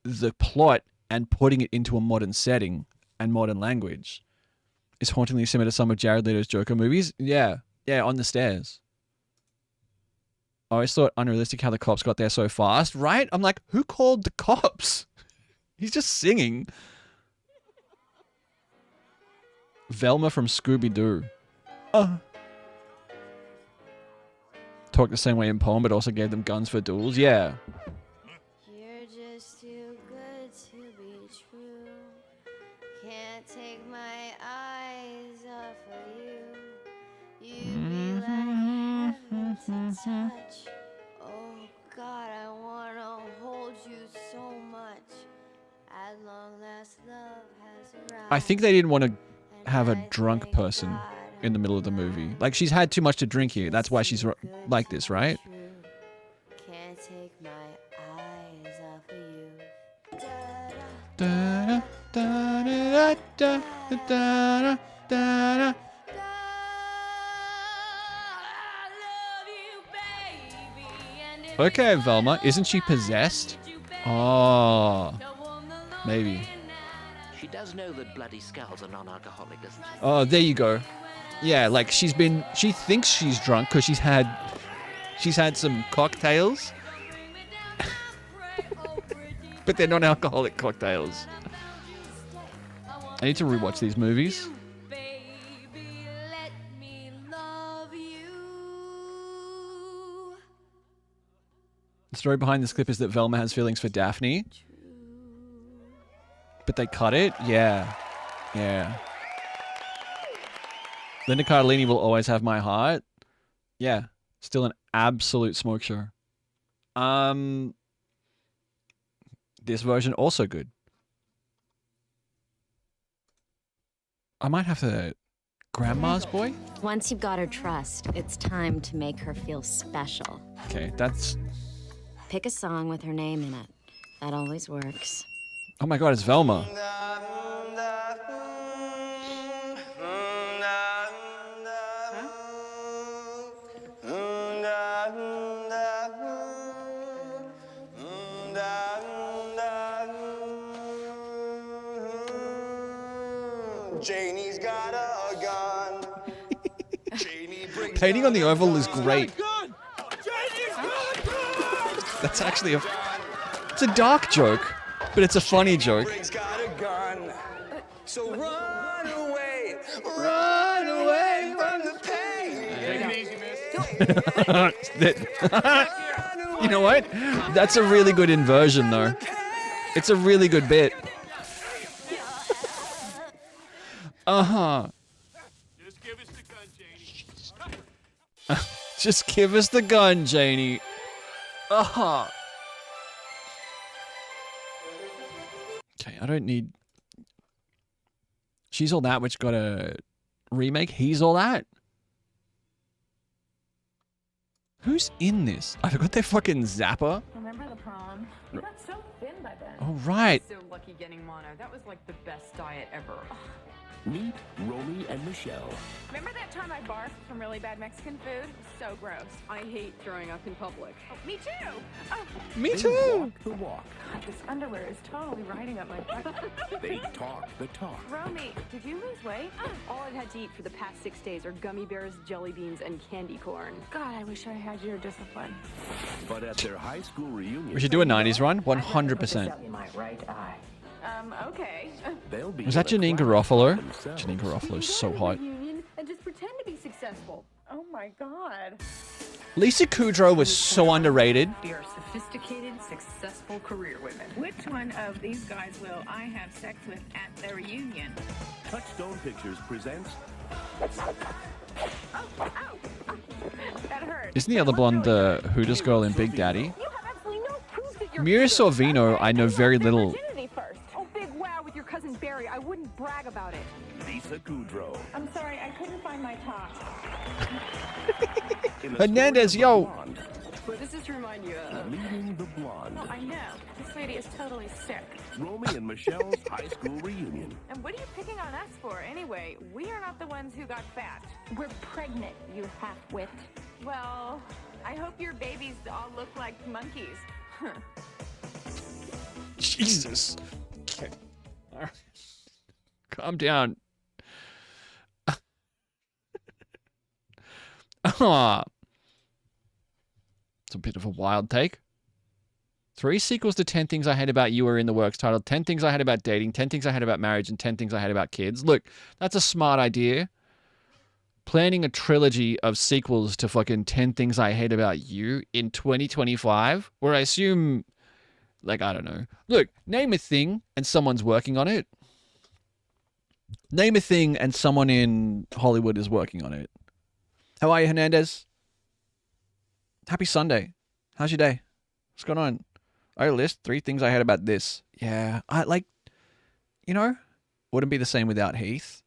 the plot and putting it into a modern setting and modern language. It's hauntingly similar to some of Jared Leto's Joker movies. Yeah, On the Stairs. I always thought unrealistic how the cops got there so fast, right? I'm like, who called the cops? He's just singing. Velma from Scooby-Doo. Talked the same way in poem, but also gave them guns for duels. Yeah. You're just too good to be true. Can't take my eyes off of you. You'd be like heaven to touch. Oh God, I wanna hold you so much. At long last, love has arrived. I think they didn't want to have a drunk person in the middle of the movie. Like, she's had too much to drink here. That's why she's like this, right? Can't take my eyes off of you. Da, da, da, da, da, da, da, da. Okay, Velma. Isn't she possessed? Oh. Maybe. She does know that Bloody Skull's a non-alcoholic, doesn't she? Oh, there you go. Yeah, like she thinks she's drunk because she's had some cocktails. But they're non-alcoholic cocktails. I need to rewatch these movies. The story behind this clip is that Velma has feelings for Daphne. But they cut it? Yeah. Yeah. Linda Cardellini will always have my heart. Yeah. Still an absolute smoke show. This version also good. I might have to... Grandma's Boy? Once you've got her trust, it's time to make her feel special. Okay, that's... Pick a song with her name in it. That always works. Oh my god, it's Velma. Janie's got a gun. Janie brings Painting on the oval is great. That's actually a... It's a dark joke, but it's a funny joke. got a gun. So run away from the pain. You know what? That's a really good inversion, though. It's a really good bit. Uh-huh. Just give us the gun, Janie. Just give us the gun, Janie. Uh-huh. Okay, I don't need... She's All That, which got a remake. He's All That. Who's in this? I forgot their fucking Zappa. Remember the prom? You got so thin by then. Oh, right. So lucky getting mono. That was like the best diet ever. Meet Romy and Michelle. Remember that time I barfed from really bad Mexican food? So gross. I hate throwing up in public. Oh, me too. Oh. Me They too. walk the walk. God, this underwear is totally riding up my butt. They talk the talk. Romy, did you lose weight? All I've had to eat for the past 6 days are gummy bears, jelly beans, and candy corn. God, I wish I had your discipline. But at their high school reunion, We should do a 90s run. 100%. In my right eye. Okay. they'll be Was that in a Janine class Garofalo? themselves. Janine Garofalo's so hot. Reunion and just pretend to be successful. Oh my God. Lisa Kudrow was so underrated. We are sophisticated, successful career women. Which one of these guys will I have sex with at the reunion? Touchstone Pictures presents That hurt. Isn't the other blonde the Hooters girl in Big Daddy? You have absolutely no proof that you're Mira Sorvino, I know very little. virginity first. Oh, big wow with your cousin Barry. I wouldn't brag about it. Lisa Kudrow. I'm sorry, I couldn't find my top. In a Hernandez, story of a yo. blonde Well, this is to remind you of... Meeting the blonde. I know. This lady is totally sick. Romy and Michelle's high school reunion. And what are you picking on us for, anyway? We are not the ones who got fat. We're pregnant, you half-wit. Well, I hope your babies all look like monkeys. Huh. Jesus. Okay. All right. Calm down. It's a bit of a wild take. 3 sequels to 10 Things I Hate About You are in the works, titled 10 Things I Hate About Dating, 10 Things I Hate About Marriage, and 10 Things I Hate About Kids. Look, that's a smart idea. Planning a trilogy of sequels to fucking 10 Things I Hate About You in 2025, where I assume, like, I don't know. Look, name a thing and someone's working on it. Name a thing and someone in Hollywood is working on it. How are you, Hernandez? Happy Sunday. How's your day? What's going on? I list 3 things I hate about this. Yeah, I like, you know, wouldn't be the same without Heath.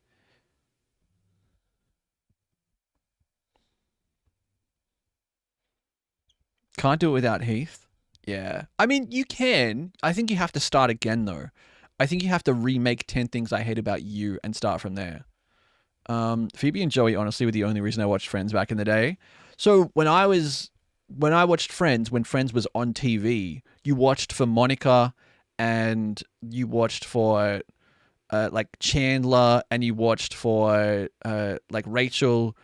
Can't do it without Heath. Yeah. I mean, you can. I think you have to start again, though. I think you have to remake 10 Things I Hate About You and start from there. Phoebe and Joey, honestly, were the only reason I watched Friends back in the day. So when I watched Friends, when Friends was on TV, you watched for Monica and you watched for like Chandler and you watched for like Rachel.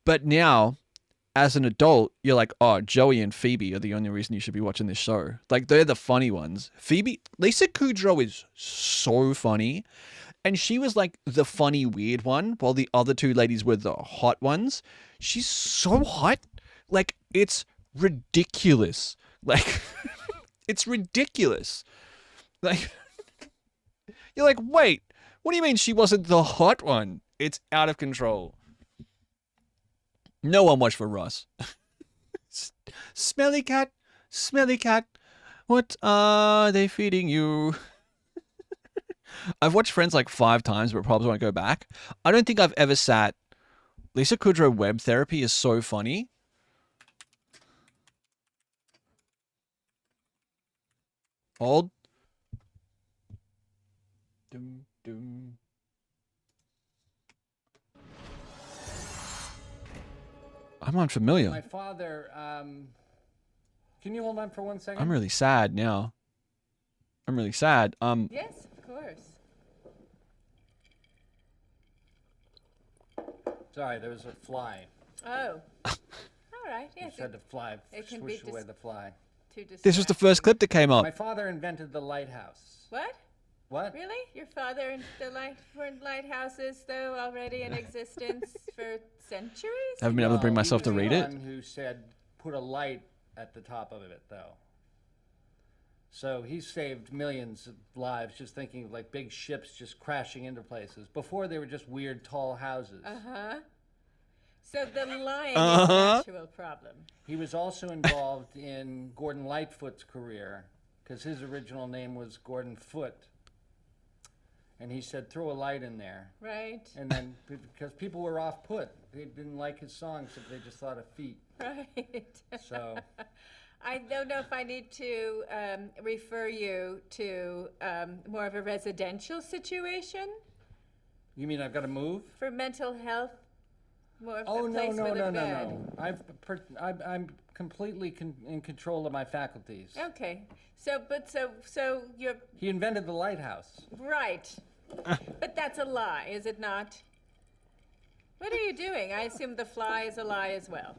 But now, as an adult, you're like, oh, Joey and Phoebe are the only reason you should be watching this show. Like, they're the funny ones. Lisa Kudrow is so funny. And she was like the funny, weird one, while the other 2 ladies were the hot ones. She's so hot. Like, it's ridiculous. Like, it's ridiculous. Like, You're like, wait, what do you mean she wasn't the hot one? It's out of control. No one watched for Ross. Smelly cat, what are they feeding you? I've watched Friends like 5 times, but probably won't go back. I don't think I've ever sat. Lisa Kudrow web therapy is so funny. Hold. Dum, dum. I'm unfamiliar. My father, can you hold on for 1 second? I'm really sad now. I'm really sad. Yes, of course. Sorry, there was a fly. Oh. All right. Yes. Just had to fly, It can be swoosh away the fly. This was the first clip that came up. My father invented the lighthouse. What? What? Really? Your father and the lighthouses, though, already in existence for centuries? Haven't been able to bring myself to read it. He was the one who said put a light at the top of it, though. So he saved millions of lives just thinking of like big ships just crashing into places. Before they were just weird tall houses. Uh-huh. So the lion is an actual problem. He was also involved in Gordon Lightfoot's career because his original name was Gordon Foote. And he said, throw a light in there. Right. And then, because people were off put, they didn't like his songs if they just thought of feet. Right. So. I don't know if I need to refer you to more of a residential situation. You mean I've got to move? For mental health? More of Oh, a no, place no, with no, a no, bed. no. I'm completely in control of my faculties. Okay. So you're... He invented the lighthouse. Right. But that's a lie, is it not? What are you doing? I assume the fly is a lie as well.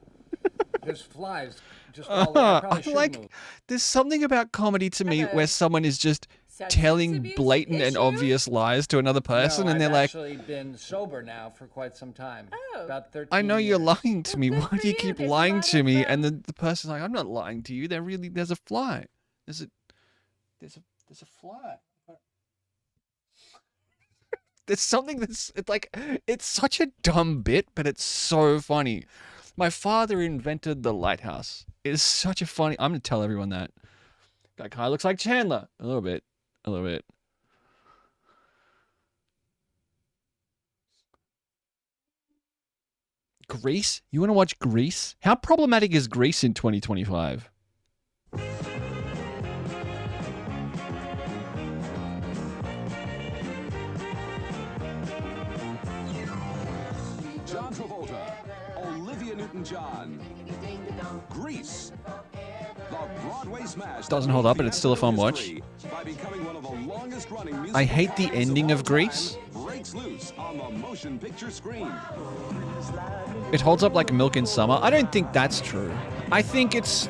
There's flies just all over. I probably should like, move. there's something about comedy to me where someone is just telling blatant and obvious lies to another person, No, and they're I've like, actually been sober now for quite some time. Oh. About 13 I know you're years. lying to me. Why do you keep lying to me? And then the person's like, I'm not lying to you. There's a fly. There's a fly. There's something it's such a dumb bit, but it's so funny. My father invented the lighthouse. It is such a funny. I'm gonna tell everyone that. That guy looks like Chandler. A little bit. Grease? You want to watch Grease? How problematic is Grease in 2025? John Travolta, Olivia Newton-John, Grease, the Broadway smash Doesn't hold up, but it's still a fun watch. by becoming one of the longest-running musical I hate the comedies ending all of Grease. time, breaks loose on the motion picture screen. It holds up like milk in summer. I don't think that's true. I think it's...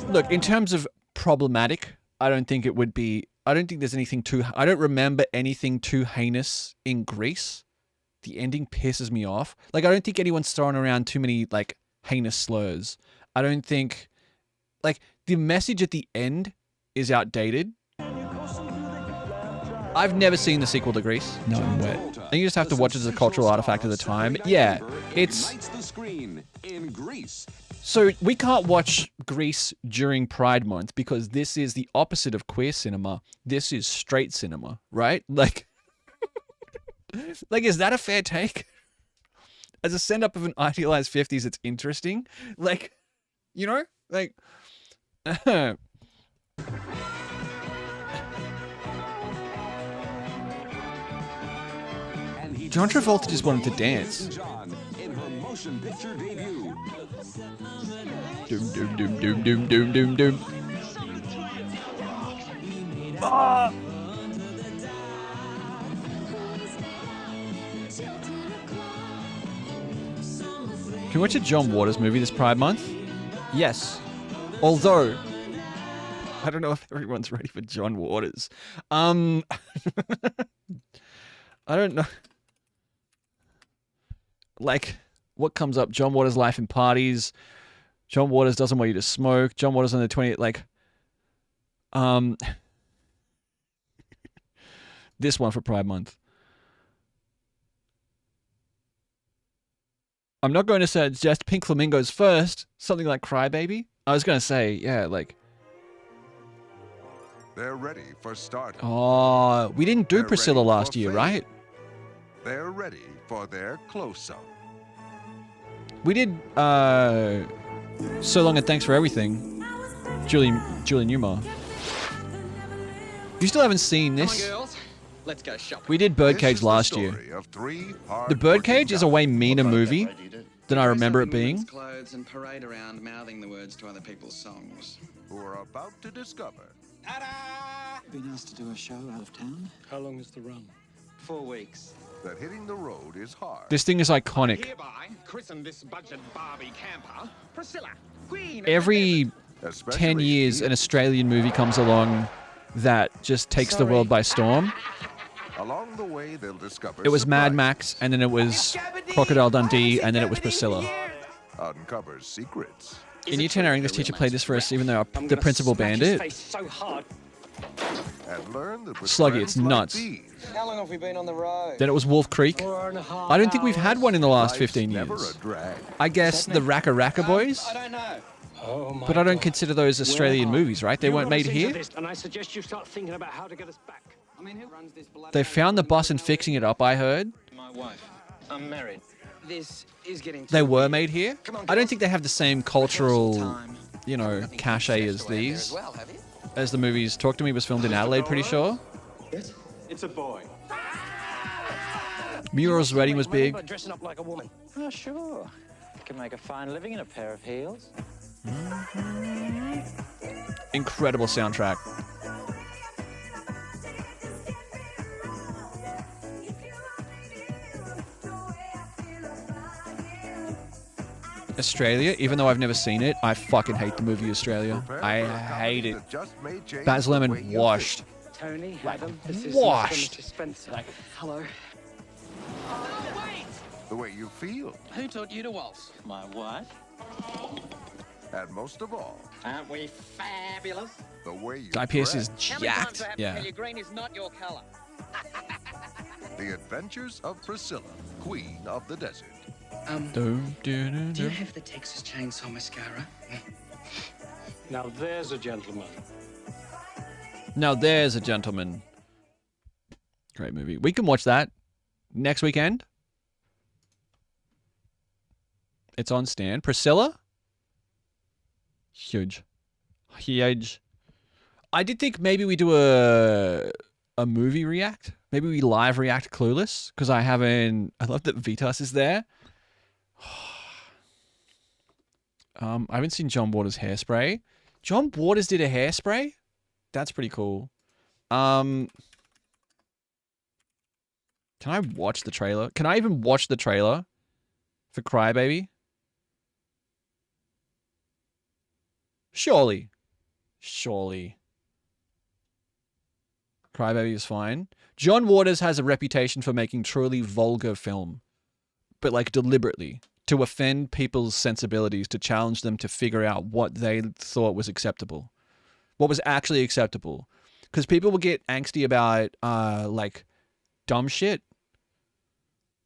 Look, in terms of problematic, I don't think it would be... I don't think there's anything too... I don't remember anything too heinous in Grease. The ending pisses me off. Like, I don't think anyone's throwing around too many, like, heinous slurs. I don't think... Like, the message at the end is outdated. I've never seen the sequel to Grease. No, I'm wet. And you just have to watch it as a cultural artifact of the time. Yeah, it's... Ignites the screen in Grease. So we can't watch Grease during Pride Month because this is the opposite of queer cinema. This is straight cinema, right? Like, is that a fair take? As a send-up of an idealized 50s, it's interesting. Like, you know? Like... John Travolta just wanted to dance. John in her motion picture debut. Doom, doom, doom, doom, doom, doom, doom, doom. Ah! Can we watch a John Waters movie this Pride Month? Yes. Although, I don't know if everyone's ready for John Waters. I don't know. Like, what comes up? John Waters' life in parties. John Waters doesn't want you to smoke. John Waters on the 20th, like, This one for Pride Month. I'm not going to suggest Pink Flamingos first. Something like Crybaby. I was going to say, yeah, like... They're ready for start. Oh, we didn't do Priscilla last year, right? They're ready for their close-up. We did So Long and Thanks for Everything. Julie Newmar. You still haven't seen this? Come on, girls. Let's go shopping. We did Birdcage last year. The Birdcage is a way meaner movie than I remember it being. Clothes and parade around mouthing the words to other people's songs. Who are about to discover. Been asked to do a show out of town? How long is the run? 4 weeks. That hitting the road is hard. This thing is iconic. Hereby christen this budget Barbie camper, Priscilla, Queen. Every 10 years, an Australian movie comes along that just takes the world by storm. Along the way, they'll discover. It was Mad Max, and then it was Crocodile Dundee, and then it was Priscilla. Uncovers secrets. In Year 10, our English teacher played this for us, even though the principal banned it. So hard. And learn that with Sluggy, it's friends like nuts. these, How long have we been on the road? Then it was Wolf Creek. 4.5 I don't think we've had one in the last 15 never years. a drag. I guess the Raka Raka Boys, I don't know. Oh my but I don't consider those Australian movies, right? They weren't made here. And I suggest you start thinking about how to get us back. I mean, who runs this bloody... They found the bus and fixing it up, I heard. My wife. I'm married. This is getting... They were made here. I don't think they have the same cultural, you know, cachet as these. As the movies Talk to Me was filmed in Adelaide, pretty sure. Yes? It's a boy. Muriel's Wedding was big. Dressing up like a woman. Oh, sure. You can make a fine living in a pair of heels. Incredible soundtrack. Australia, even though I've never seen it, I fucking hate the movie Australia. I hate it. Baz Luhrmann washed. Tony, Adam, this is Washed. Mr. Spencer. Hello. The way you feel. Who taught you to waltz? My wife. And most of all, Aren't we fabulous? the way you Guy Pearce is dress. jacked. Yeah. green is not your color. The Adventures of Priscilla, Queen of the Desert. Do you have the Texas Chainsaw Mascara? Now there's a gentleman. Now there's a gentleman. Great movie. We can watch that next weekend. It's on Stan. Priscilla? Huge. Huge. I did think maybe we do a movie react. Maybe we live react Clueless. Because I love that Vitas is there. I haven't seen John Waters' Hairspray. John Waters did a Hairspray? That's pretty cool. Can I watch the trailer? Can I even watch the trailer for Crybaby? Surely. Crybaby is fine. John Waters has a reputation for making truly vulgar film. But like deliberately. To offend people's sensibilities. To challenge them to figure out what they thought was acceptable. What was actually acceptable. Because people will get angsty about like dumb shit.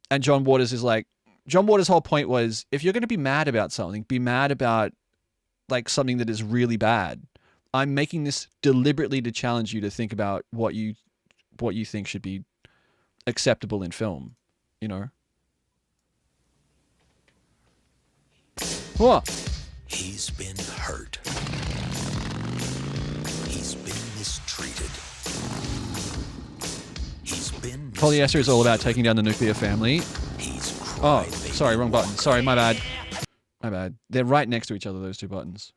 And John Waters is like, John Waters' whole point was, if you're going to be mad about something, be mad about like something that is really bad. I'm making this deliberately to challenge you to think about what you think should be acceptable in film, you know? What? He's been hurt. He's been mistreated. He's been Polyester is all about taking down the nuclear family. Oh, sorry, wrong button. Sorry, my bad. My bad. They're right next to each other, those two buttons.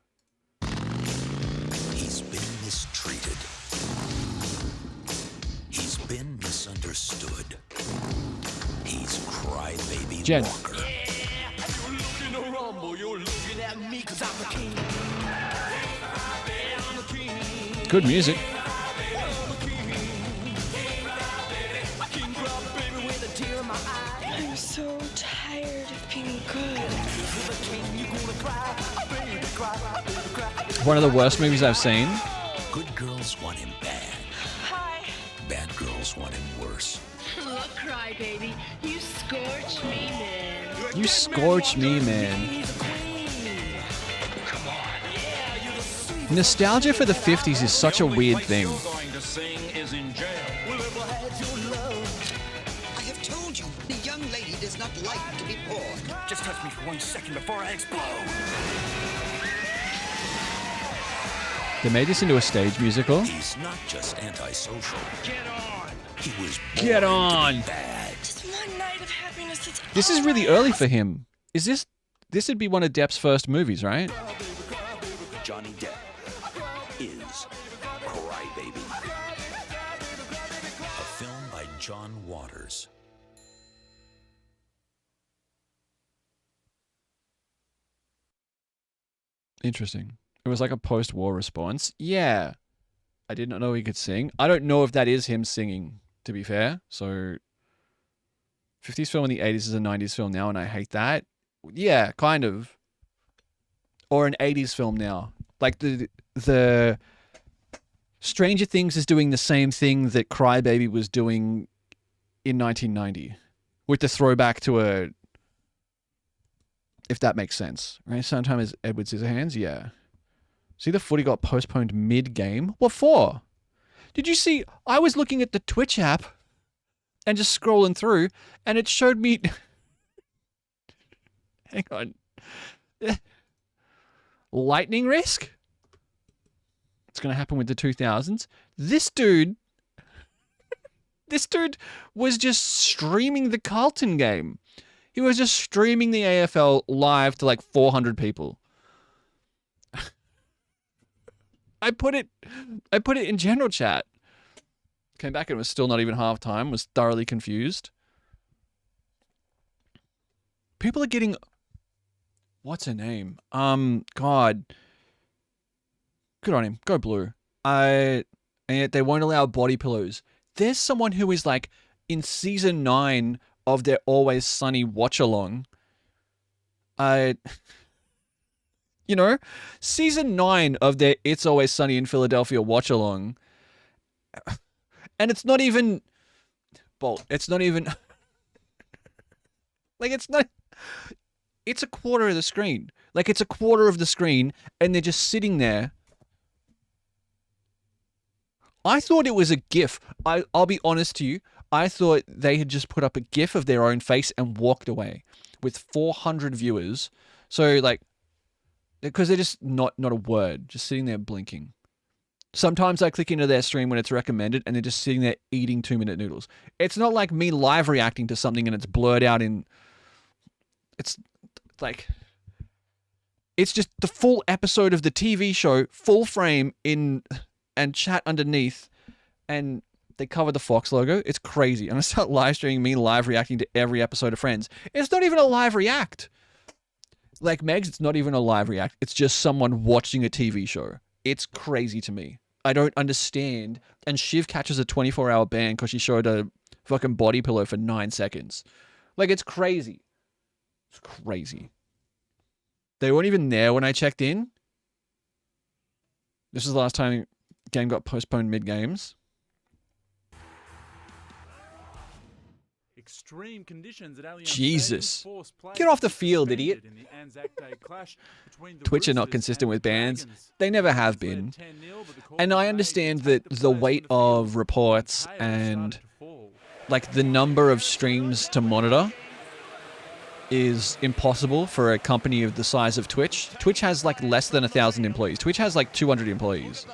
He's been mistreated. He's been misunderstood. He's Crybaby Jen. Walker. Good music. I'm so tired of being good. One of the worst movies I've seen. Good girls want him bad. Hi. bad girls want him worse. Look, crybaby, you scorch me, man. You scorch me, man. Nostalgia for the 50s is such a weird thing. Going to sing is in jail. I have told you, the young lady does not like to be poor. Just touch me for 1 second before I explode. They made this into a stage musical. He's not just antisocial. Get on. He was Get born on. to be bad. Just one night of happiness. It's This is really early for him. Is this would be one of Depp's first movies, right? Johnny Depp is Crybaby. A film by John Waters. Interesting. It was like a post-war response. Yeah. I did not know he could sing. I don't know if that is him singing, to be fair. So 50s film in the 80s is a 90s film now, and I hate that. Yeah, kind of. Or an 80s film now. Like the Stranger Things is doing the same thing that Crybaby was doing in 1990. With the throwback to a... If that makes sense. Right? Sometimes Edward Scissorhands, yeah. See, the footy got postponed mid-game? What for? Did you see? I was looking at the Twitch app and just scrolling through, and it showed me... Hang on. Lightning risk? It's going to happen with the 2000s. This dude was just streaming the Carlton game. He was just streaming the AFL live to like 400 people. I put it in general chat. Came back and it was still not even half time. Was thoroughly confused. People are getting... What's her name? God. Good on him. Go blue. And yet they won't allow body pillows. There's someone who is like in season 9 of their Always Sunny watch along. You know, season 9 of their It's Always Sunny in Philadelphia watch along. And it's not even... Bolt. It's not even... Like, it's not... It's a quarter of the screen. Like, it's a quarter of the screen, and they're just sitting there. I thought it was a GIF. I'll be honest to you. I thought they had just put up a GIF of their own face and walked away with 400 viewers. So, like... Because they're just not a word, just sitting there blinking. Sometimes I click into their stream when it's recommended and they're just sitting there eating 2-minute noodles. It's not like me live reacting to something and it's blurred out in... It's like... It's just the full episode of the TV show, full frame in and chat underneath, and they cover the Fox logo. It's crazy. I'm going to start live streaming me live reacting to every episode of Friends. It's not even a live react. Like Megs, it's not even a live react. It's just someone watching a TV show. It's crazy to me. I don't understand. And Shiv catches a 24-hour ban because she showed a fucking body pillow for 9 seconds. Like, it's crazy. It's crazy. They weren't even there when I checked in. This is the last time the game got postponed mid-games. Extreme conditions at Allianz Jesus. Get off the field, idiot. Twitch are not consistent with bans. They never have been. And I understand that the weight of reports and like the number of streams to monitor is impossible for a company of the size of Twitch. Twitch has like less than 1,000 employees. Twitch has like 200 employees.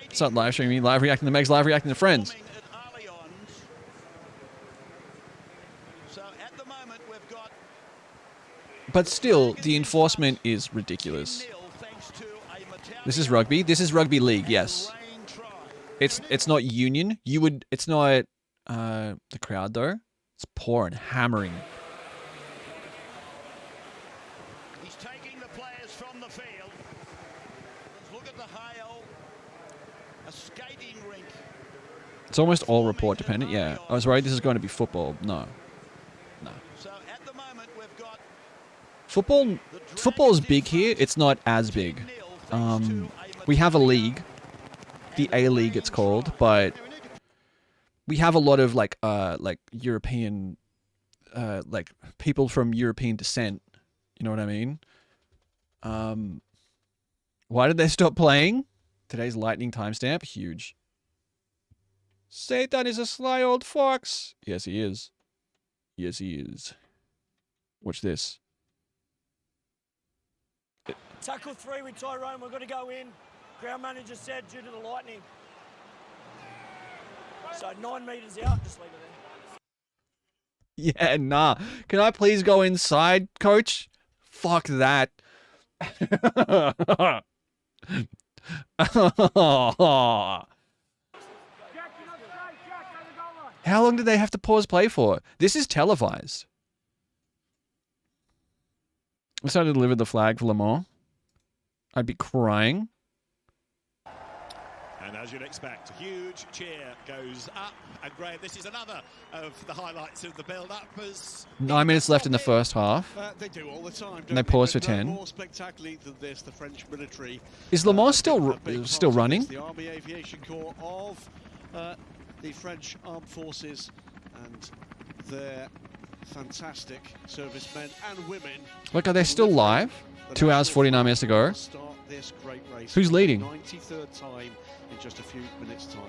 It's not live streaming, live reacting to Megs, live reacting to Friends. But still, the enforcement is ridiculous. This is rugby. This is rugby league. Yes. It's not union. It's not the crowd though. It's pouring, hammering. He's taking the players from the field. Let's look at the hail. A skating rink. It's almost all report dependent. Yeah. I was worried this is going to be football. No. No. Football's big here. It's not as big. We have a league. the A-League it's called, but we have a lot of like European, like people from European descent. You know what I mean? Why did they stop playing? Today's lightning timestamp, huge. Satan is a sly old fox. Yes, he is. Yes, he is. Watch this. Tackle 3 with Tyrone. We're going to go in. Ground manager said due to the lightning. So 9 metres out. Just leave it there. Yeah, nah. Can I please go inside, coach? Fuck that. How long did they have to pause play for? This is televised. I started to deliver the flag for Le Mans. I'd be crying. And as you'd expect, a huge cheer goes up. And Graham, this is another of the highlights of the build-up. 9 minutes left in the first half. They do all the time, And they pause for 10. more spectacularly than this, the French military. Is Le Mans still running? The Army Aviation Corps of the French Armed Forces and their fantastic servicemen and women. Look, are they still live? 2 hours, 49 minutes to go. Start this great race. Who's leading? 93rd time in just a few minutes' time.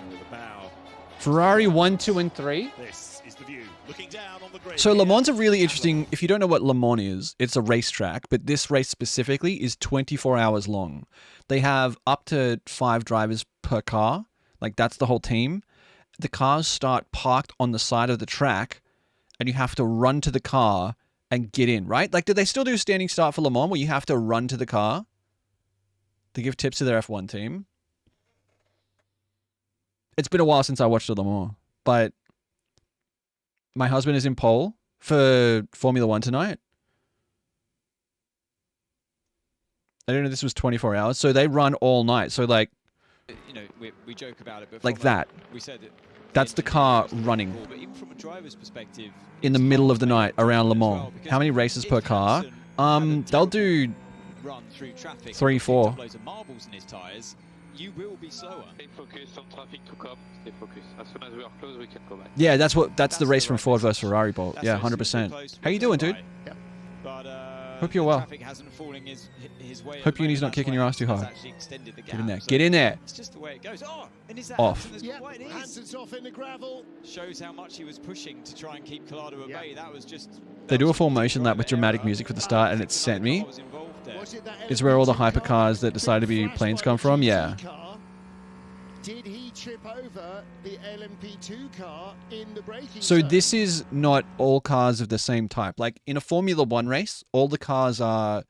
And with a bow. Ferrari 1, 2, and 3. This is the view. Looking down on the grid. So Le Mans are really interesting. If you don't know what Le Mans is, it's a racetrack, but this race specifically is 24 hours long. They have up to 5 drivers per car. Like, that's the whole team. The cars start parked on the side of the track, and you have to run to the car and get in, right? Like, do they still do standing start for Le Mans where you have to run to the car? They give tips to their F1 team. It's been a while since I watched Le Mans, but my husband is in pole for Formula 1 tonight. I didn't know this was 24 hours, so they run all night. So, like, you know, we joke about it, but like that. We said that that's the car running but even from a driver's perspective, in the middle of the night around Le Mans. How many races per car? They'll do run through traffic, 3, 4. loads of marbles in his tires, you will be slower. Stay focused on traffic to come. Stay focused. As soon as we are close, we can go back. Yeah, that's the race from Ford versus Ferrari, Bolt. Yeah, 100%. How you doing, dude? Yeah. But hope you're well. traffic hasn't fallen his way. Hope Uni's not kicking your ass too hard. Get Get in there. Get in there. It's just the way it goes. Oh, and is that Off. Yeah, Hansen's off in the gravel. Shows how much he was pushing to try and keep Collado at bay. That was just. They do a full motion lap with dramatic music for the start, and it sent me. It's where all the hypercars that decide to be planes come from. Yeah. Did he trip over the LMP2 car in the braking So zone? this is not all cars of the same type. Like in a Formula 1 race, all the cars are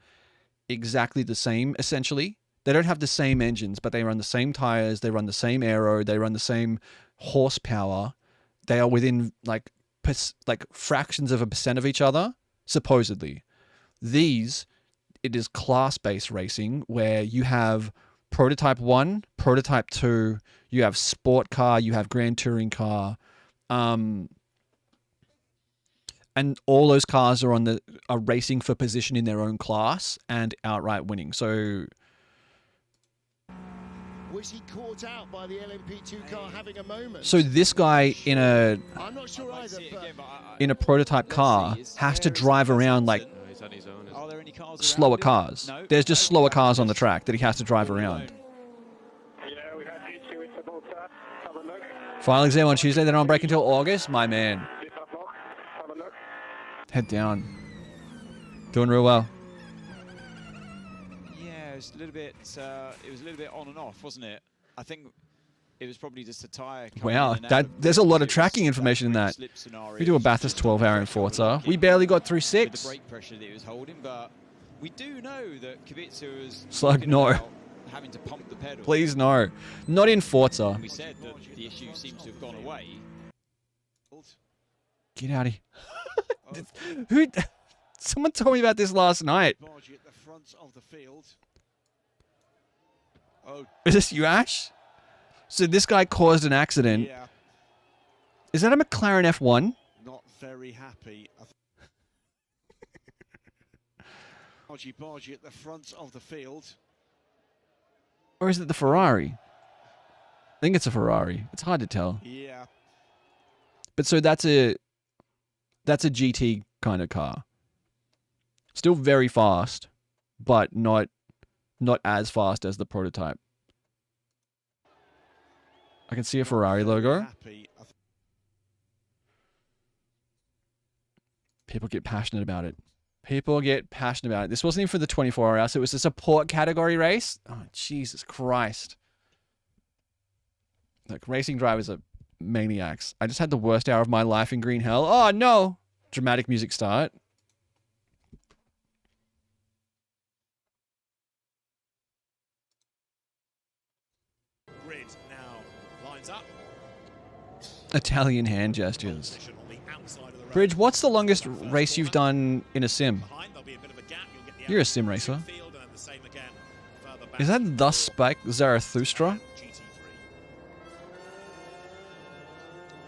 exactly the same, essentially. They don't have the same engines, but they run the same tires, they run the same aero, they run the same horsepower. They are within like fractions of a percent of each other, supposedly. These, it is class-based racing where you have Prototype 1, Prototype 2, you have Sport Car, you have Grand Touring Car, and all those cars are racing for position in their own class and outright winning. So Was he caught out by the LMP2 car having a moment? So this guy in a I'm not sure either, in a prototype car has to drive around like slower cars. There's just slower cars on the track that he has to drive around. Final exam on Tuesday, then on break until August. My man. Head down. Doing real well. Yeah, it was a little bit. It was a little bit on and off, wasn't it? I think it was probably just a tire. Wow, there's a lot of tracking information in that. We do a Bathurst 12-hour in Forza. We barely got through 6. The brake pressure that he was holding, but we do know that Kubica was Slug, no. having to pump the pedal. Please no. Not in Forza. We said that the issue seems to have gone away. Get out of here. Who? Someone told me about this last night. Is this you, Ash? So this guy caused an accident. Yeah. Is that a McLaren F1? Not very happy. Bargy at the front of the field. Or is it the Ferrari? I think it's a Ferrari. It's hard to tell. Yeah. But so that's a GT kind of car. Still very fast, but not as fast as the prototype. I can see a Ferrari logo. People get passionate about it. People get passionate about it. This wasn't even for the 24 hours. It was a support category race. Oh, Jesus Christ. Look, racing drivers are maniacs. I just had the worst hour of my life in Green Hell. Oh, no. Dramatic music start. Grid now lines up. Italian hand gestures. Bridge, what's the longest race you've done in a sim? You're a sim racer. Is that Thus Spike Zarathustra?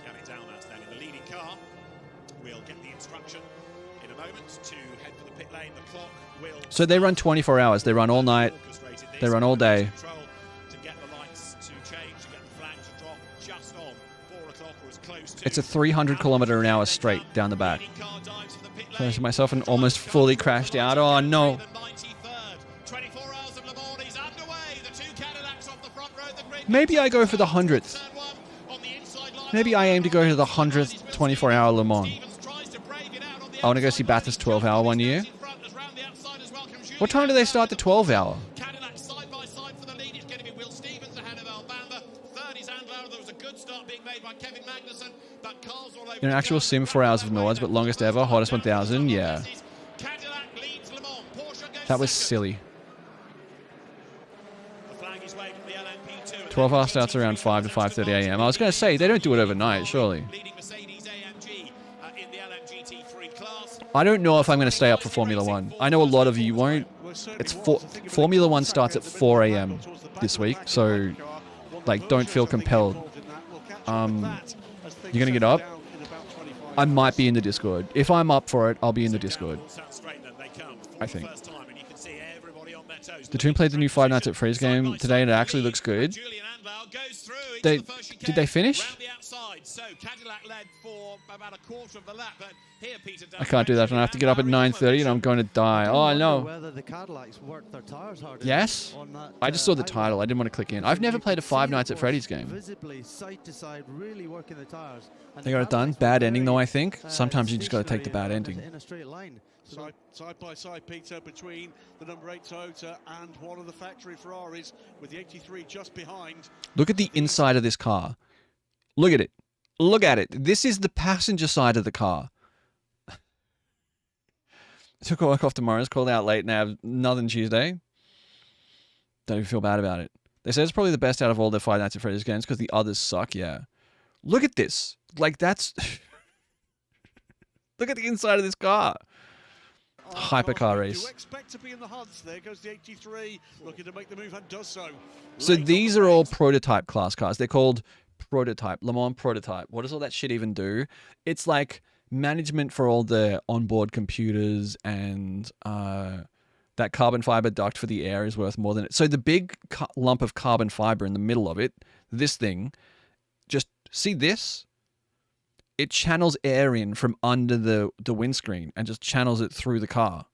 Counting down now, standing in the leading car. We'll get the instruction in a moment to head for the pit lane. The clock will. So they run 24 hours. They run all night. They run all day. To get the lights to change, to get the flag to drop just on 4 o'clock or as close to. It's a 300km/h straight down the back. So I see myself and almost fully crashed out. Oh no. Maybe I go for the 100th. Maybe I aim to go to the 100th 24-hour Le Mans. I want to go see Bathurst 12-hour one year. What time do they start the 12-hour? In an actual sim, 4 hours of Nords, but longest ever, hottest 1000, yeah. That was silly. 12-hour starts around 5 to 5:30 a.m. I was going to say, they don't do it overnight, surely. I don't know if I'm going to stay up for Formula 1. I know a lot of you won't. Formula 1 starts at 4 a.m. this week, so like, don't feel compelled. You're going to get up? I might be in the Discord. If I'm up for it, I'll be in the Discord. I think. The team played the new Five Nights at Freddy's game today, and it actually looks good. Did they finish? I can't do that, and I have to get up at 9:30, and I'm going to die. Oh no. Yes? I just saw the title. I didn't want to click in. I've never played a Five Nights at Freddy's game. They got it done. Bad ending, though, I think. Sometimes you just got to take the bad ending. Side by side, Peter, between the number 8 Toyota and one of the factory Ferraris, with the 83 just behind. Look at the inside of this car. Look at it. Look at it. This is the passenger side of the car. Took work off tomorrow. It's called out late and I have nothing Tuesday. Don't even feel bad about it. They say it's probably the best out of all the Five Nights at Freddy's games because the others suck, yeah. Look at this. Like, that's... Look at the inside of this car. Hypercar race. Expect to be in the Hunts. There goes the 83, looking to make the move and does so. So these are all prototype class cars. They're called prototype, Le Mans prototype. What does all that shit even do? It's like management for all the onboard computers, and that carbon fiber duct for the air is worth more than it. So the big lump of carbon fiber in the middle of it, this thing, just see this? It channels air in from under the windscreen and just channels it through the car.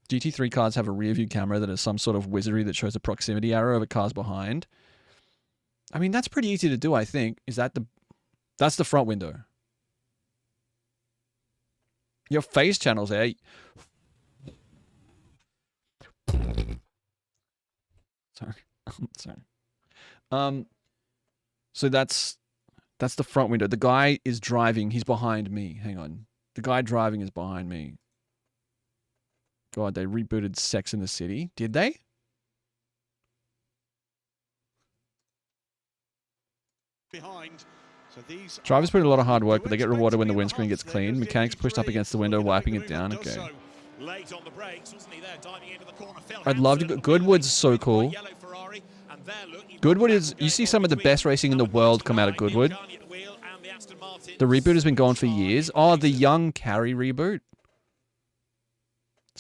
GT3 cars have a rear view camera that is some sort of wizardry that shows a proximity arrow of a car's behind. I mean, that's pretty easy to do, I think. That's the front window. Your face channels air. Sorry. Sorry. So that's the front window. The guy is driving. He's behind me. Hang on. The guy driving is behind me. God, they rebooted Sex in the City. Did they? Behind. So these Drivers put in a lot of hard work, but they get rewarded when the windscreen gets cleaned. Mechanics pushed up against the window, wiping it down. Okay. I'd love to go. Goodwood's so cool. Goodwood is... You see some of the best racing in the world come out of Goodwood. The reboot has been going for years. Oh, the young Carrie reboot.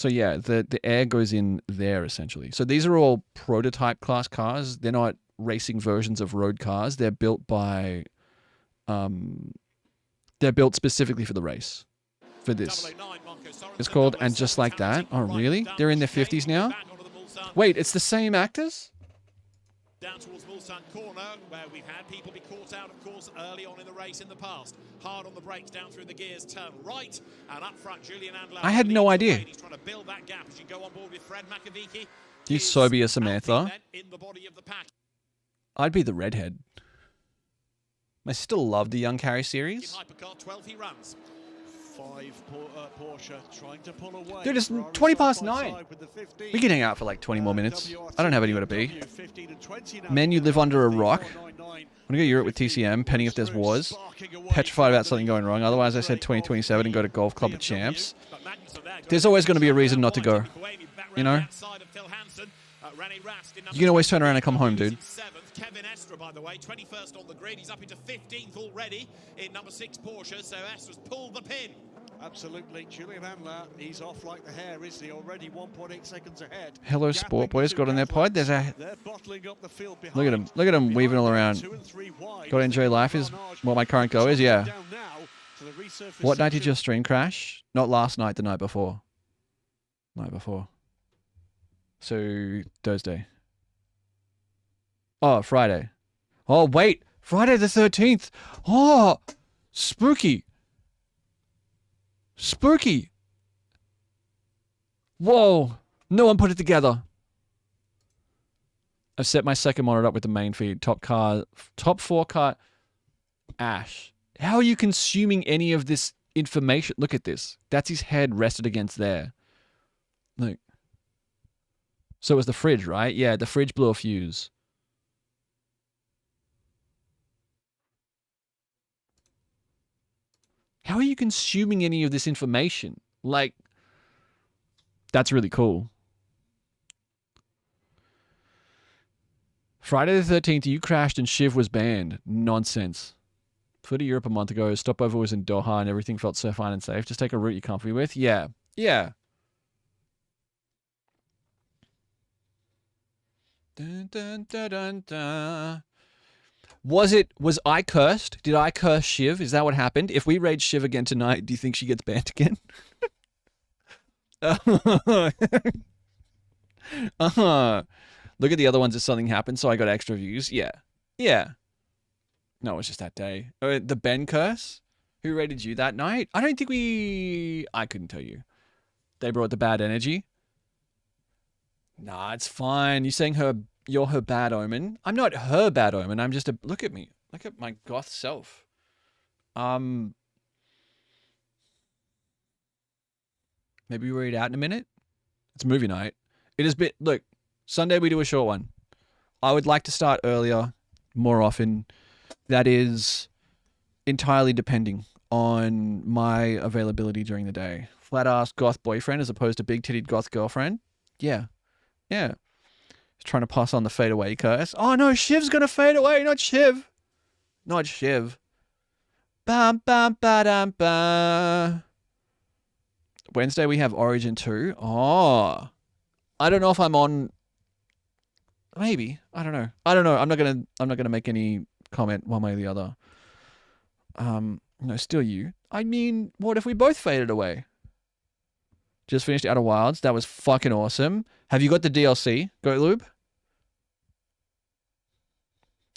So yeah, the air goes in there essentially. So these are all prototype class cars. They're not racing versions of road cars. They're built by, they're built specifically for the race, for this. It's called And Just Like That. Oh really? They're in their 50s now? Wait, it's the same actors? Down towards Mulsanne corner, where we've had people be caught out, of course, early on in the race in the past. Hard on the brakes, down through the gears, turn right, and up front, Julian Andlau. I had no idea. He's trying to build that gap as you go on board with Fred Makovici. You Sobia Samantha. I'd be the redhead. I still love the Young Carry series. Hypercar 12 he runs. 5 Porsche trying to pull away. Dude, it's 20 past 9. We can hang out for like 20 more minutes. I don't have anywhere to be. Men, you live under a rock. I'm going to go to Europe with TCM, pending if there's wars. Petrified about something going wrong. Otherwise, I said 2027 and go to Golf Club of Champs. There's always going to be a reason not to go. You know? You can always turn around and come home, dude. Kevin Estra, by the way, 21st on the grid. He's up into 15th already in number 6 Porsche, so Estra's pulled the pin. Absolutely. Julian Andlau, he's off like the hare, is he? Already 1.8 seconds ahead. Hello, Sport Boys got on their pod. There's a... They're bottling up the field behind. Look at him. Look at him weaving all around. Got to enjoy life is what my current goal is, yeah. What night did your stream crash? Not last night, the night before. Night before. So, Thursday. Oh, Friday. Oh, wait. Friday the 13th. Oh, spooky. Spooky. Whoa. No one put it together. I've set my second monitor up with the main feed. Top 4 car. Ash. How are you consuming any of this information? Look at this. That's his head rested against there. Look. So it was the fridge, right? Yeah, the fridge blew a fuse. How are you consuming any of this information? Like, that's really cool. Friday the 13th, you crashed and Shiv was banned. Nonsense. Flew to Europe a month ago. Stopover was in Doha and everything felt so fine and safe. Just take a route you're comfy with. Yeah. Yeah. Dun, dun, dun, dun, dun. Was I cursed? Did I curse Shiv? Is that what happened? If we raid Shiv again tonight, do you think she gets banned again? Look at the other ones if something happened, so I got extra views. Yeah. Yeah. No, it was just that day. The Ben curse? Who raided you that night? I don't think I couldn't tell you. They brought the bad energy. Nah, it's fine. You're saying you're her bad omen. I'm not her bad omen. I'm just look at me. Look at my goth self. Maybe we'll read out in a minute. It's movie night. It has been, look, Sunday we do a short one. I would like to start earlier, more often. That is entirely depending on my availability during the day. Flat ass goth boyfriend as opposed to big titted goth girlfriend. Yeah. Yeah. He's trying to pass on the fade away curse. Oh no, Shiv's gonna fade away, not Shiv. Not Shiv. Bam bam ba dam ba. Wednesday we have Origin 2. Oh. I don't know if I'm on. Maybe. I don't know. I'm not gonna make any comment one way or the other. No, still you. I mean, what if we both faded away? Just finished Outer Wilds. That was fucking awesome. Have you got the DLC, Goatlube?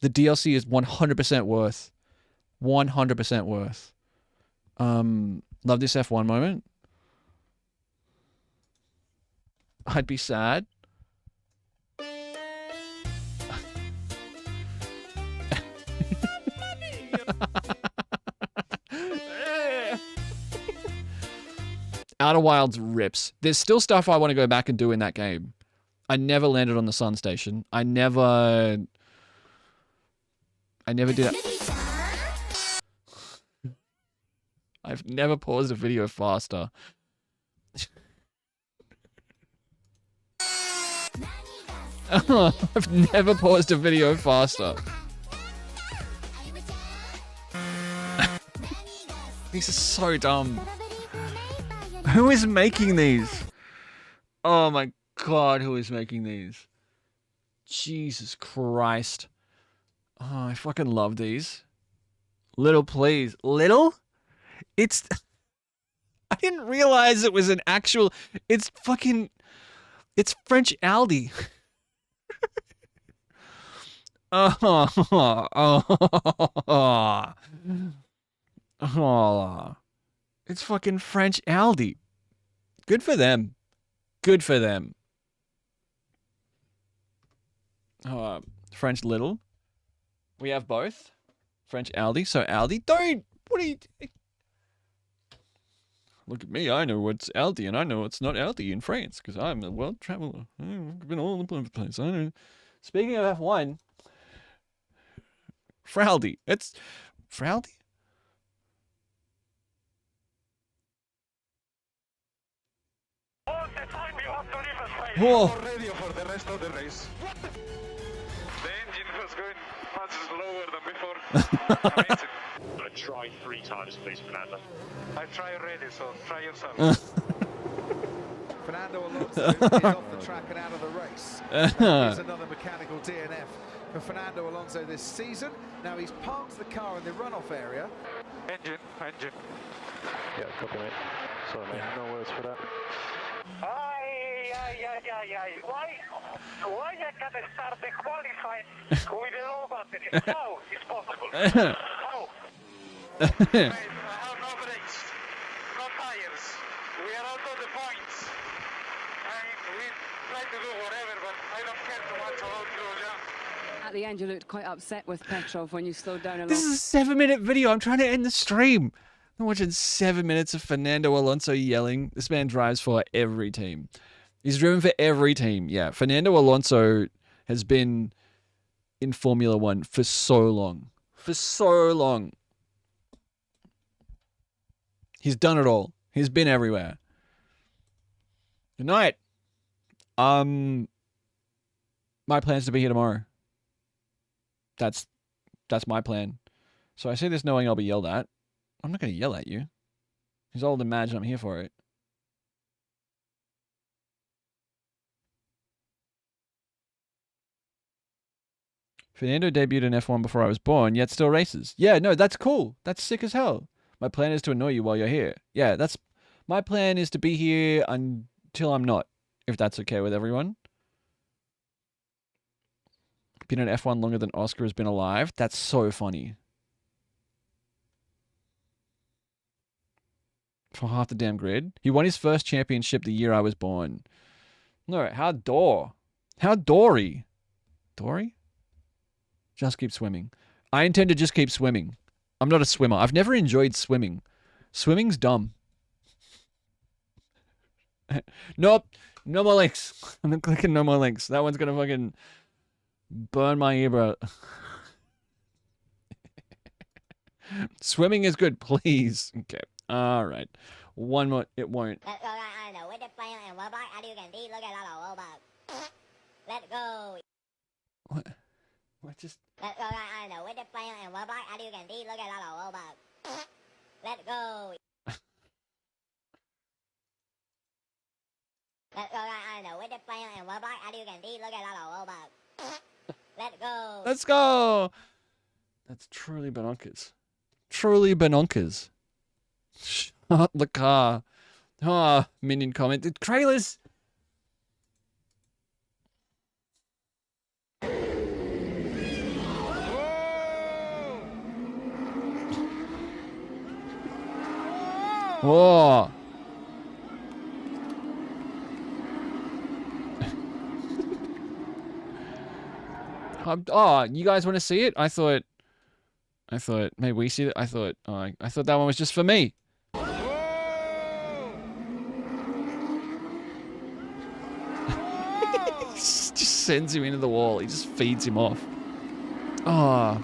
The DLC is 100% worth. 100% worth. Love this F1 moment. I'd be sad. Outer Wilds rips. There's still stuff I want to go back and do in that game. I never landed on the Sun Station. I never did it. I've never paused a video faster. I've never paused a video faster. These are so dumb. Who is making these? Oh my God, who is making these? Jesus Christ. Oh, I fucking love these. Little, please. Little? It's... I didn't realize it was an actual... It's fucking... It's French Aldi. It's fucking French Aldi. Good for them. Good for them. French Little. We have both. French Aldi. So Aldi, don't. What are you? Look at me. I know what's Aldi, and I know it's not Aldi in France because I'm a world traveler. I've been all over the place. I know. Speaking of F1, Fraldi. It's Fraldi. Whoa. Ready for the rest of the race. The engine was going much slower than before. Amazing. Try 3 times, please, Fernando. I try already, so try yourself. Fernando Alonso is off the track and out of the race. Here's another mechanical DNF for Fernando Alonso this season. Now he's parked the car in the runoff area. Engine. Yeah, copy, mate. Sorry, mate. No words for that. Why I can't start the qualifying with a low battery? How is possible? How? Mate, I have no brakes, no tires. We are out of the points. We try to do whatever, but I don't care too much about Georgia. At the end, you looked quite upset with Petrov when you slowed down a lot. This is a 7-minute video. I'm trying to end the stream. I'm watching 7 minutes of Fernando Alonso yelling. This man drives for every team. He's driven for every team. Yeah, Fernando Alonso has been in Formula One for so long. For so long. He's done it all. He's been everywhere. Good night. My plan's to be here tomorrow. That's my plan. So I say this knowing I'll be yelled at. I'm not going to yell at you. He's all to imagine I'm here for it. Fernando debuted in F1 before I was born, yet still races. Yeah, no, that's cool. That's sick as hell. My plan is to annoy you while you're here. Yeah, that's... My plan is to be here until I'm not, if that's okay with everyone. Been in F1 longer than Oscar has been alive. That's so funny. For half the damn grid. He won his first championship the year I was born. No, how Dory? Dory? Just keep swimming. I intend to just keep swimming. I'm not a swimmer. I've never enjoyed swimming. Swimming's dumb. Nope. No more links. I'm not clicking no more links. That one's gonna fucking burn my ear, bro. Swimming is good, please. Okay. All right. One more. It won't. Let's go. What? What just? Let's go. Let's go. Let's go. That's truly bonkers. Truly bonkers. Shut the car. Ah, minion commented. Trailers. Whoa. Oh, you guys want to see it? I thought maybe we see it. I thought that one was just for me. Just sends him into the wall. He just feeds him off. Oh.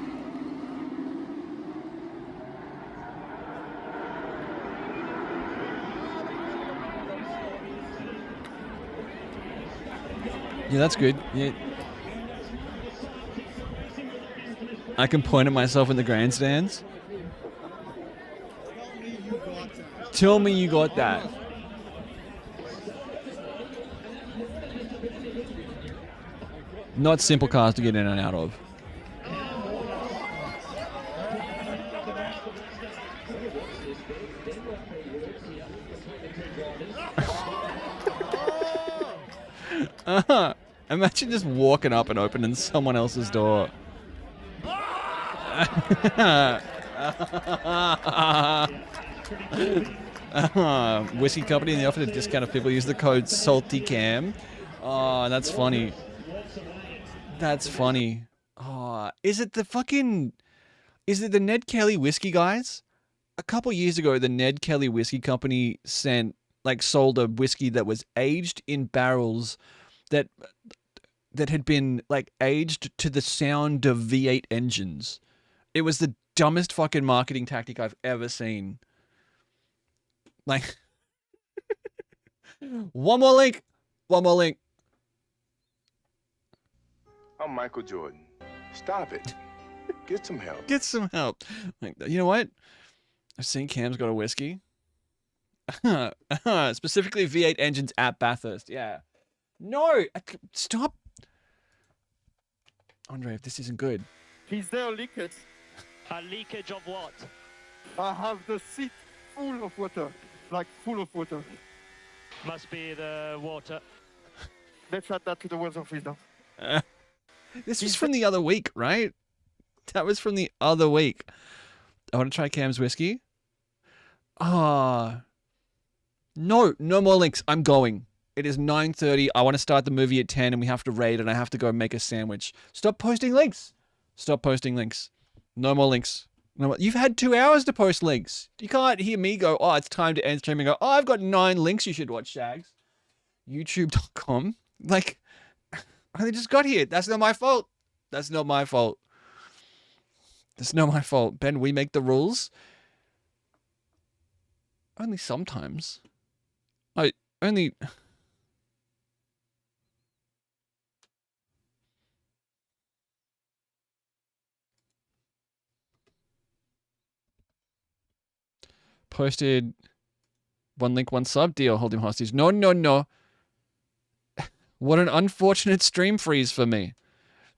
Yeah, that's good. Yeah. I can point at myself in the grandstands. Tell me you got that. Not simple cars to get in and out of. Imagine just walking up and opening someone else's door. Whiskey company and they offered a discount if people use the code SALTYCAM. Oh, that's funny. That's funny. Oh, is it the Ned Kelly whiskey guys? A couple years ago, the Ned Kelly Whiskey Company sold a whiskey that was aged in barrels that had been aged to the sound of V8 engines. It was the dumbest fucking marketing tactic I've ever seen. One more link. I'm Michael Jordan. Stop it. Get some help. Get some help. You know what? I've seen Cam's got a whiskey. Specifically V8 engines at Bathurst. Yeah. No. Stop. Andre, if this isn't good. Is there a leakage? A leakage of what? I have the seat full of water. Full of water. Must be the water. Let's add that to the words of wisdom. This was from the other week, right? That was from the other week. I want to try Cam's whiskey. No more links. I'm going. It is 9:30. I want to start the movie at 10 and we have to raid and I have to go make a sandwich. Stop posting links. No more links. No, you've had 2 hours to post links. You can't hear me go, oh, it's time to end stream and go, oh, I've got 9 links you should watch, Shags. YouTube.com. I only just got here. That's not my fault. Ben, we make the rules. Only sometimes. Posted 1 link, 1 sub deal. Hold him hostage. No. What an unfortunate stream freeze for me.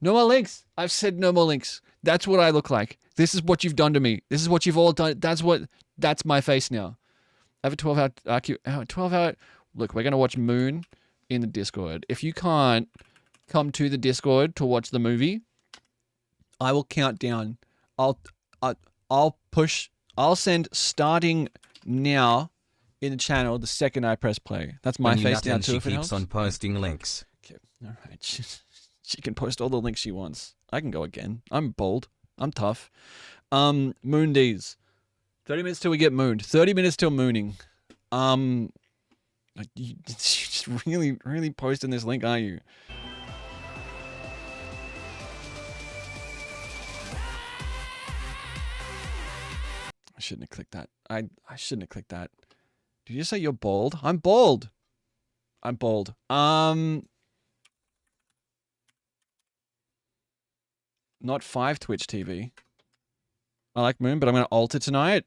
No more links. I've said no more links. That's what I look like. This is what you've done to me. This is what you've all done. That's my face now. I have a 12-hour. Look, we're going to watch Moon in the Discord. If you can't come to the Discord to watch the movie, I will count down. I'll send starting now in the channel the second I press play. That's my face now too. If it helps. She keeps on posting links. Okay, all right. She can post all the links she wants. I can go again. I'm bold. I'm tough. Moon D's. 30 minutes till we get mooned. 30 minutes till mooning. You're just really, really posting this link, aren't you? I shouldn't have clicked that. I shouldn't have clicked that. Did you say you're bald? I'm bald. Not 5 Twitch TV. I like Moon, but I'm going to alter tonight.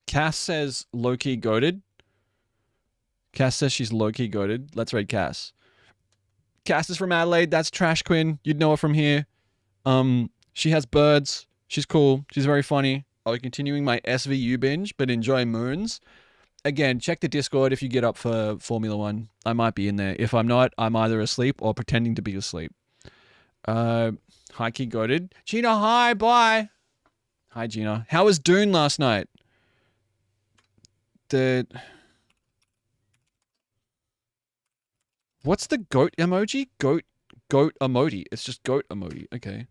Cass says low-key goated. Cass says she's low-key goated. Let's raid Cass. Cass is from Adelaide. That's Trash Quinn. You'd know her from here. She has birds. She's cool. She's very funny. I'll be continuing my SVU binge, but enjoy Moons. Again, check the Discord if you get up for Formula 1. I might be in there. If I'm not, I'm either asleep or pretending to be asleep. Hi, Key Goated. Gina, hi, bye. Hi, Gina. How was Dune last night? What's the goat emoji? Goat emoji. It's just goat emoji. Okay.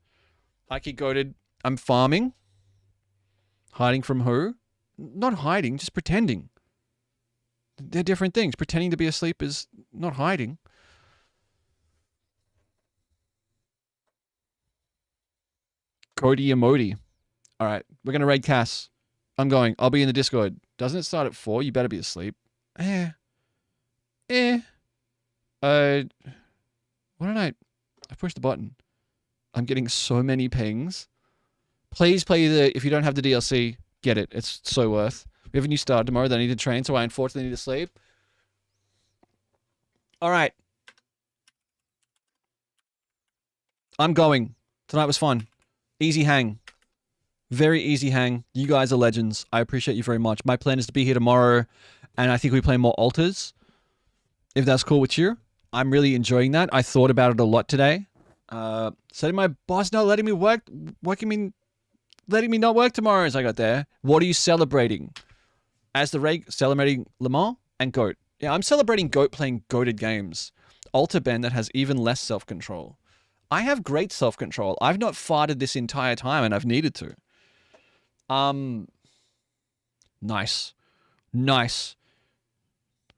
Hi, Key Goated. I'm farming. Hiding from who? Not hiding, just pretending. They're different things. Pretending to be asleep is not hiding. Cody emoji. All right, we're going to raid Cass. I'm going. I'll be in the Discord. Doesn't it start at 4? You better be asleep. Why don't I pushed the button. I'm getting so many pings. Please play if you don't have the DLC, get it. It's so worth. We have a new start tomorrow that I need to train, so I unfortunately need to sleep. All right. I'm going. Tonight was fun. Easy hang. Very easy hang. You guys are legends. I appreciate you very much. My plan is to be here tomorrow, and I think we play more altars. If that's cool with you. I'm really enjoying that. I thought about it a lot today. So did my boss not letting me work? Letting me not work tomorrow as I got there. What are you celebrating? As the celebrating Le Mans and GOAT. Yeah, I'm celebrating GOAT playing GOATed games. Alter Ben that has even less self-control. I have great self-control. I've not farted this entire time and I've needed to. Nice. Nice.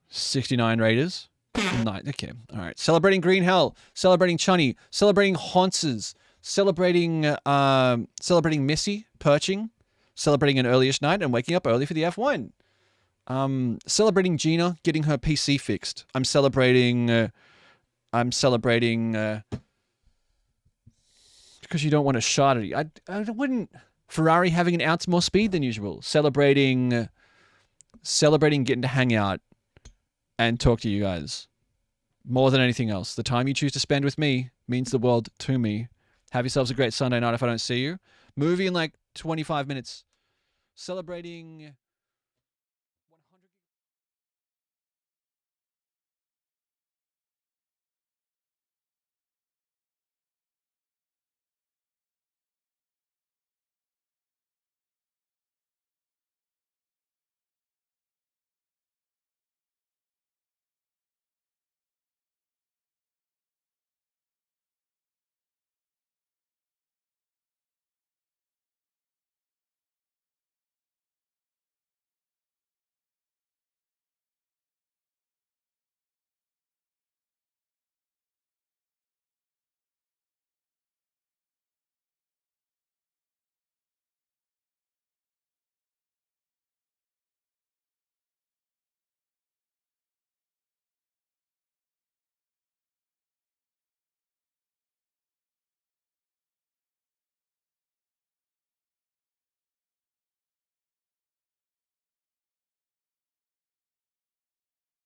69 Raiders. Nice. Okay. All right. Celebrating Green Hell. Celebrating Chunny. Celebrating Haunces. Celebrating Missy perching. Celebrating an early-ish night and waking up early for the F1. Celebrating Gina getting her PC fixed. I'm celebrating because you don't want a shoddy. I wouldn't. Ferrari having an ounce more speed than usual. Celebrating getting to hang out and talk to you guys. More than anything else. The time you choose to spend with me means the world to me. Have yourselves a great Sunday night if I don't see you. Movie in like 25 minutes. Celebrating